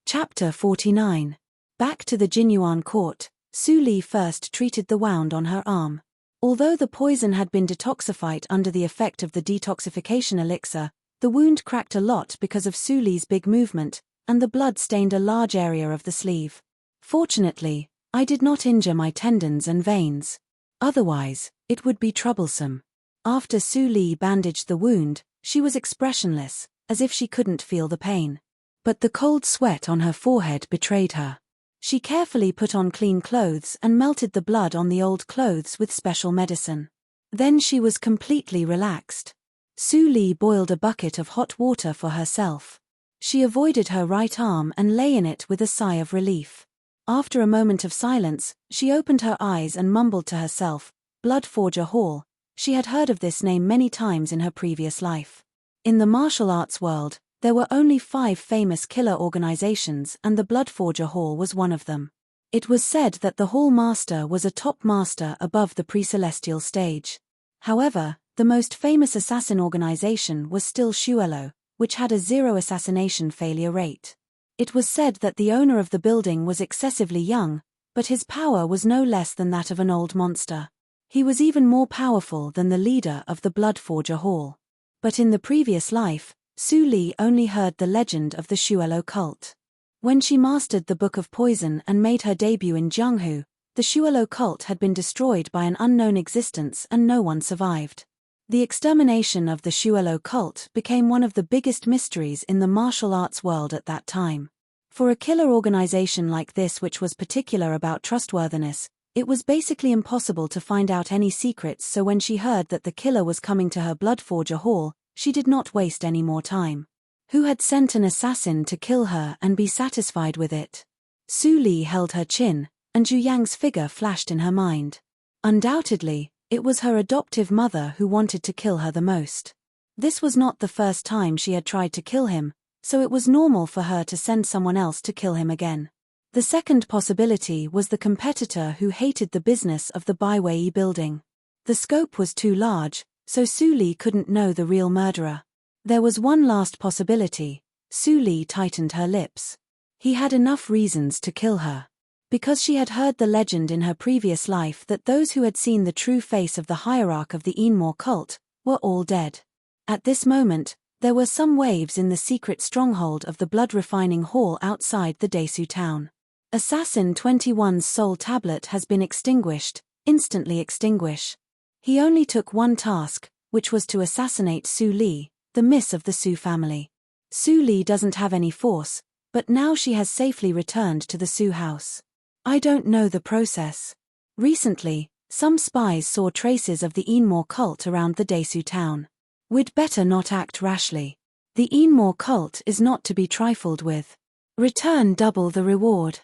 Chapter 49. Back to the Jinyuan court, Su Li first treated the wound on her arm. Although the poison had been detoxified under the effect of the detoxification elixir, the wound cracked a lot because of Su Li's big movement, and the blood stained a large area of the sleeve. Fortunately, I did not injure my tendons and veins. Otherwise, it would be troublesome. After Su Li bandaged the wound, she was expressionless, as if she couldn't feel the pain. But the cold sweat on her forehead betrayed her. She carefully put on clean clothes and melted the blood on the old clothes with special medicine. Then she was completely relaxed. Su Li boiled a bucket of hot water for herself. She avoided her right arm and lay in it with a sigh of relief. After a moment of silence, she opened her eyes and mumbled to herself, Bloodforger Hall. She had heard of this name many times in her previous life. In the martial arts world, there were only 5 famous killer organizations, and the Bloodforger Hall was one of them. It was said that the Hall Master was a top master above the pre-celestial stage. However, the most famous assassin organization was still Shuelo, which had a 0 assassination failure rate. It was said that the owner of the building was excessively young, but his power was no less than that of an old monster. He was even more powerful than the leader of the Bloodforger Hall. But in the previous life, Su Li only heard the legend of the Shuelo cult. When she mastered the Book of Poison and made her debut in Jianghu, the Shuelo cult had been destroyed by an unknown existence and no one survived. The extermination of the Shuelo cult became one of the biggest mysteries in the martial arts world at that time. For a killer organization like this, which was particular about trustworthiness, it was basically impossible to find out any secrets, so when she heard that the killer was coming to her Bloodforger Hall, she did not waste any more time. Who had sent an assassin to kill her and be satisfied with it? Su Li held her chin, and Zhu Yang's figure flashed in her mind. Undoubtedly, it was her adoptive mother who wanted to kill her the most. This was not the first time she had tried to kill him, so it was normal for her to send someone else to kill him again. The second possibility was the competitor who hated the business of the Baiwei building. The scope was too large, so Su Li couldn't know the real murderer. There was one last possibility. Su Li tightened her lips. He had enough reasons to kill her. Because she had heard the legend in her previous life that those who had seen the true face of the hierarch of the Enmore cult were all dead. At this moment, there were some waves in the secret stronghold of the blood-refining hall outside the Desu town. Assassin 21's soul tablet has been extinguished. Instantly extinguish. He only took one task, which was to assassinate Su Li, the miss of the Su family. Su Li doesn't have any force, but now she has safely returned to the Su house. I don't know the process. Recently, some spies saw traces of the Enmore cult around the Desu town. We'd better not act rashly. The Enmore cult is not to be trifled with. Return double the reward.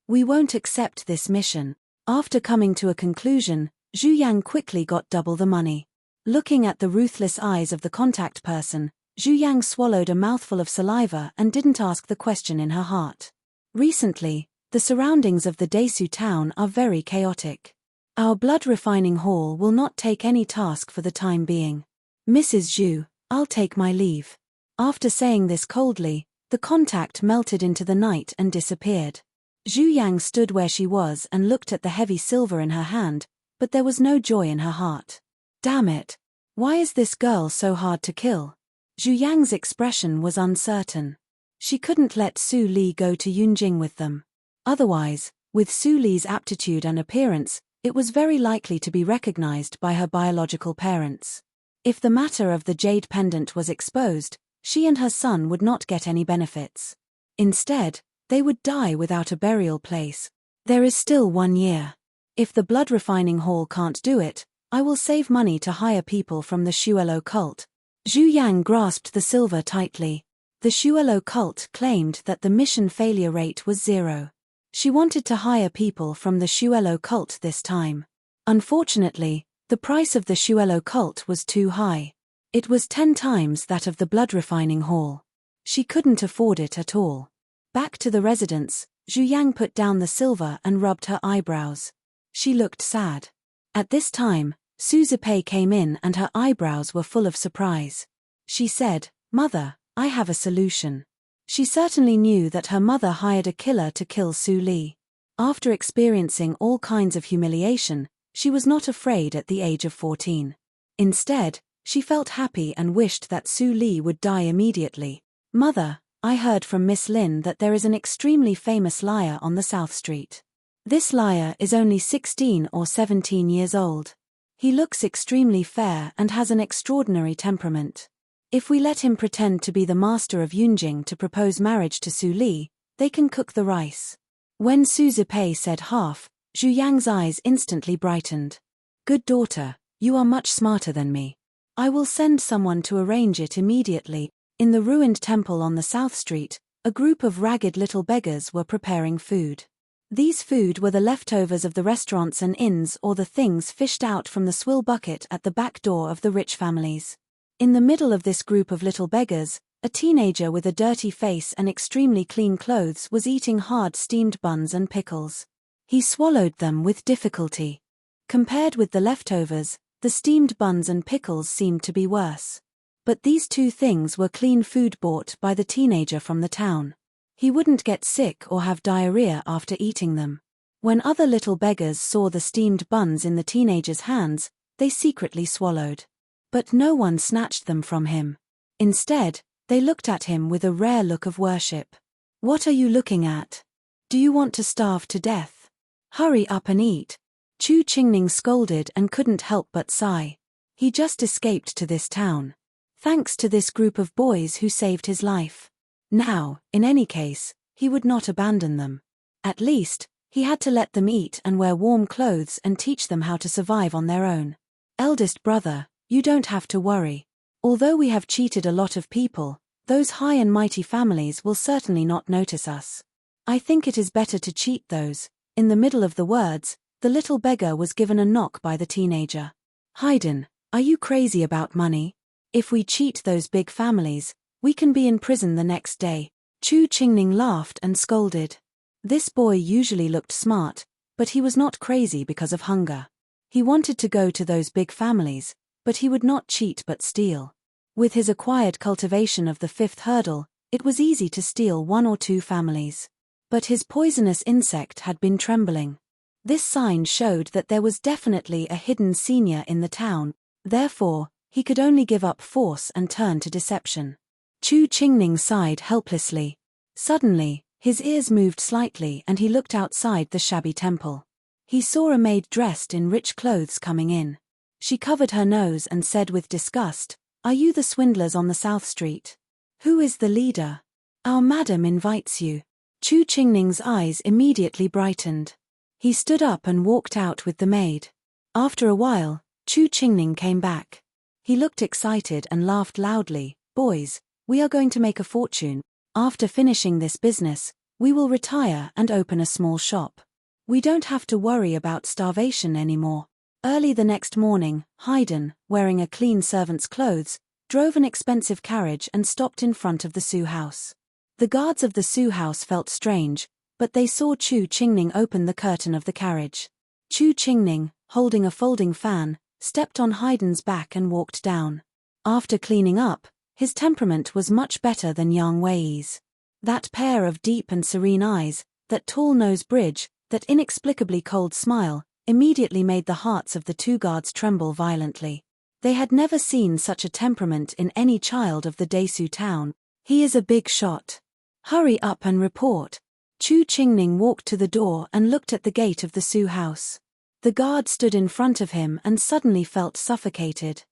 We won't accept this mission. After coming to a conclusion, Zhu Yang quickly got double the money. Looking at the ruthless eyes of the contact person, Zhu Yang swallowed a mouthful of saliva and didn't ask the question in her heart. Recently, the surroundings of the Desu town are very chaotic. Our blood-refining hall will not take any task for the time being. Mrs. Zhu, I'll take my leave. After saying this coldly, the contact melted into the night and disappeared. Zhu Yang stood where she was and looked at the heavy silver in her hand, but there was no joy in her heart. Damn it! Why is this girl so hard to kill? Zhu Yang's expression was uncertain. She couldn't let Su Li go to Yunjing with them. Otherwise, with Su Li's aptitude and appearance, it was very likely to be recognized by her biological parents. If the matter of the jade pendant was exposed, she and her son would not get any benefits. Instead, they would die without a burial place. There is still 1 year. If the blood-refining hall can't do it, I will save money to hire people from the Shuelo cult. Zhu Yang grasped the silver tightly. The Shuelo cult claimed that the mission failure rate was 0. She wanted to hire people from the Shuelo cult this time. Unfortunately, the price of the Shuelo cult was too high. It was 10 times that of the blood-refining hall. She couldn't afford it at all. Back to the residence, Zhu Yang put down the silver and rubbed her eyebrows. She looked sad. At this time, Su Zipei came in and her eyebrows were full of surprise. She said, "Mother, I have a solution." She certainly knew that her mother hired a killer to kill Su Li. After experiencing all kinds of humiliation, she was not afraid at the age of 14. Instead, she felt happy and wished that Su Li would die immediately. "Mother, I heard from Miss Lin that there is an extremely famous liar on the South Street. This liar is only 16 or 17 years old. He looks extremely fair and has an extraordinary temperament. If we let him pretend to be the master of Yunjing to propose marriage to Su Li, they can cook the rice. When Su Zipei said half, Zhu Yang's eyes instantly brightened. Good daughter, you are much smarter than me. I will send someone to arrange it immediately. In the ruined temple on the South Street, a group of ragged little beggars were preparing food. These food were the leftovers of the restaurants and inns or the things fished out from the swill bucket at the back door of the rich families. In the middle of this group of little beggars, a teenager with a dirty face and extremely clean clothes was eating hard steamed buns and pickles. He swallowed them with difficulty. Compared with the leftovers, the steamed buns and pickles seemed to be worse. But these two things were clean food bought by the teenager from the town. He wouldn't get sick or have diarrhea after eating them. When other little beggars saw the steamed buns in the teenager's hands, they secretly swallowed. But no one snatched them from him. Instead, they looked at him with a rare look of worship. What are you looking at? Do you want to starve to death? Hurry up and eat. Chu Qingning scolded and couldn't help but sigh. He just escaped to this town. Thanks to this group of boys who saved his life. Now, in any case, he would not abandon them. At least, he had to let them eat and wear warm clothes and teach them how to survive on their own. Eldest brother, you don't have to worry. Although we have cheated a lot of people, those high and mighty families will certainly not notice us. I think it is better to cheat those. In the middle of the words, the little beggar was given a knock by the teenager. Haydn, are you crazy about money? If we cheat those big families, we can be in prison the next day. Chu Qingning laughed and scolded. This boy usually looked smart, but he was not crazy because of hunger. He wanted to go to those big families, but he would not cheat but steal. With his acquired cultivation of the fifth hurdle, it was easy to steal one or two families. But his poisonous insect had been trembling. This sign showed that there was definitely a hidden senior in the town, therefore, he could only give up force and turn to deception. Chu Qingning sighed helplessly. Suddenly, his ears moved slightly and he looked outside the shabby temple. He saw a maid dressed in rich clothes coming in. She covered her nose and said with disgust, "Are you the swindlers on the South Street? Who is the leader? Our madam invites you." Chu Qingning's eyes immediately brightened. He stood up and walked out with the maid. After a while, Chu Qingning came back. He looked excited and laughed loudly. "Boys, we are going to make a fortune. After finishing this business, we will retire and open a small shop. We don't have to worry about starvation anymore." Early the next morning, Haydn, wearing a clean servant's clothes, drove an expensive carriage and stopped in front of the Su house. The guards of the Su house felt strange, but they saw Chu Qingning open the curtain of the carriage. Chu Qingning, holding a folding fan, stepped on Haydn's back and walked down. After cleaning up, his temperament was much better than Yang Wei's. That pair of deep and serene eyes, that tall nose bridge, that inexplicably cold smile, immediately made the hearts of the two guards tremble violently. They had never seen such a temperament in any child of the Desu town. "He is a big shot. Hurry up and report." Chu Qingning walked to the door and looked at the gate of the Su house. The guard stood in front of him and suddenly felt suffocated.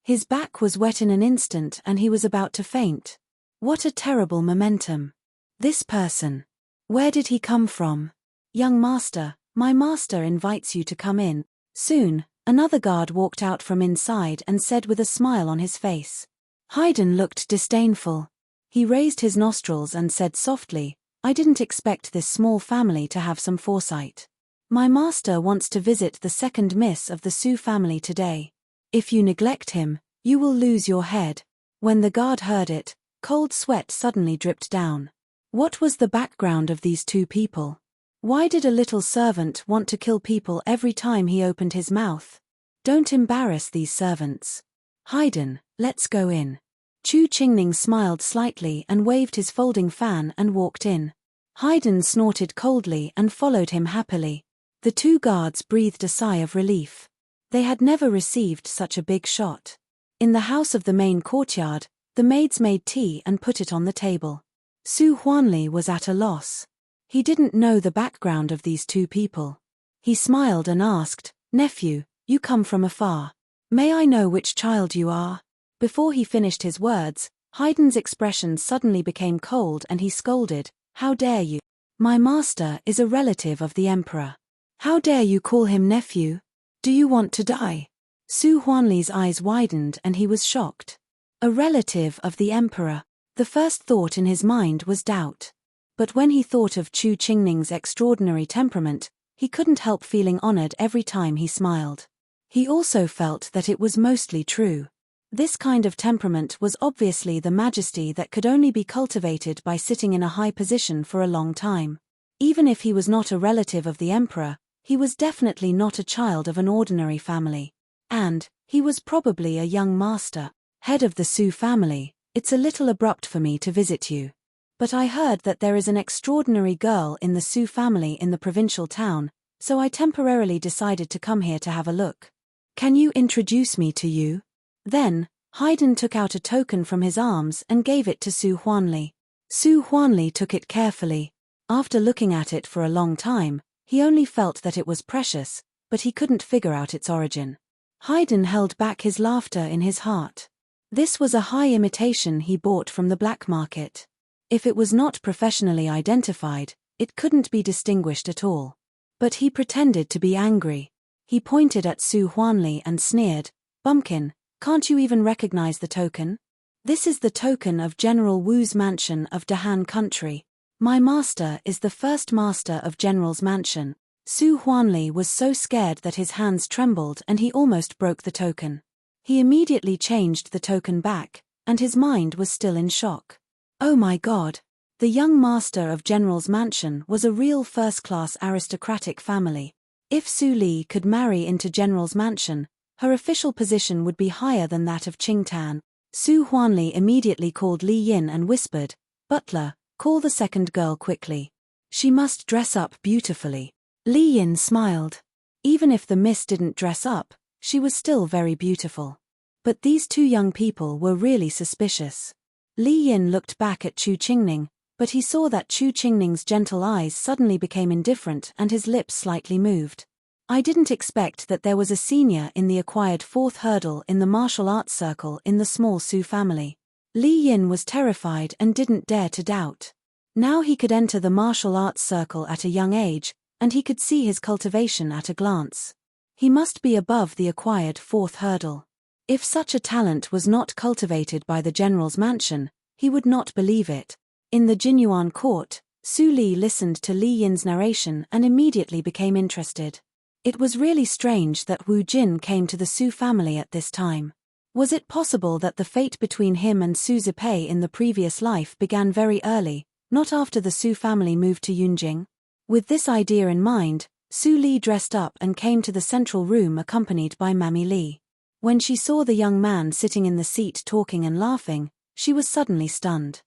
His back was wet in an instant and he was about to faint. What a terrible momentum. This person. Where did he come from? "Young master, my master invites you to come in." Soon, another guard walked out from inside and said with a smile on his face. Haydn looked disdainful. He raised his nostrils and said softly, "I didn't expect this small family to have some foresight. My master wants to visit the second miss of the Su family today. If you neglect him, you will lose your head." When the guard heard it, cold sweat suddenly dripped down. What was the background of these two people? Why did a little servant want to kill people every time he opened his mouth? Don't embarrass these servants. Haydn, let's go in. Chu Qingning smiled slightly and waved his folding fan and walked in. Haydn snorted coldly and followed him happily. The two guards breathed a sigh of relief. They had never received such a big shot. In the house of the main courtyard, the maids made tea and put it on the table. Su Huanli was at a loss. He didn't know the background of these two people. He smiled and asked, "Nephew, you come from afar. May I know which child you are?" Before he finished his words, Haydn's expression suddenly became cold and he scolded, "How dare you? My master is a relative of the emperor. How dare you call him nephew? Do you want to die?" Su Huanli's eyes widened and he was shocked. A relative of the emperor. The first thought in his mind was doubt. But when he thought of Chu Qingning's extraordinary temperament, he couldn't help feeling honored every time he smiled. He also felt that it was mostly true. This kind of temperament was obviously the majesty that could only be cultivated by sitting in a high position for a long time. Even if he was not a relative of the emperor, he was definitely not a child of an ordinary family. And he was probably a young master, head of the Su family. "It's a little abrupt for me to visit you. But I heard that there is an extraordinary girl in the Su family in the provincial town, so I temporarily decided to come here to have a look. Can you introduce me to you?" Then, Haydn took out a token from his arms and gave it to Su Huanli. Su Huanli took it carefully. After looking at it for a long time, he only felt that it was precious, but he couldn't figure out its origin. Haydn held back his laughter in his heart. This was a high imitation he bought from the black market. If it was not professionally identified, it couldn't be distinguished at all. But he pretended to be angry. He pointed at Su Huanli and sneered, "Bumpkin, can't you even recognize the token? This is the token of General Wu's mansion of Dahan country. My master is the first master of General's mansion." Su Huanli was so scared that his hands trembled and he almost broke the token. He immediately changed the token back, and his mind was still in shock. Oh my God! The young master of General's mansion was a real first-class aristocratic family. If Su Li could marry into General's mansion, her official position would be higher than that of Qingtan. Su Huanli immediately called Li Yin and whispered, "Butler, call the second girl quickly. She must dress up beautifully." Li Yin smiled. Even if the miss didn't dress up, she was still very beautiful. But these two young people were really suspicious. Li Yin looked back at Chu Qingning, but he saw that Chu Qingning's gentle eyes suddenly became indifferent and his lips slightly moved. "I didn't expect that there was a senior in the acquired fourth hurdle in the martial arts circle in the small Su family." Li Yin was terrified and didn't dare to doubt. Now he could enter the martial arts circle at a young age, and he could see his cultivation at a glance. He must be above the acquired fourth hurdle. If such a talent was not cultivated by the general's mansion, he would not believe it. In the Jinyuan court, Su Li listened to Li Yin's narration and immediately became interested. It was really strange that Wu Jin came to the Su family at this time. Was it possible that the fate between him and Su Zipei in the previous life began very early, not after the Su family moved to Yunjing? With this idea in mind, Su Li dressed up and came to the central room accompanied by Mammy Li. When she saw the young man sitting in the seat talking and laughing, she was suddenly stunned.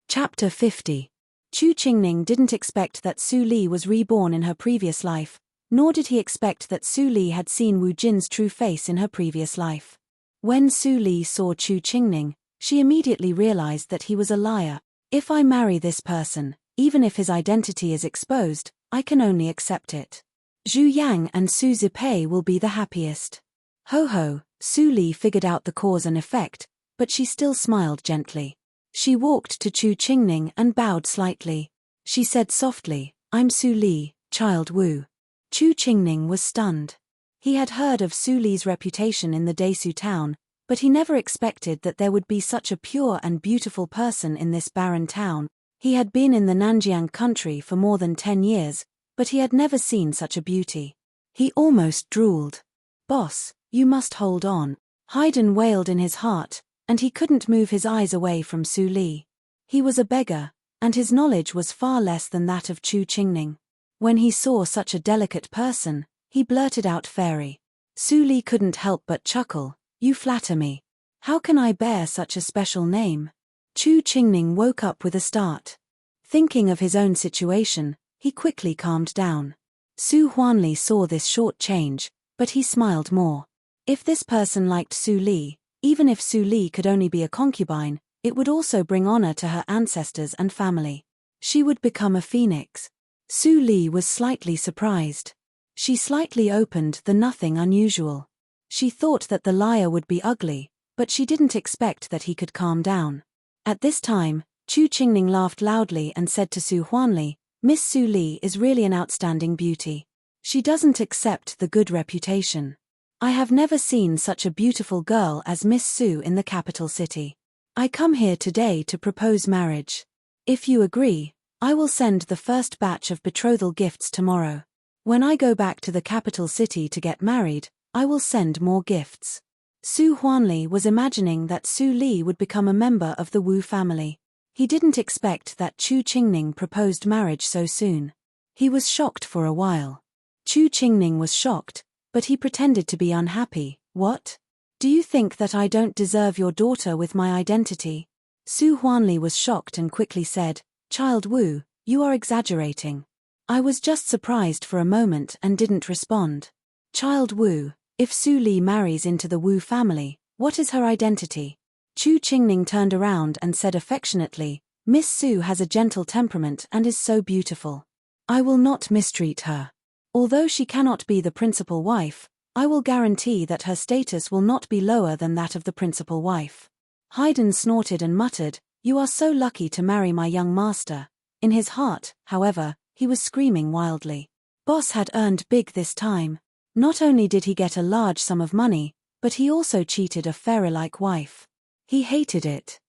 Chapter 50. Chu Qingning didn't expect that Su Li was reborn in her previous life, nor did he expect that Su Li had seen Wu Jin's true face in her previous life. When Su Li saw Chu Qingning, she immediately realized that he was a liar. "If I marry this person, even if his identity is exposed, I can only accept it. Zhu Yang and Su Zipei will be the happiest." Ho ho, Su Li figured out the cause and effect, but she still smiled gently. She walked to Chu Qingning and bowed slightly. She said softly, "I'm Su Li, child Wu." Chu Qingning was stunned. He had heard of Su Li's reputation in the Desu town, but he never expected that there would be such a pure and beautiful person in this barren town. He had been in the Nanjiang country for more than 10 years, but he had never seen such a beauty. He almost drooled. "Boss, you must hold on." Haydn wailed in his heart, and he couldn't move his eyes away from Su Li. He was a beggar, and his knowledge was far less than that of Chu Qingning. When he saw such a delicate person, he blurted out fairy. Su Li couldn't help but chuckle. "You flatter me. How can I bear such a special name?" Chu Qingning woke up with a start. Thinking of his own situation, he quickly calmed down. Su Huanli saw this short change, but he smiled more. If this person liked Su Li, Even if Su Li could only be a concubine, it would also bring honor to her ancestors and family. She would become a phoenix. Su Li was slightly surprised. She slightly opened the nothing unusual. She thought that the liar would be ugly, but she didn't expect that he could calm down. At this time, Chu Qingning laughed loudly and said to Su Huanli, "Miss Su Li is really an outstanding beauty. She doesn't accept the good reputation. I have never seen such a beautiful girl as Miss Su in the capital city. I come here today to propose marriage. If you agree, I will send the first batch of betrothal gifts tomorrow. When I go back to the capital city to get married, I will send more gifts." Su Huanli was imagining that Su Li would become a member of the Wu family. He didn't expect that Chu Qingning proposed marriage so soon. He was shocked for a while. Chu Qingning was shocked, but he pretended to be unhappy. "What? Do you think that I don't deserve your daughter with my identity?" Su Huanli was shocked and quickly said, "Child Wu, you are exaggerating. I was just surprised for a moment and didn't respond." "Child Wu, if Su Li marries into the Wu family, what is her identity?" Chu Qingning turned around and said affectionately, "Miss Su has a gentle temperament and is so beautiful. I will not mistreat her. Although she cannot be the principal wife, I will guarantee that her status will not be lower than that of the principal wife." Haydn snorted and muttered, "You are so lucky to marry my young master." In his heart, however, he was screaming wildly. Boss had earned big this time. Not only did he get a large sum of money, but he also cheated a fairy-like wife. He hated it.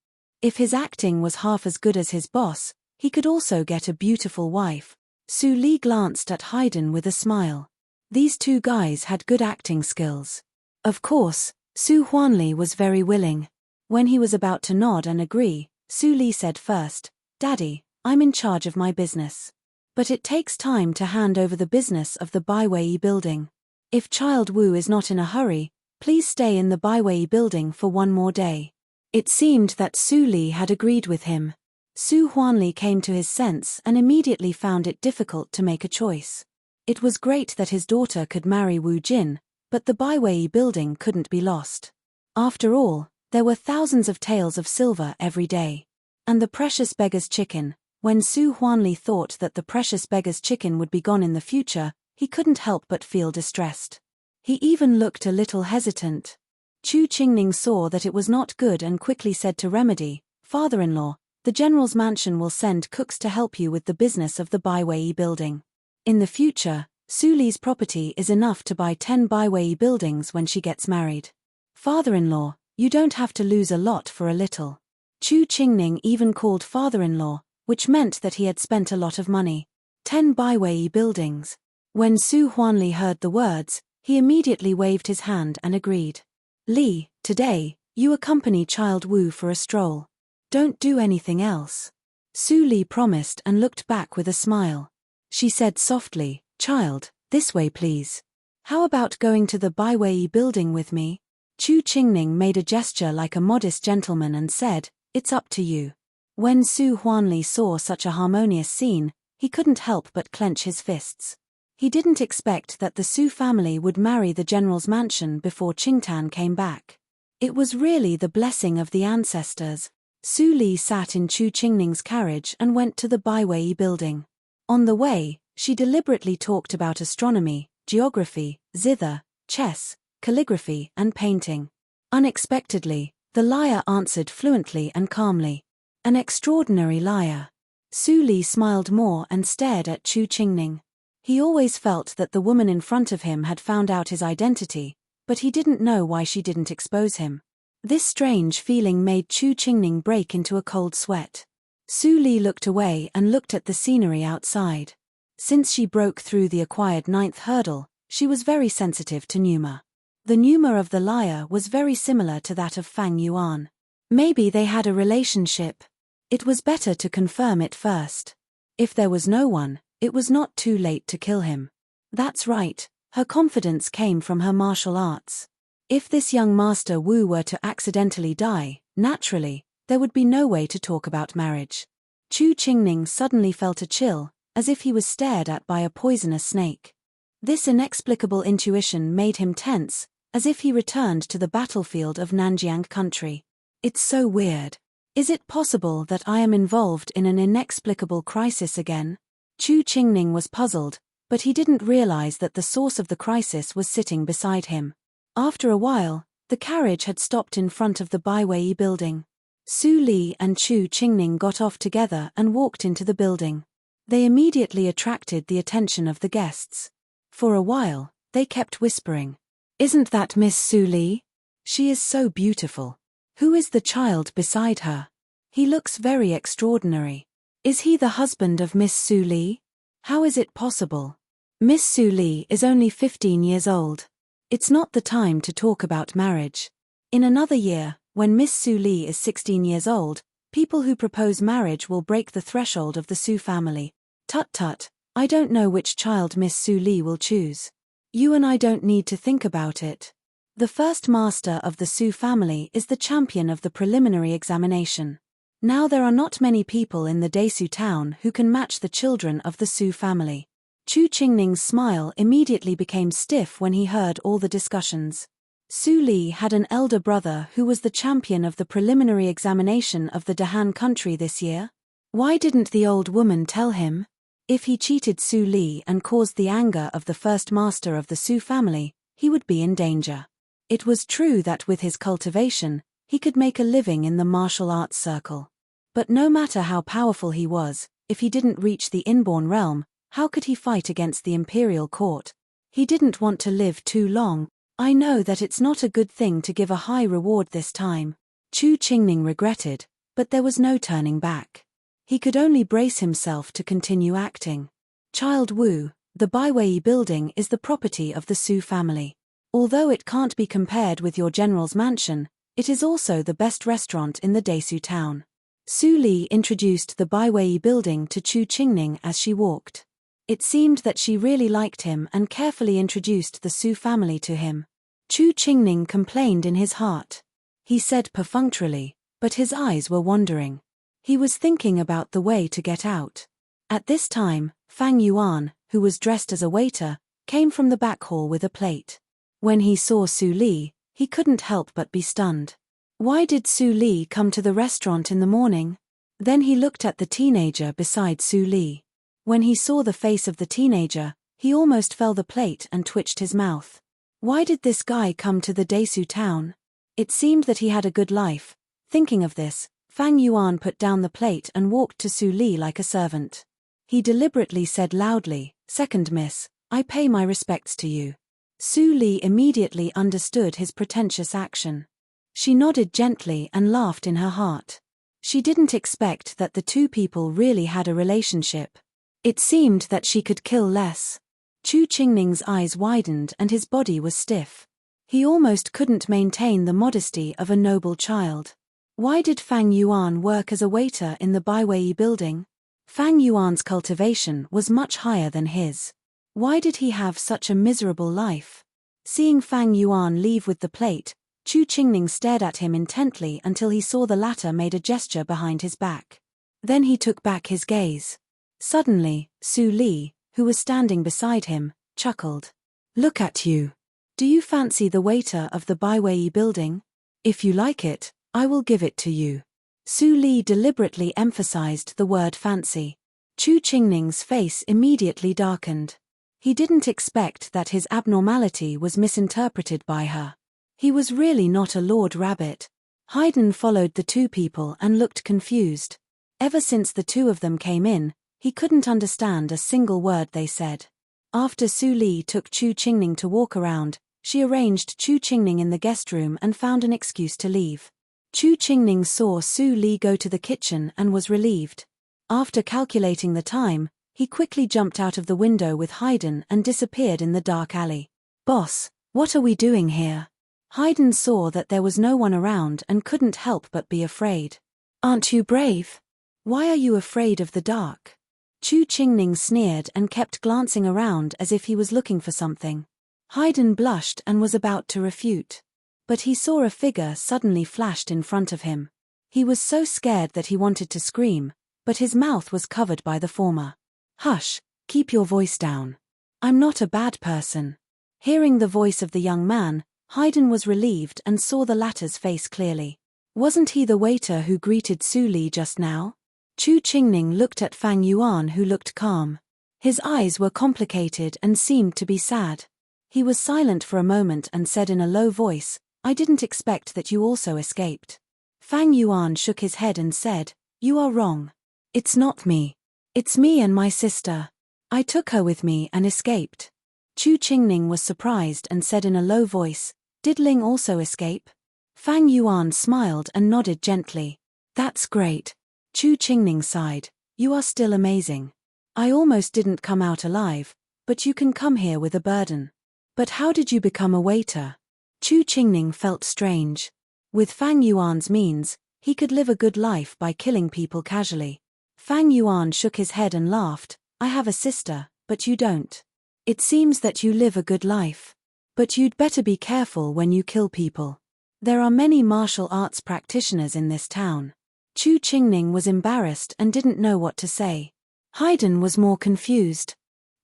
If his acting was half as good as his boss, he could also get a beautiful wife. Su Li glanced at Haydn with a smile. These two guys had good acting skills. Of course, Su Huanli was very willing. When he was about to nod and agree, Su Li said first, "Daddy, I'm in charge of my business. But it takes time to hand over the business of the Baiwei building. If Child Wu is not in a hurry, please stay in the Baiwei building for one more day." It seemed that Su Li had agreed with him. Su Huanli came to his sense and immediately found it difficult to make a choice. It was great that his daughter could marry Wu Jin, but the Baiwei building couldn't be lost. After all, there were thousands of taels of silver every day. And the precious beggar's chicken. When Su Huanli thought that the precious beggar's chicken would be gone in the future, he couldn't help but feel distressed. He even looked a little hesitant. Chu Qingning saw that it was not good and quickly said to Remedy, "Father-in-law, the general's mansion will send cooks to help you with the business of the Baiwei building. In the future, Su Li's property is enough to buy 10 Baiwei buildings when she gets married. Father-in-law, you don't have to lose a lot for a little." Chu Qingning even called father-in-law, which meant that he had spent a lot of money. 10 Baiwei buildings. When Su Huanli heard the words, he immediately waved his hand and agreed. "Li, today, you accompany Child Wu for a stroll. Don't do anything else." Su Li promised and looked back with a smile. She said softly, "Child, this way please. How about going to the Baiwei building with me?" Chu Qingning made a gesture like a modest gentleman and said, "It's up to you." When Su Huanli saw such a harmonious scene, he couldn't help but clench his fists. He didn't expect that the Su family would marry the general's mansion before Qingtan came back. It was really the blessing of the ancestors. Su Li sat in Chu Qingning's carriage and went to the Baiwei building. On the way, she deliberately talked about astronomy, geography, zither, chess, calligraphy, and painting. Unexpectedly, the liar answered fluently and calmly. An extraordinary liar. Su Li smiled more and stared at Chu Qingning. He always felt that the woman in front of him had found out his identity, but he didn't know why she didn't expose him. This strange feeling made Chu Qingning break into a cold sweat. Su Li looked away and looked at the scenery outside. Since she broke through the acquired 9th hurdle, she was very sensitive to pneuma. The pneuma of the liar was very similar to that of Fang Yuan. Maybe they had a relationship. It was better to confirm it first. If there was no one, it was not too late to kill him. That's right, her confidence came from her martial arts. If this young master Wu were to accidentally die, naturally, there would be no way to talk about marriage. Chu Qingning suddenly felt a chill, as if he was stared at by a poisonous snake. This inexplicable intuition made him tense, as if he returned to the battlefield of Nanjiang country. It's so weird. Is it possible that I am involved in an inexplicable crisis again? Chu Qingning was puzzled, but he didn't realize that the source of the crisis was sitting beside him. After a while, the carriage had stopped in front of the Baiwei building. Su Li and Chu Qingning got off together and walked into the building. They immediately attracted the attention of the guests. For a while, they kept whispering, "Isn't that Miss Su Li? She is so beautiful. Who is the child beside her? He looks very extraordinary. Is he the husband of Miss Su Li? How is it possible? Miss Su Li is only 15 years old. It's not the time to talk about marriage. In another year, when Miss Su Li is 16 years old, people who propose marriage will break the threshold of the Su family. Tut, I don't know which child Miss Su Li will choose. You and I don't need to think about it. The first master of the Su family is the champion of the preliminary examination. Now there are not many people in the Desu town who can match the children of the Su family." Chu Qingning's smile immediately became stiff when he heard all the discussions. Su Li had an elder brother who was the champion of the preliminary examination of the Dahan country this year. Why didn't the old woman tell him? If he cheated Su Li and caused the anger of the first master of the Su family, he would be in danger. It was true that with his cultivation, he could make a living in the martial arts circle. But no matter how powerful he was, if he didn't reach the inborn realm, how could he fight against the imperial court? He didn't want to live too long. I know that it's not a good thing to give a high reward this time. Chu Qingning regretted, but there was no turning back. He could only brace himself to continue acting. Child Wu, the Baiwei building is the property of the Su family. Although it can't be compared with your general's mansion, it is also the best restaurant in the Desu town. Su Li introduced the Baiwei building to Chu Qingning as she walked. It seemed that she really liked him and carefully introduced the Su family to him. Chu Qingning complained in his heart. He said perfunctorily, but his eyes were wandering. He was thinking about the way to get out. At this time, Fang Yuan, who was dressed as a waiter, came from the back hall with a plate. When he saw Su Li, he couldn't help but be stunned. Why did Su Li come to the restaurant in the morning? Then he looked at the teenager beside Su Li. When he saw the face of the teenager, he almost fell the plate and twitched his mouth. Why did this guy come to the Desu town? It seemed that he had a good life. Thinking of this, Fang Yuan put down the plate and walked to Su Li like a servant. He deliberately said loudly, "Second miss, I pay my respects to you." Su Li immediately understood his pretentious action. She nodded gently and laughed in her heart. She didn't expect that the two people really had a relationship. It seemed that she could kill less. Chu Qingning's eyes widened and his body was stiff. He almost couldn't maintain the modesty of a noble child. Why did Fang Yuan work as a waiter in the Baiwei building? Fang Yuan's cultivation was much higher than his. Why did he have such a miserable life? Seeing Fang Yuan leave with the plate, Chu Qingning stared at him intently until he saw the latter made a gesture behind his back. Then he took back his gaze. Suddenly, Su Li, who was standing beside him, chuckled. "Look at you. Do you fancy the waiter of the Baiwei building? If you like it, I will give it to you." Su Li deliberately emphasized the word fancy. Chu Qingning's face immediately darkened. He didn't expect that his abnormality was misinterpreted by her. He was really not a Lord Rabbit. Haydn followed the two people and looked confused. Ever since the two of them came in, he couldn't understand a single word they said. After Su Li took Chu Qingning to walk around, she arranged Chu Qingning in the guest room and found an excuse to leave. Chu Qingning saw Su Li go to the kitchen and was relieved. After calculating the time, he quickly jumped out of the window with Haydn and disappeared in the dark alley. "Boss, what are we doing here?" Haydn saw that there was no one around and couldn't help but be afraid. "Aren't you brave? Why are you afraid of the dark?" Chu Qingning sneered and kept glancing around as if he was looking for something. Haydn blushed and was about to refute. But he saw a figure suddenly flashed in front of him. He was so scared that he wanted to scream, but his mouth was covered by the former. "Hush, keep your voice down. I'm not a bad person." Hearing the voice of the young man, Haydn was relieved and saw the latter's face clearly. Wasn't he the waiter who greeted Su Li just now? Chu Qingning looked at Fang Yuan, who looked calm. His eyes were complicated and seemed to be sad. He was silent for a moment and said in a low voice, "I didn't expect that you also escaped." Fang Yuan shook his head and said, "You are wrong. It's not me. It's me and my sister. I took her with me and escaped." Chu Qingning was surprised and said in a low voice, "Did Ling also escape?" Fang Yuan smiled and nodded gently. "That's great." Chu Qingning sighed, "You are still amazing. I almost didn't come out alive, but you can come here with a burden. But how did you become a waiter?" Chu Qingning felt strange. With Fang Yuan's means, he could live a good life by killing people casually. Fang Yuan shook his head and laughed, "I have a sister, but you don't. It seems that you live a good life. But you'd better be careful when you kill people. There are many martial arts practitioners in this town." Chu Qingning was embarrassed and didn't know what to say. Haydn was more confused.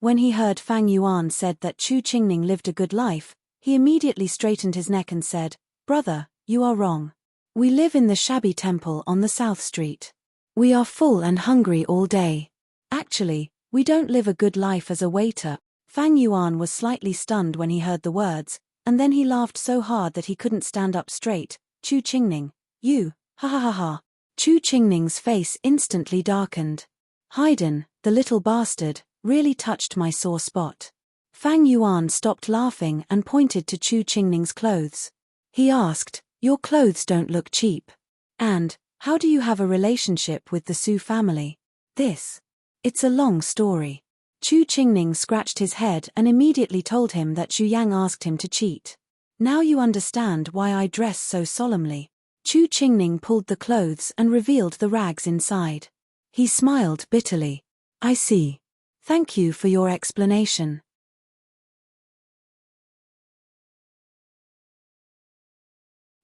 When he heard Fang Yuan said that Chu Qingning lived a good life, he immediately straightened his neck and said, "Brother, you are wrong. We live in the shabby temple on the South Street. We are full and hungry all day. Actually, we don't live a good life as a waiter." Fang Yuan was slightly stunned when he heard the words, and then he laughed so hard that he couldn't stand up straight. "Chu Qingning, you, ha ha ha ha." Chu Qingning's face instantly darkened. "Haydn, the little bastard, really touched my sore spot." Fang Yuan stopped laughing and pointed to Chu Qingning's clothes. He asked, "Your clothes don't look cheap. And, how do you have a relationship with the Su family?" It's a long story." Chu Qingning scratched his head and immediately told him that Xu Yang asked him to cheat. "Now you understand why I dress so solemnly." Chu Qingning pulled the clothes and revealed the rags inside. He smiled bitterly. "I see. Thank you for your explanation."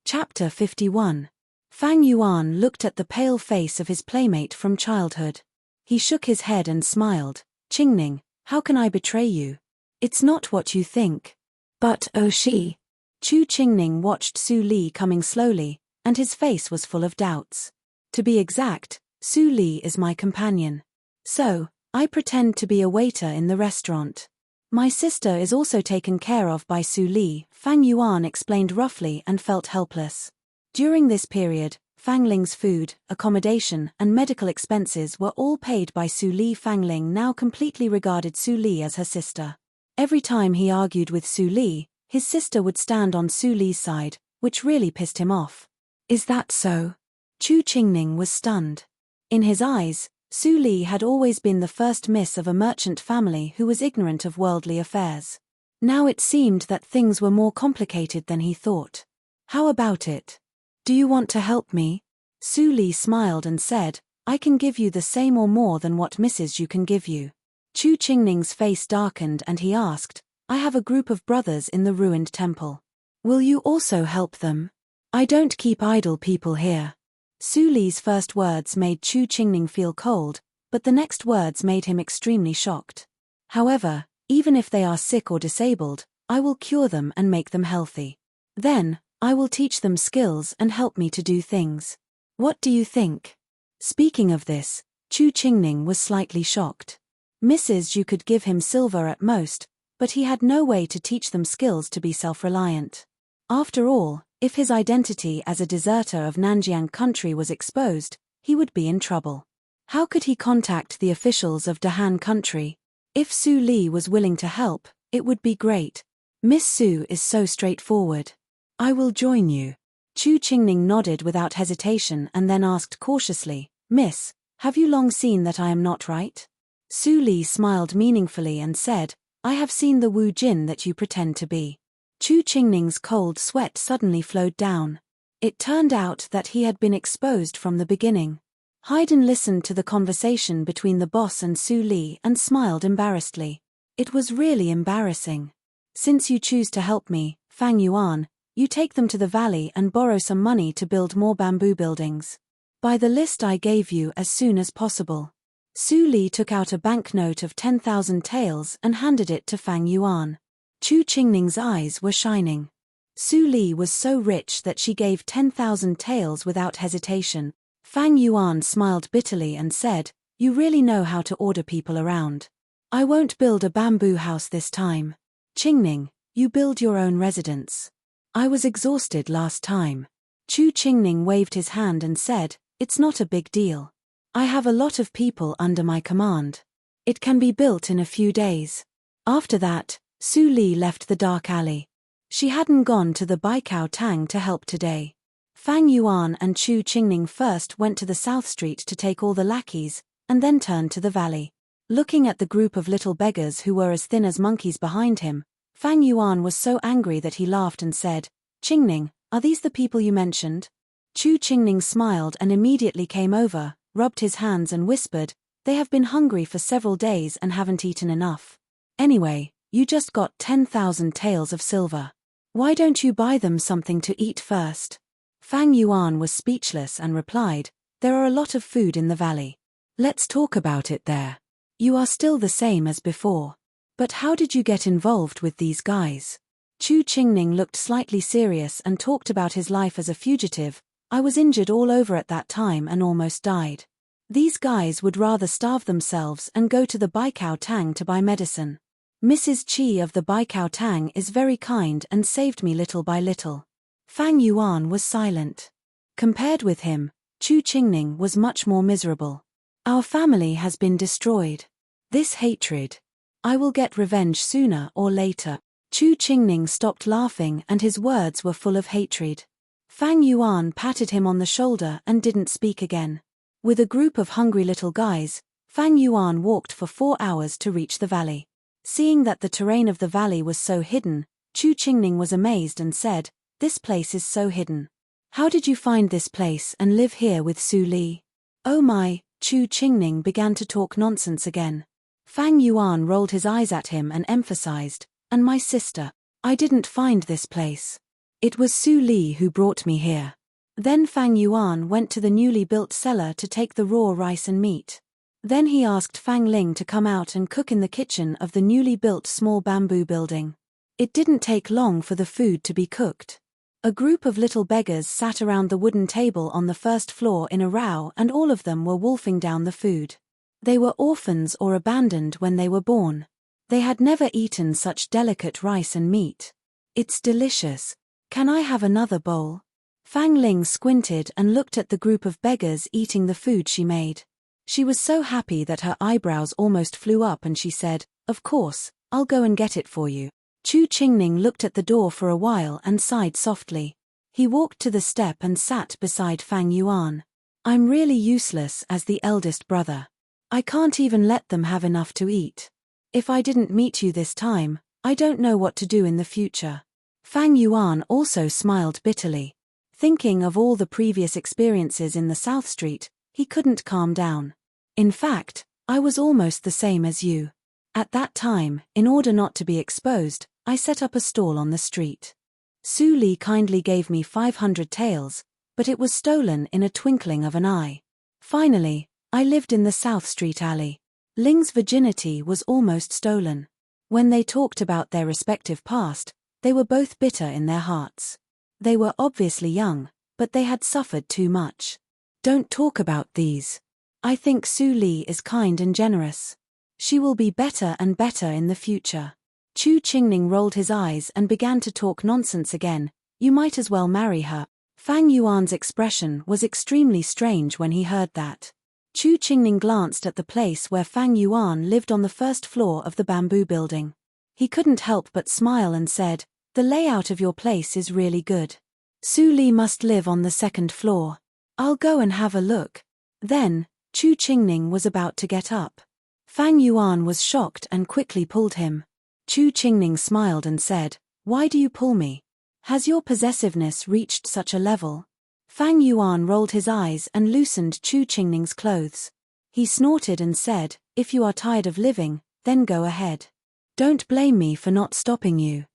Chapter 51. Fang Yuan looked at the pale face of his playmate from childhood. He shook his head and smiled. "Qingning, how can I betray you? It's not what you think." "But oh she." Chu Qingning watched Su Li coming slowly, and his face was full of doubts. "To be exact, Su Li is my companion. So, I pretend to be a waiter in the restaurant. My sister is also taken care of by Su Li," Fang Yuan explained roughly and felt helpless. During this period, Fang Ling's food, accommodation, and medical expenses were all paid by Su Li. Fang Ling now completely regarded Su Li as her sister. Every time he argued with Su Li, his sister would stand on Su Li's side, which really pissed him off. "Is that so?" Chu Qingning was stunned. In his eyes, Su Li had always been the first miss of a merchant family who was ignorant of worldly affairs. Now it seemed that things were more complicated than he thought. "How about it? Do you want to help me?" Su Li smiled and said, "I can give you the same or more than what Mrs. Yu can give you." Chu Qingning's face darkened and he asked, "I have a group of brothers in the ruined temple. Will you also help them? I don't keep idle people here." Su Li's first words made Chu Qingning feel cold, but the next words made him extremely shocked. "However, even if they are sick or disabled, I will cure them and make them healthy. Then, I will teach them skills and help me to do things. What do you think?" Speaking of this, Chu Qingning was slightly shocked. Mrs. Yu could give him silver at most, but he had no way to teach them skills to be self-reliant. After all, if his identity as a deserter of Nanjiang country was exposed, he would be in trouble. How could he contact the officials of Dahan country? If Su Li was willing to help, it would be great. "Miss Su is so straightforward. I will join you." Chu Qingning nodded without hesitation and then asked cautiously, "Miss, have you long seen that I am not right?" Su Li smiled meaningfully and said, "I have seen the Wu Jin that you pretend to be." Chu Qingning's cold sweat suddenly flowed down. It turned out that he had been exposed from the beginning. Haydn listened to the conversation between the boss and Su Li and smiled embarrassedly. "It was really embarrassing. Since you choose to help me, Fang Yuan, you take them to the valley and borrow some money to build more bamboo buildings. By the list I gave you as soon as possible." Su Li took out a banknote of 10,000 taels and handed it to Fang Yuan. Chu Qingning's eyes were shining. Su Li was so rich that she gave 10,000 taels without hesitation. Fang Yuan smiled bitterly and said, "You really know how to order people around. I won't build a bamboo house this time. Qingning, you build your own residence. I was exhausted last time." Chu Qingning waved his hand and said, "It's not a big deal. I have a lot of people under my command. It can be built in a few days." After that, Su Li left the dark alley. She hadn't gone to the Baikao Tang to help today. Fang Yuan and Chu Qingning first went to the South Street to take all the lackeys, and then turned to the valley. Looking at the group of little beggars who were as thin as monkeys behind him, Fang Yuan was so angry that he laughed and said, "Qingning, are these the people you mentioned?" Chu Qingning smiled and immediately came over, rubbed his hands and whispered, "They have been hungry for several days and haven't eaten enough. Anyway, you just got 10,000 taels of silver. Why don't you buy them something to eat first?" Fang Yuan was speechless and replied, "There are a lot of food in the valley. Let's talk about it there. You are still the same as before. But how did you get involved with these guys?" Chu Qingning looked slightly serious and talked about his life as a fugitive. "I was injured all over at that time and almost died. These guys would rather starve themselves and go to the Baikao Tang to buy medicine. Mrs. Qi of the Baikao Tang is very kind and saved me little by little." Fang Yuan was silent. Compared with him, Chu Qingning was much more miserable. "Our family has been destroyed. This hatred. I will get revenge sooner or later." Chu Qingning stopped laughing and his words were full of hatred. Fang Yuan patted him on the shoulder and didn't speak again. With a group of hungry little guys, Fang Yuan walked for 4 hours to reach the valley. Seeing that the terrain of the valley was so hidden, Chu Qingning was amazed and said, "This place is so hidden. How did you find this place and live here with Su Li?" "Oh my," Chu Qingning began to talk nonsense again. Fang Yuan rolled his eyes at him and emphasized, "And my sister. I didn't find this place. It was Su Li who brought me here." Then Fang Yuan went to the newly built cellar to take the raw rice and meat. Then he asked Fang Ling to come out and cook in the kitchen of the newly built small bamboo building. It didn't take long for the food to be cooked. A group of little beggars sat around the wooden table on the first floor in a row and all of them were wolfing down the food. They were orphans or abandoned when they were born. They had never eaten such delicate rice and meat. "It's delicious. Can I have another bowl?" Fang Ling squinted and looked at the group of beggars eating the food she made. She was so happy that her eyebrows almost flew up and she said, "Of course, I'll go and get it for you." Chu Qingning looked at the door for a while and sighed softly. He walked to the step and sat beside Fang Yuan. "I'm really useless as the eldest brother. I can't even let them have enough to eat. If I didn't meet you this time, I don't know what to do in the future." Fang Yuan also smiled bitterly. Thinking of all the previous experiences in the South Street, he couldn't calm down. "In fact, I was almost the same as you. At that time, in order not to be exposed, I set up a stall on the street. Su Li kindly gave me 500 taels, but it was stolen in a twinkling of an eye. Finally, I lived in the South Street alley. Ling's virginity was almost stolen." When they talked about their respective past, they were both bitter in their hearts. They were obviously young, but they had suffered too much. "Don't talk about these. I think Su Li is kind and generous. She will be better and better in the future." Chu Qingning rolled his eyes and began to talk nonsense again. "You might as well marry her." Fang Yuan's expression was extremely strange when he heard that. Chu Qingning glanced at the place where Fang Yuan lived on the first floor of the bamboo building. He couldn't help but smile and said, "The layout of your place is really good. Su Li must live on the second floor. I'll go and have a look." Then, Chu Qingning was about to get up. Fang Yuan was shocked and quickly pulled him. Chu Qingning smiled and said, "Why do you pull me? Has your possessiveness reached such a level?" Fang Yuan rolled his eyes and loosened Chu Qingning's clothes. He snorted and said, "If you are tired of living, then go ahead. Don't blame me for not stopping you."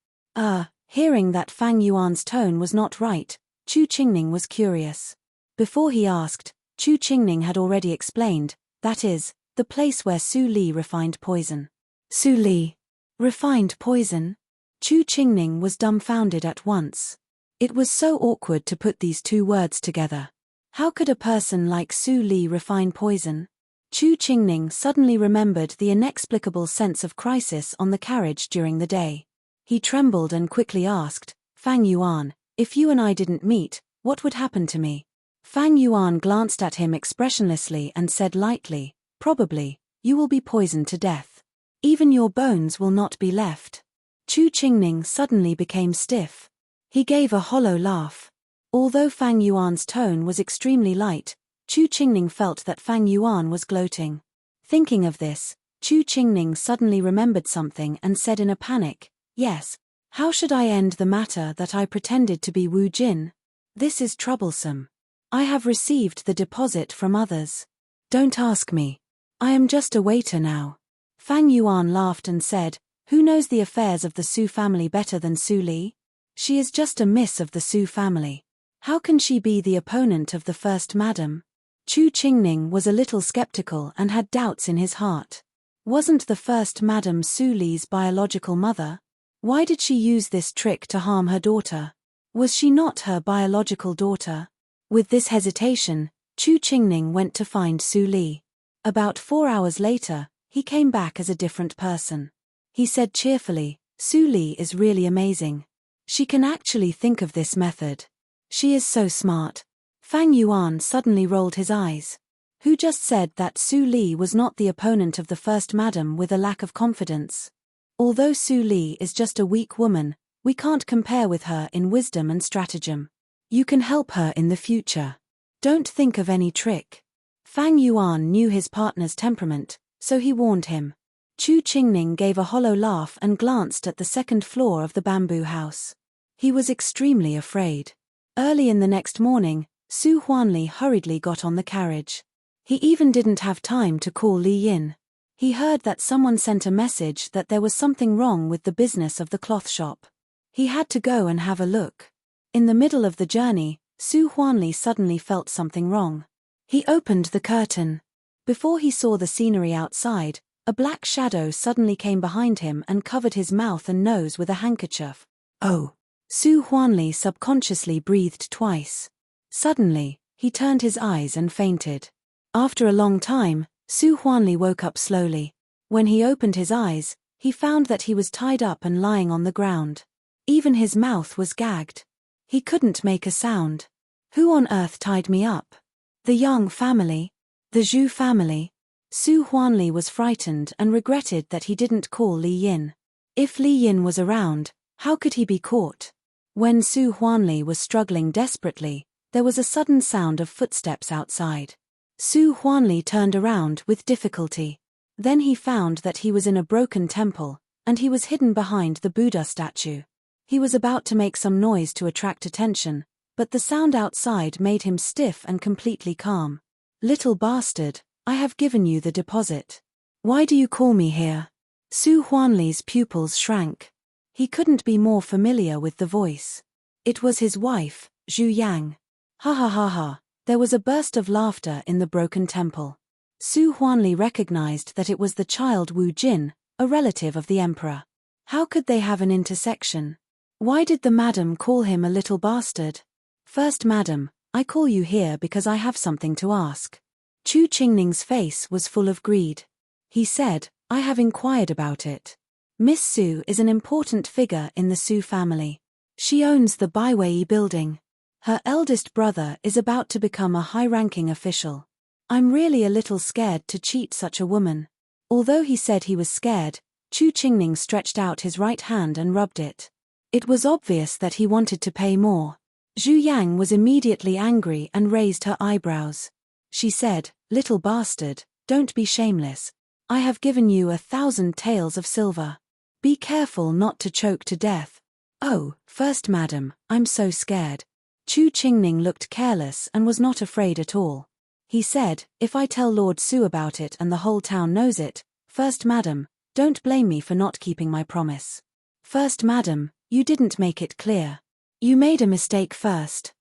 Hearing that Fang Yuan's tone was not right, Chu Qingning was curious. Before he asked, Chu Qingning had already explained, that is, the place where Su Li refined poison. "Su Li? Refined poison? Chu Qingning was dumbfounded at once. It was so awkward to put these two words together. How could a person like Su Li refine poison? Chu Qingning suddenly remembered the inexplicable sense of crisis on the carriage during the day. He trembled and quickly asked, Fang Yuan, if you and I didn't meet, what would happen to me? Fang Yuan glanced at him expressionlessly and said lightly, probably, you will be poisoned to death. Even your bones will not be left. Chu Qingning suddenly became stiff. He gave a hollow laugh. Although Fang Yuan's tone was extremely light, Chu Qingning felt that Fang Yuan was gloating. Thinking of this, Chu Qingning suddenly remembered something and said in a panic, yes, how should I end the matter that I pretended to be Wu Jin? This is troublesome. I have received the deposit from others. Don't ask me. I am just a waiter now. Fang Yuan laughed and said, who knows the affairs of the Su family better than Su Li? She is just a miss of the Su family. How can she be the opponent of the first madam? Chu Qingning was a little skeptical and had doubts in his heart. Wasn't the first madam Su Li's biological mother? Why did she use this trick to harm her daughter? Was she not her biological daughter? With this hesitation, Chu Qingning went to find Su Li. About 4 hours later, he came back as a different person. He said cheerfully, Su Li is really amazing. She can actually think of this method. She is so smart. Fang Yuan suddenly rolled his eyes. Who just said that Su Li was not the opponent of the first madam with a lack of confidence? Although Su Li is just a weak woman, we can't compare with her in wisdom and stratagem. You can help her in the future. Don't think of any trick. Fang Yuan knew his partner's temperament, so he warned him. Chu Qingning gave a hollow laugh and glanced at the second floor of the bamboo house. He was extremely afraid. Early in the next morning, Su Huanli hurriedly got on the carriage. He even didn't have time to call Li Yin. He heard that someone sent a message that there was something wrong with the business of the cloth shop. He had to go and have a look. In the middle of the journey, Su Huanli suddenly felt something wrong. He opened the curtain. Before he saw the scenery outside, a black shadow suddenly came behind him and covered his mouth and nose with a handkerchief. Oh! Su Huanli subconsciously breathed twice. Suddenly, he turned his eyes and fainted. After a long time, Su Huanli woke up slowly. When he opened his eyes, he found that he was tied up and lying on the ground. Even his mouth was gagged. He couldn't make a sound. Who on earth tied me up? The Yang family? The Zhu family? Su Huanli was frightened and regretted that he didn't call Li Yin. If Li Yin was around, how could he be caught? When Su Huanli was struggling desperately, there was a sudden sound of footsteps outside. Su Huanli turned around with difficulty. Then he found that he was in a broken temple, and he was hidden behind the Buddha statue. He was about to make some noise to attract attention, but the sound outside made him stiff and completely calm. Little bastard, I have given you the deposit. Why do you call me here? Su Huanli's pupils shrank. He couldn't be more familiar with the voice. It was his wife, Zhu Yang. Ha ha ha ha. There was a burst of laughter in the broken temple. Su Huanli recognized that it was the child Wu Jin, a relative of the emperor. How could they have an intersection? Why did the madam call him a little bastard? First madam, I call you here because I have something to ask. Chu Qingning's face was full of greed. He said, I have inquired about it. Miss Su is an important figure in the Su family. She owns the Baiwei building. Her eldest brother is about to become a high-ranking official. I'm really a little scared to cheat such a woman. Although he said he was scared, Chu Qingning stretched out his right hand and rubbed it. It was obvious that he wanted to pay more. Zhu Yang was immediately angry and raised her eyebrows. She said, Little bastard, don't be shameless. I have given you 1,000 taels of silver. Be careful not to choke to death. Oh, first madam, I'm so scared. Chu Qingning looked careless and was not afraid at all. He said, if I tell Lord Su about it and the whole town knows it, first madam, don't blame me for not keeping my promise. First madam, you didn't make it clear. You made a mistake first.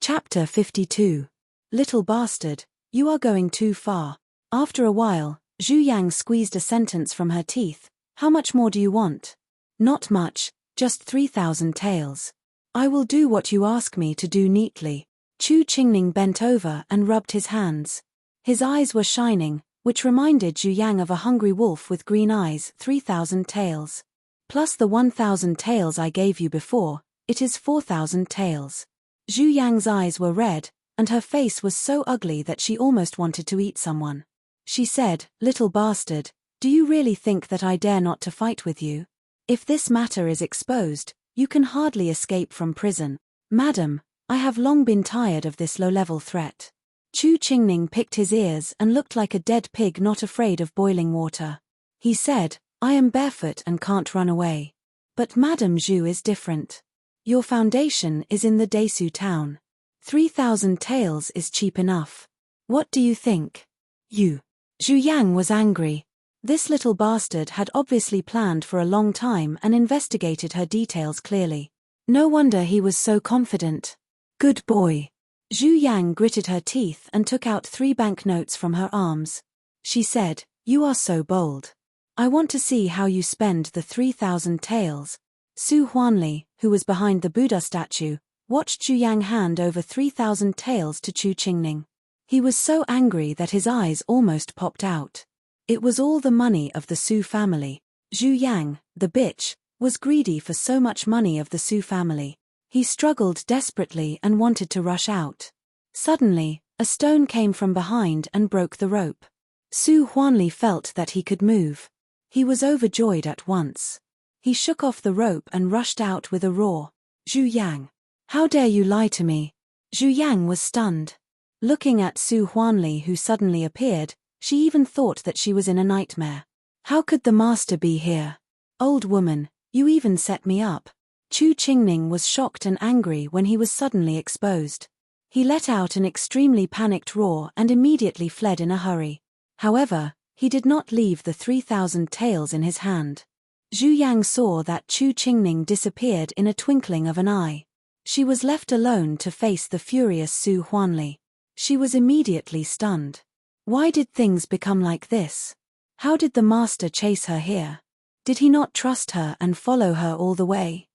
Chapter 52. Little bastard, you are going too far. After a while, Zhu Yang squeezed a sentence from her teeth. How much more do you want? Not much, just 3,000 taels. I will do what you ask me to do neatly. Chu Qingning bent over and rubbed his hands. His eyes were shining, which reminded Zhu Yang of a hungry wolf with green eyes. 3,000 taels. Plus the 1,000 taels I gave you before, it is 4,000 taels. Zhu Yang's eyes were red, and her face was so ugly that she almost wanted to eat someone. She said, "Little bastard, do you really think that I dare not to fight with you? If this matter is exposed, you can hardly escape from prison. Madam, I have long been tired of this low-level threat." Chu Qingning picked his ears and looked like a dead pig not afraid of boiling water. He said, "I am barefoot and can't run away. But Madam Zhu is different. Your foundation is in the Desu town. 3,000 taels is cheap enough. What do you think?" "You." Zhu Yang was angry. This little bastard had obviously planned for a long time and investigated her details clearly. No wonder he was so confident. "Good boy." Zhu Yang gritted her teeth and took out 3 banknotes from her arms. She said, "You are so bold. I want to see how you spend the 3,000 taels." Su Huanli, who was behind the Buddha statue, watched Zhu Yang hand over 3,000 taels to Chu Qingning. He was so angry that his eyes almost popped out. It was all the money of the Su family. Zhu Yang, the bitch, was greedy for so much money of the Su family. He struggled desperately and wanted to rush out. Suddenly, a stone came from behind and broke the rope. Su Huanli felt that he could move. He was overjoyed at once. He shook off the rope and rushed out with a roar. "Zhu Yang! How dare you lie to me?" Zhu Yang was stunned. Looking at Su Huanli, who suddenly appeared, she even thought that she was in a nightmare. "How could the master be here? Old woman, you even set me up." Chu Qingning was shocked and angry when he was suddenly exposed. He let out an extremely panicked roar and immediately fled in a hurry. However, he did not leave the 3,000 taels in his hand. Zhu Yang saw that Chu Qingning disappeared in a twinkling of an eye. She was left alone to face the furious Su Huanli. She was immediately stunned. Why did things become like this? How did the master chase her here? Did he not trust her and follow her all the way?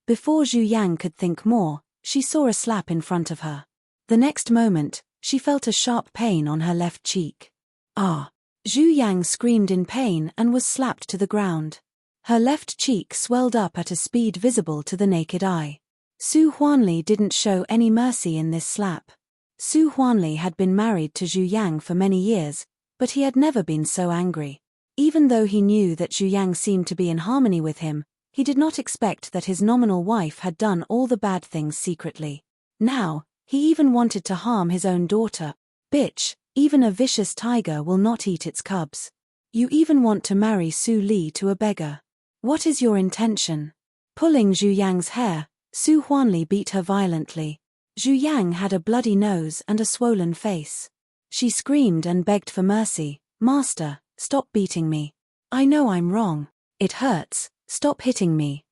Before Zhu Yang could think more, she saw a slap in front of her. The next moment, she felt a sharp pain on her left cheek. "Ah!" Zhu Yang screamed in pain and was slapped to the ground. Her left cheek swelled up at a speed visible to the naked eye. Su Huanli didn't show any mercy in this slap. Su Huanli had been married to Zhu Yang for many years, but he had never been so angry. Even though he knew that Zhu Yang seemed to be in harmony with him, he did not expect that his nominal wife had done all the bad things secretly. Now, he even wanted to harm his own daughter. "Bitch, even a vicious tiger will not eat its cubs. You even want to marry Su Li to a beggar. What is your intention?" Pulling Zhu Yang's hair, Su Huanli beat her violently. Zhu Yang had a bloody nose and a swollen face. She screamed and begged for mercy. "Master, stop beating me. I know I'm wrong. It hurts. Stop hitting me."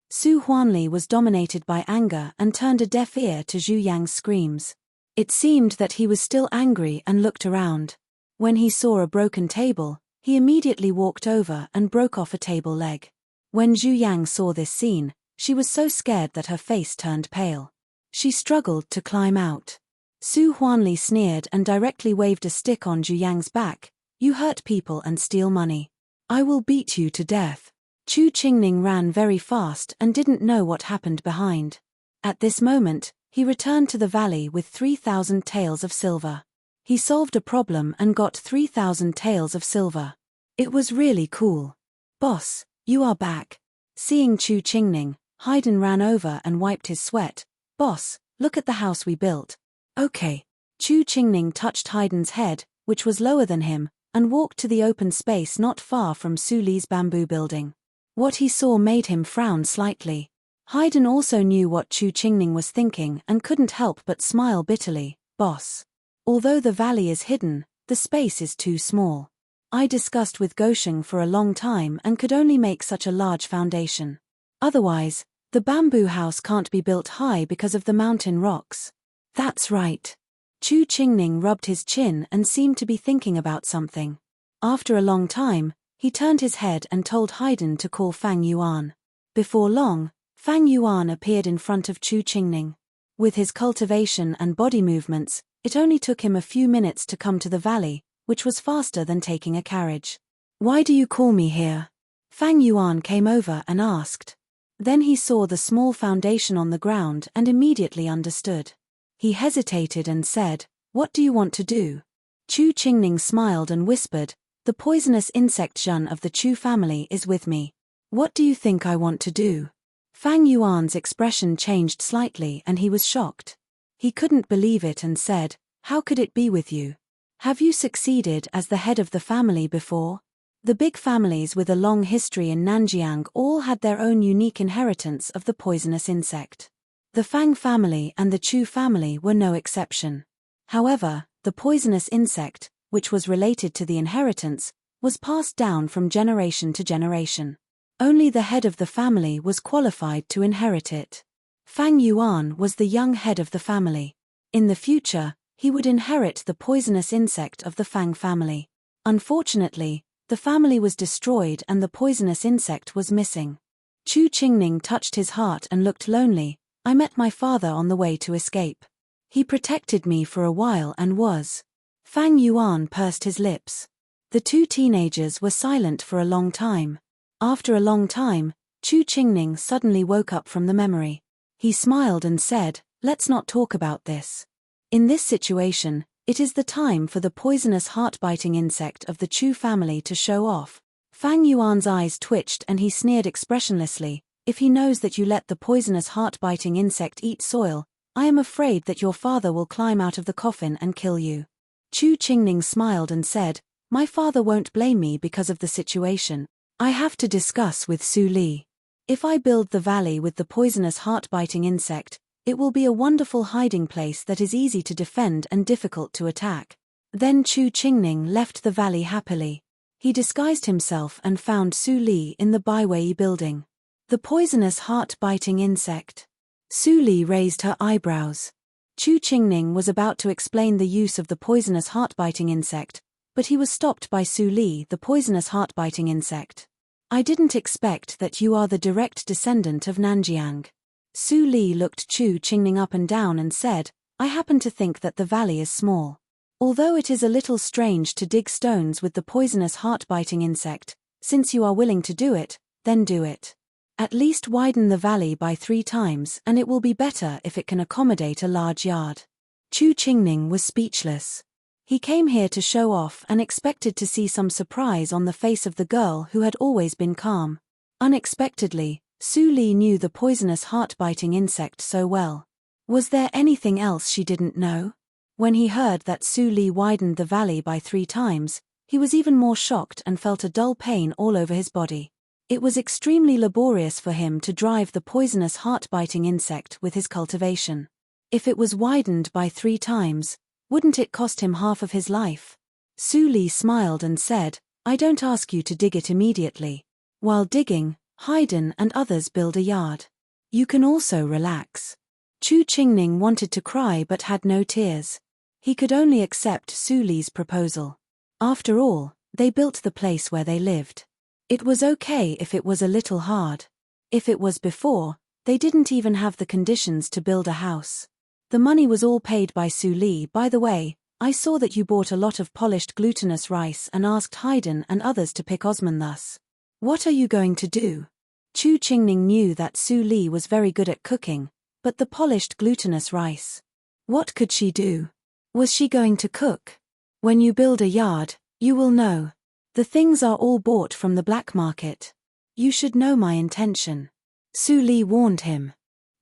Su Huanli was dominated by anger and turned a deaf ear to Zhu Yang's screams. It seemed that he was still angry and looked around. When he saw a broken table, he immediately walked over and broke off a table leg. When Zhu Yang saw this scene, she was so scared that her face turned pale. She struggled to climb out. Su Huanli sneered and directly waved a stick on Zhu Yang's back. "You hurt people and steal money. I will beat you to death." Chu Qingning ran very fast and didn't know what happened behind. At this moment, he returned to the valley with 3,000 taels of silver. He solved a problem and got 3,000 taels of silver. It was really cool. "Boss, you are back." Seeing Chu Qingning, Haydn ran over and wiped his sweat. "Boss, look at the house we built." "Okay." Chu Qingning touched Haydn's head, which was lower than him, and walked to the open space not far from Su Li's bamboo building. What he saw made him frown slightly. Haydn also knew what Chu Qingning was thinking and couldn't help but smile bitterly. "Boss. Although the valley is hidden, the space is too small. I discussed with Gosheng for a long time and could only make such a large foundation. Otherwise, the bamboo house can't be built high because of the mountain rocks." "That's right. Chu Qingning rubbed his chin and seemed to be thinking about something. After a long time, he turned his head and told Haydn to call Fang Yuan. Before long, Fang Yuan appeared in front of Chu Qingning. With his cultivation and body movements, it only took him a few minutes to come to the valley, which was faster than taking a carriage. "Why do you call me here?" Fang Yuan came over and asked. Then he saw the small foundation on the ground and immediately understood. He hesitated and said, "What do you want to do?" Chu Qingning smiled and whispered, "The poisonous insect Zhen of the Chu family is with me. What do you think I want to do?" Fang Yuan's expression changed slightly and he was shocked. He couldn't believe it and said, "How could it be with you? Have you succeeded as the head of the family before?" The big families with a long history in Nanjiang all had their own unique inheritance of the poisonous insect. The Fang family and the Chu family were no exception. However, the poisonous insect, which was related to the inheritance, was passed down from generation to generation. Only the head of the family was qualified to inherit it. Fang Yuan was the young head of the family. In the future, he would inherit the poisonous insect of the Fang family. Unfortunately, the family was destroyed and the poisonous insect was missing. Chu Qingning touched his heart and looked lonely. "I met my father on the way to escape. He protected me for a while and was..." Fang Yuan pursed his lips. The two teenagers were silent for a long time. After a long time, Chu Qingning suddenly woke up from the memory. He smiled and said, "Let's not talk about this. In this situation, it is the time for the poisonous heart-biting insect of the Chu family to show off." Fang Yuan's eyes twitched and he sneered expressionlessly, "If he knows that you let the poisonous heart-biting insect eat soil, I am afraid that your father will climb out of the coffin and kill you." Chu Qingning smiled and said, "My father won't blame me because of the situation. I have to discuss with Su Li. If I build the valley with the poisonous heart-biting insect, it will be a wonderful hiding place that is easy to defend and difficult to attack." Then Chu Qingning left the valley happily. He disguised himself and found Su Li in the Baiwei building. The poisonous heart-biting insect. Su Li raised her eyebrows. Chu Qingning was about to explain the use of the poisonous heart-biting insect, but he was stopped by Su Li, the poisonous heart-biting insect. "I didn't expect that you are the direct descendant of Nanjiang." Su Li looked Chu Qingning up and down and said, "I happen to think that the valley is small. Although it is a little strange to dig stones with the poisonous heart-biting insect, since you are willing to do it, then do it. At least widen the valley by 3 times and it will be better if it can accommodate a large yard." Chu Qingning was speechless. He came here to show off and expected to see some surprise on the face of the girl who had always been calm. Unexpectedly, Su Li knew the poisonous heart-biting insect so well. Was there anything else she didn't know? When he heard that Su Li widened the valley by 3 times, he was even more shocked and felt a dull pain all over his body. It was extremely laborious for him to drive the poisonous heart-biting insect with his cultivation. If it was widened by 3 times, wouldn't it cost him half of his life? Su Li smiled and said, "I don't ask you to dig it immediately. While digging, Haydn and others build a yard. You can also relax." Chu Qingning wanted to cry but had no tears. He could only accept Su Li's proposal. After all, they built the place where they lived. It was okay if it was a little hard. If it was before, they didn't even have the conditions to build a house. The money was all paid by Su Li. "By the way, I saw that you bought a lot of polished glutinous rice and asked Haydn and others to pick Osman thus. What are you going to do?" Chu Qingning knew that Su Li was very good at cooking, but the polished glutinous rice. What could she do? Was she going to cook? "When you build a yard, you will know. The things are all bought from the black market. You should know my intention." Su Li warned him.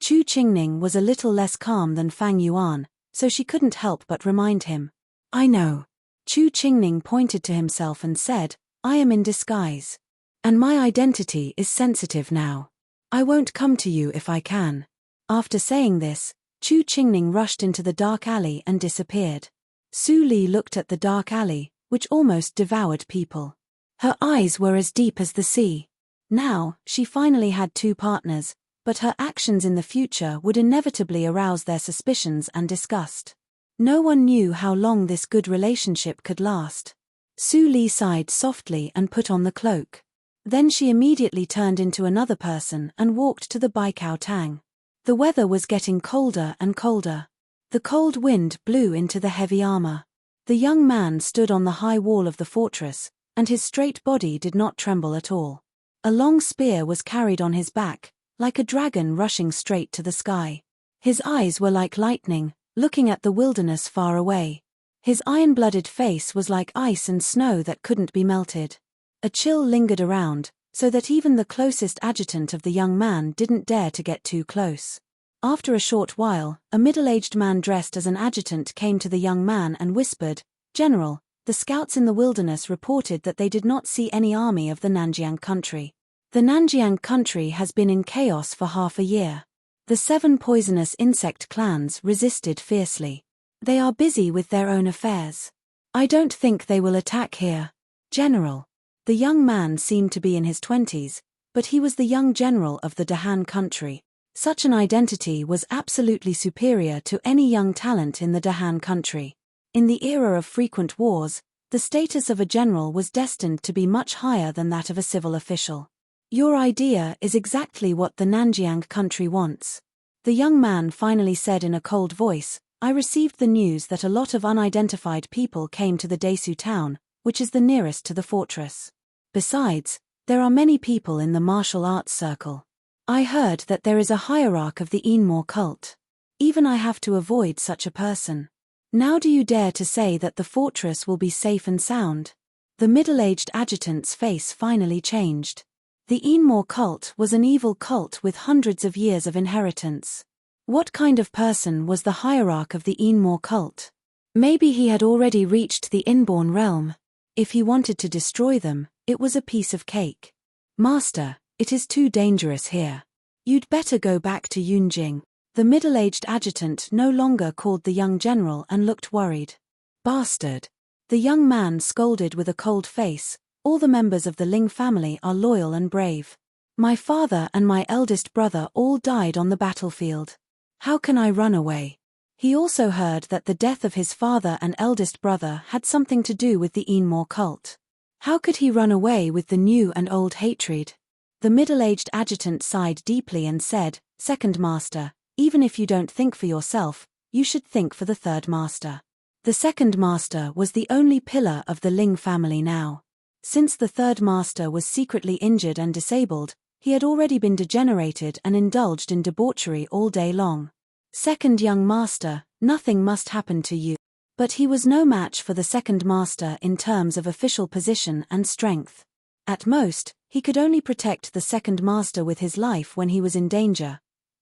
Chu Qingning was a little less calm than Fang Yuan, so she couldn't help but remind him. "I know." Chu Qingning pointed to himself and said, "I am in disguise. And my identity is sensitive now. I won't come to you if I can." After saying this, Chu Qingning rushed into the dark alley and disappeared. Su Li looked at the dark alley, which almost devoured people. Her eyes were as deep as the sea. Now, she finally had 2 partners, but her actions in the future would inevitably arouse their suspicions and disgust. No one knew how long this good relationship could last. Su Li sighed softly and put on the cloak. Then she immediately turned into another person and walked to the Baikao Tang. The weather was getting colder and colder. The cold wind blew into the heavy armor. The young man stood on the high wall of the fortress, and his straight body did not tremble at all. A long spear was carried on his back, like a dragon rushing straight to the sky. His eyes were like lightning, looking at the wilderness far away. His iron-blooded face was like ice and snow that couldn't be melted. A chill lingered around, so that even the closest adjutant of the young man didn't dare to get too close. After a short while, a middle-aged man dressed as an adjutant came to the young man and whispered, "General, the scouts in the wilderness reported that they did not see any army of the Nanjiang country. The Nanjiang country has been in chaos for half a year. The 7 poisonous insect clans resisted fiercely. They are busy with their own affairs. I don't think they will attack here. General." The young man seemed to be in his 20s, but he was the young general of the Dahan country. Such an identity was absolutely superior to any young talent in the Dahan country. In the era of frequent wars, the status of a general was destined to be much higher than that of a civil official. "Your idea is exactly what the Nanjiang country wants," the young man finally said in a cold voice. "I received the news that a lot of unidentified people came to the Desu town, which is the nearest to the fortress. Besides, there are many people in the martial arts circle. I heard that there is a hierarch of the Enmore cult. Even I have to avoid such a person. Now do you dare to say that the fortress will be safe and sound?" The middle-aged adjutant's face finally changed. The Enmore cult was an evil cult with hundreds of years of inheritance. What kind of person was the hierarch of the Enmore cult? Maybe he had already reached the inborn realm. If he wanted to destroy them, it was a piece of cake. "Master, it is too dangerous here. You'd better go back to Yunjing." The middle-aged adjutant no longer called the young general and looked worried. "Bastard!" The young man scolded with a cold face. "All the members of the Ling family are loyal and brave. My father and my eldest brother all died on the battlefield. How can I run away?" He also heard that the death of his father and eldest brother had something to do with the Enmore cult. How could he run away with the new and old hatred? The middle-aged adjutant sighed deeply and said, "Second master, even if you don't think for yourself, you should think for the third master." The second master was the only pillar of the Ling family now. Since the third master was secretly injured and disabled, he had already been degenerated and indulged in debauchery all day long. "Second young master, nothing must happen to you." But he was no match for the second master in terms of official position and strength. At most, he could only protect the second master with his life when he was in danger.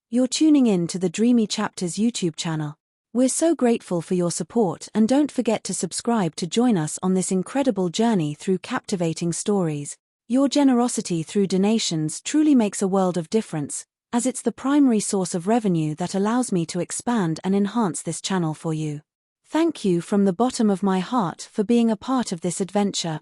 You're tuning in to the Dreamy Chapters YouTube channel. We're so grateful for your support, and don't forget to subscribe to join us on this incredible journey through captivating stories. Your generosity through donations truly makes a world of difference, as it's the primary source of revenue that allows me to expand and enhance this channel for you. Thank you from the bottom of my heart for being a part of this adventure.